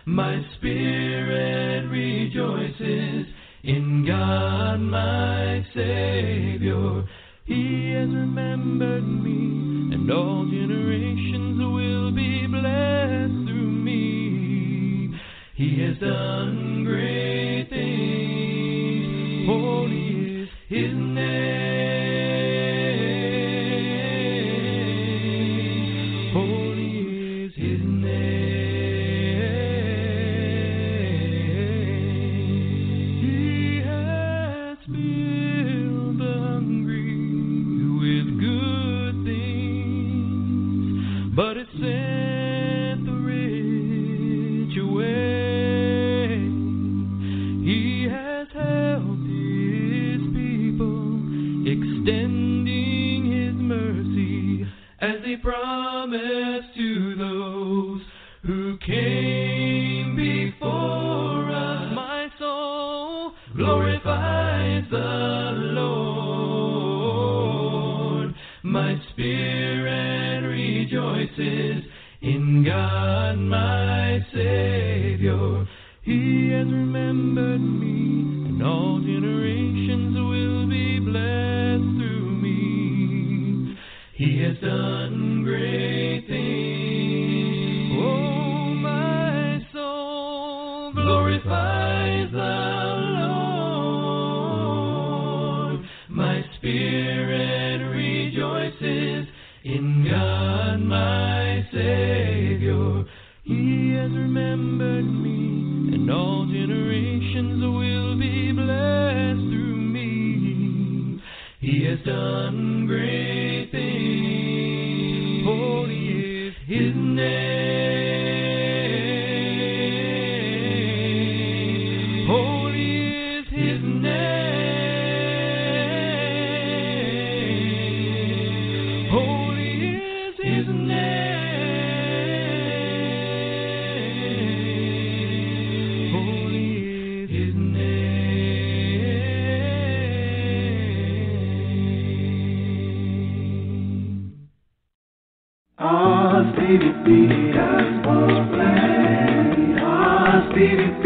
My spirit rejoices in God my Savior. He has remembered me, and all generations will be blessed through me. He has done great things. Holy is His name. Holy is His name. He has filled the hungry with good things, but it sent the rich away. He has helped His people, extending His mercy as He promised to those who came before us. My soul glorifies the Lord. My spirit rejoices in God my Savior. He has remembered me, and all generations will be blessed through me. He has done great things. Oh, my soul glorifies the Lord. My spirit rejoices in God my Savior. He has remembered me, and all generations will be blessed through me. He has done great things. Holy is His name. Holy is His name. Holy is His name. Holy is His name. Ah, Stevie B, gospel plan. Ah, Stevie B,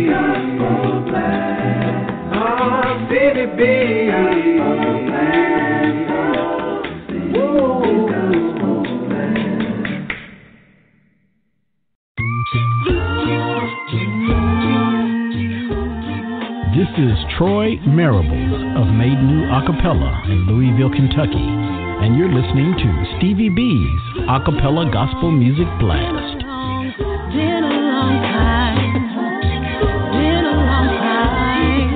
gospel plan. Ah, Stevie B, gospel plan. Woo, gospel plan. This is Troy Marables of Made New Acappella in Louisville, Kentucky, and you're listening to Stevie B's Acappella Gospel Music Blast. Been a long time. Been a long time.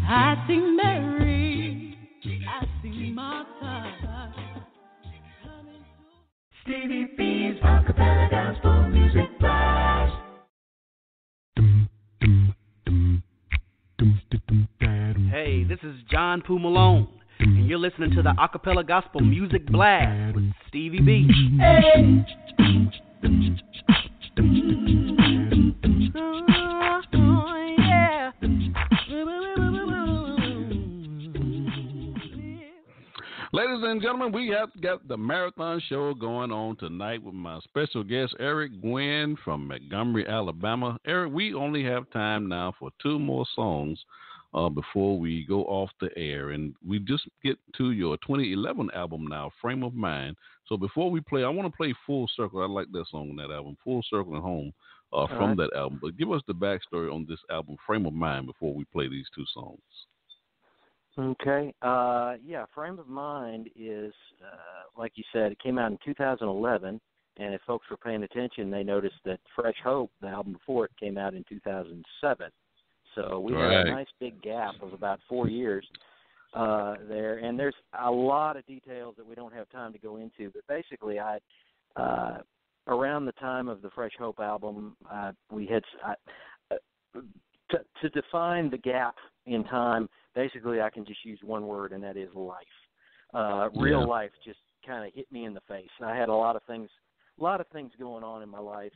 I see Mary. I see Martha. Stevie B's Acappella Gospel Music Blast. Hey, this is John Poo Malone, and you're listening to the Acappella Gospel Music Blast with Stevie B. Hey. Ladies and gentlemen, we have got the marathon show going on tonight with my special guest, Eric Gwynn from Montgomery, Alabama. Eric, we only have time now for two more songs before we go off the air. And we just get to your 2011 album now, Frame of Mind. So before we play, I want to play Full Circle. I like that song on that album, Full Circle and Home, from that album. But give us the backstory on this album, Frame of Mind, before we play these two songs. Okay. Frame of Mind is, like you said, it came out in 2011, and if folks were paying attention, they noticed that Fresh Hope, the album before it, came out in 2007. So we had a nice big gap of about 4 years there, and there's a lot of details that we don't have time to go into, but basically around the time of the Fresh Hope album, we had to define the gap in time. Basically, I can just use one word, and that is life. Real life just kind of hit me in the face. I had a lot of things going on in my life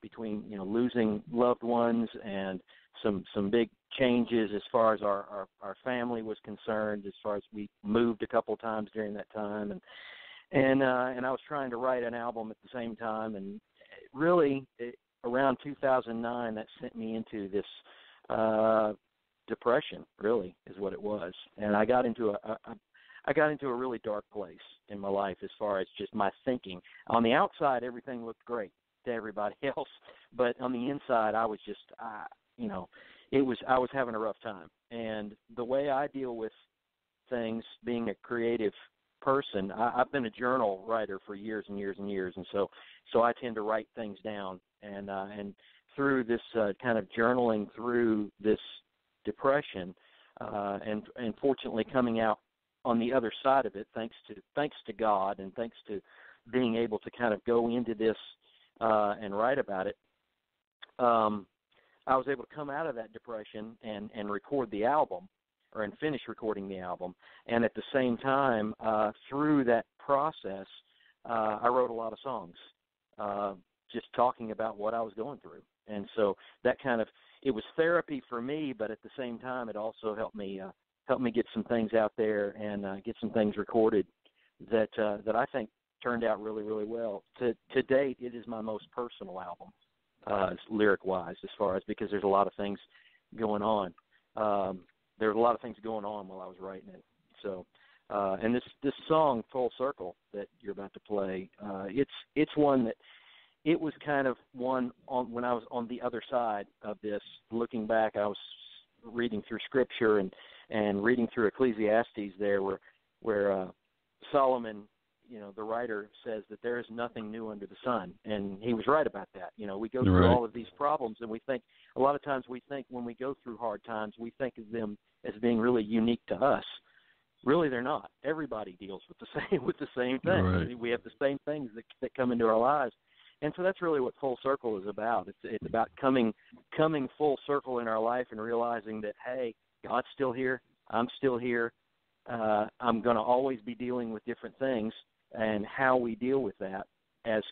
between losing loved ones and some big changes as far as our family was concerned. As far as we moved a couple of times during that time, and I was trying to write an album at the same time, and really around 2009, that sent me into this depression. Really, is what it was, and I got into a really dark place in my life as far as just my thinking. On the outside, everything looked great to everybody else, but on the inside, I was just, I was having a rough time. And the way I deal with things, being a creative person, I've been a journal writer for years and years and years, and so I tend to write things down. And through this kind of journaling through this depression, and fortunately coming out on the other side of it, thanks to God and thanks to being able to kind of go into this and write about it, I was able to come out of that depression and record the album, and finish recording the album. And at the same time, through that process, I wrote a lot of songs, just talking about what I was going through. And so that kind of, it was therapy for me, but at the same time, it also helped me get some things out there and get some things recorded that I think turned out really, really well. To date, it is my most personal album, lyric-wise, as far as, because there's a lot of things going on. There were a lot of things going on while I was writing it. So, and this song, Full Circle, that you're about to play, it's one that, it was kind of one when I was on the other side of this. Looking back, I was reading through Scripture and reading through Ecclesiastes there, where Solomon, the writer, says that there is nothing new under the sun, and he was right about that. We go through all of these problems, and we think, a lot of times we think when we go through hard times, we think of them as being really unique to us. Really, they're not. Everybody deals with the same thing. Right. We have the same things that come into our lives. And so that's really what Full Circle is about. It's about coming full circle in our life and realizing that, hey, God's still here. I'm still here. I'm going to always be dealing with different things, and how we deal with that as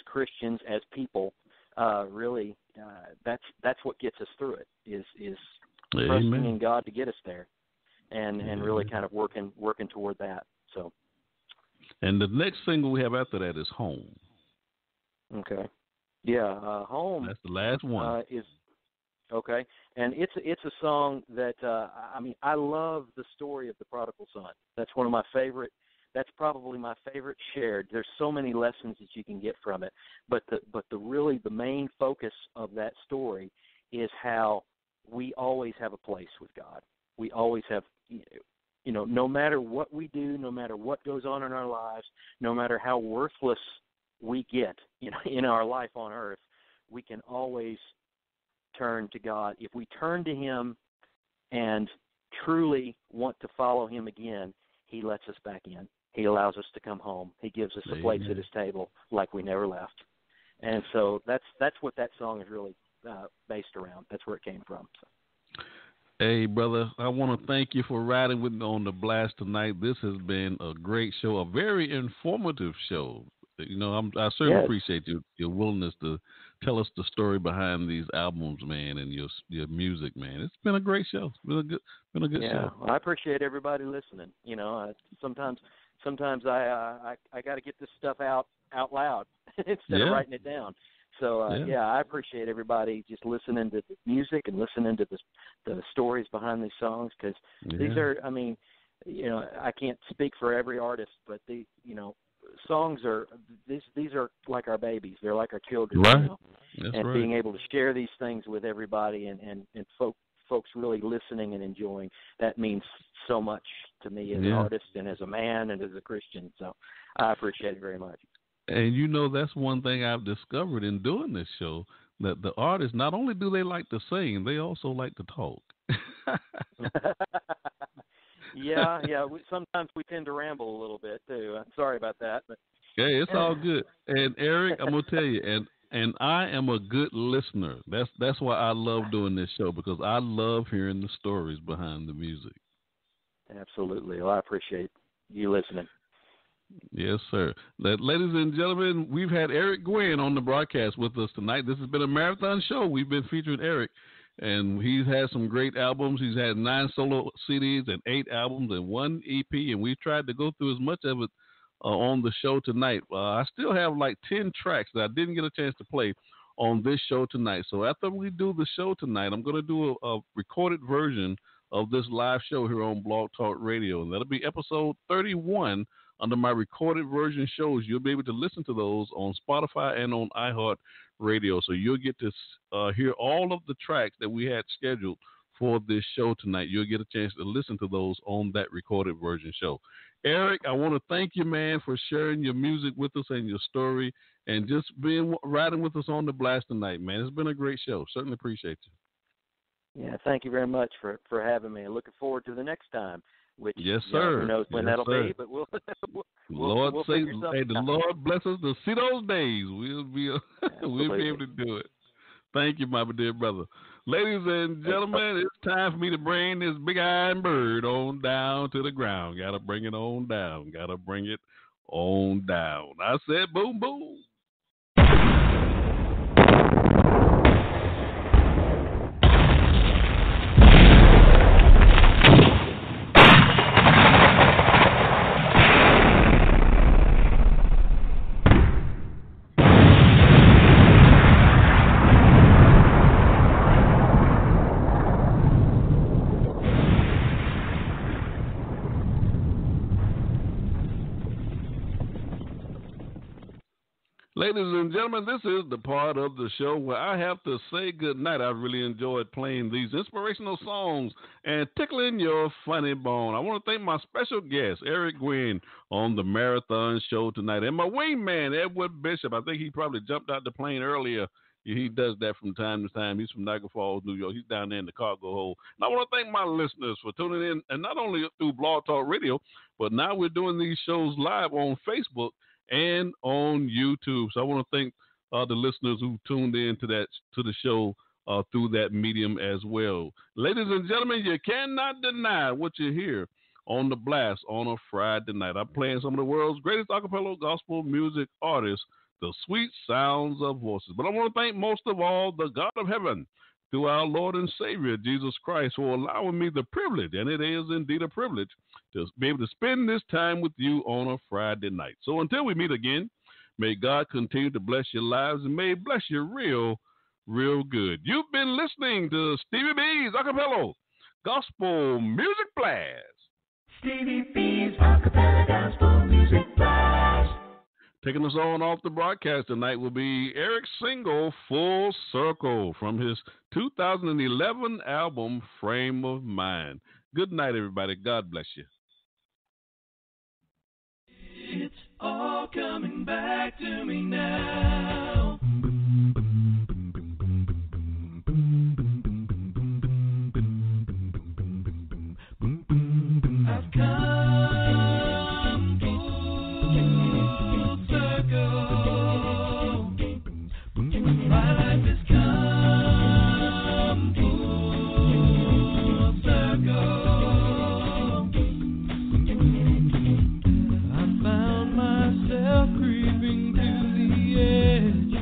Christians, as people, really, that's what gets us through it. Is trusting in God to get us there, and really kind of working toward that. So. And the next single we have after that is Home. Okay. Yeah, Home. That's the last one. Is okay, and it's a song that I love the story of the prodigal son. That's one of my favorite. That's probably my favorite shared. There's so many lessons that you can get from it, but the main focus of that story is how we always have a place with God. We always have, no matter what we do, no matter what goes on in our lives, no matter how worthless we get, in our life on earth, we can always turn to God. If we turn to Him and truly want to follow Him again, He lets us back in. He allows us to come home. He gives us a place at His table like we never left. And so that's what that song is really based around. That's where it came from. So. Hey, brother, I want to thank you for riding with me on the blast tonight. This has been a great show, a very informative show. I certainly appreciate your willingness to tell us the story behind these albums, man, and your music, man. It's been a great show. It's been a good show. Well, I appreciate everybody listening. Sometimes I got to get this stuff out loud instead of writing it down. So I appreciate everybody just listening to the music and listening to the stories behind these songs, because these are, I can't speak for every artist, but songs are these are like our babies. They're like our children. Right. And being able to share these things with everybody and folks really listening and enjoying, that means so much to me as an artist and as a man and as a Christian. So I appreciate it very much. And that's one thing I've discovered in doing this show, that the artists, not only do they like to sing, they also like to talk. Yeah. Sometimes we tend to ramble a little bit too. I'm sorry about that, but hey, it's all good. And Eric, I'm gonna tell you, and I am a good listener. That's why I love doing this show, because I love hearing the stories behind the music. Absolutely. Well, I appreciate you listening. Yes, sir. Ladies and gentlemen, we've had Eric Gwynn on the broadcast with us tonight. This has been a marathon show. We've been featuring Eric, and he's had some great albums. He's had 9 solo CDs and 8 albums and 1 EP, and we've tried to go through as much of it on the show tonight. I still have like 10 tracks that I didn't get a chance to play on this show tonight. So after we do the show tonight, I'm going to do a recorded version of this live show here on Blog Talk Radio. And that'll be episode 31 under my recorded version shows. You'll be able to listen to those on Spotify and on iHeart Radio. So you'll get to hear all of the tracks that we had scheduled for this show tonight. You'll get a chance to listen to those on that recorded version show. Eric, I want to thank you, man, for sharing your music with us and your story and just riding with us on the blast tonight, man. It's been a great show. Certainly appreciate you. Yeah, thank you very much for having me. Looking forward to the next time. Which, yes, sir. Who knows when that'll be, but we'll Lord we'll say, hey, the Lord bless us to see those days. We'll be able to do it. Thank you, my dear brother. Ladies and gentlemen, it's time for me to bring this big iron bird on down to the ground. Gotta bring it on down. Gotta bring it on down. I said boom, boom. Ladies and gentlemen, this is the part of the show where I have to say goodnight. I've really enjoyed playing these inspirational songs and tickling your funny bone. I want to thank my special guest, Eric Gwynn, on the Marathon Show tonight. And my wingman, Edward Bishop. I think he probably jumped out the plane earlier. He does that from time to time. He's from Niagara Falls, New York. He's down there in the cargo hold. And I want to thank my listeners for tuning in, and not only through Blog Talk Radio, but now we're doing these shows live on Facebook and on YouTube. So I want to thank the listeners who tuned in to the show through that medium as well. Ladies and gentlemen, you cannot deny what you hear on the blast on a Friday night. I'm playing some of the world's greatest acapella gospel music artists, the sweet sounds of voices. But I want to thank most of all the God of heaven, through our Lord and Savior, Jesus Christ, for allowing me the privilege, and it is indeed a privilege, to be able to spend this time with you on a Friday night. So until we meet again, may God continue to bless your lives and may He bless you real, real good. You've been listening to Stevie B's Acapella Gospel Music Blast. Stevie B's Acapella Gospel Music Blast. Taking us on off the broadcast tonight will be Eric's single, Full Circle, from his 2011 album, Frame of Mind. Good night, everybody. God bless you. It's all coming back to me now. I've come full circle. My life has come full circle. Creeping to the edge,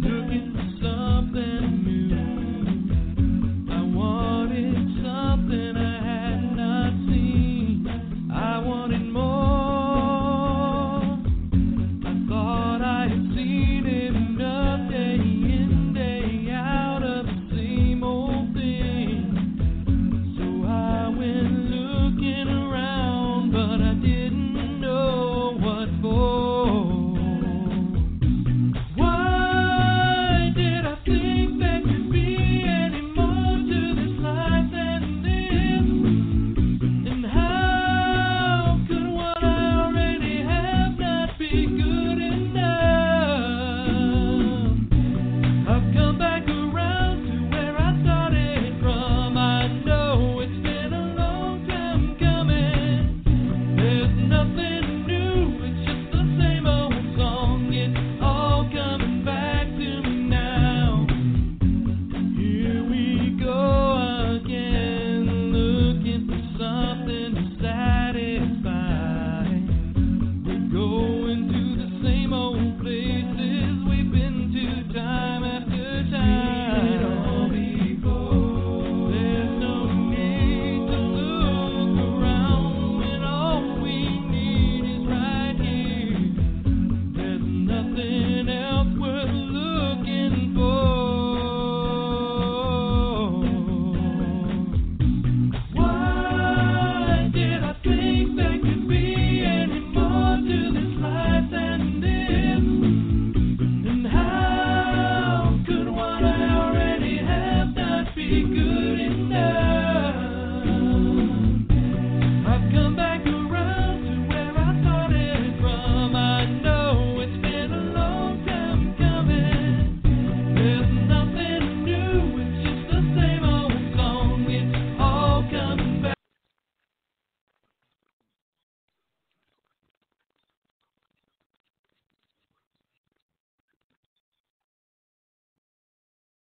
looking for something new. I wanted something I had not seen. I wanted more. I thought I had seen it enough, day in, day out of the same old thing. So I went looking around, but I didn't.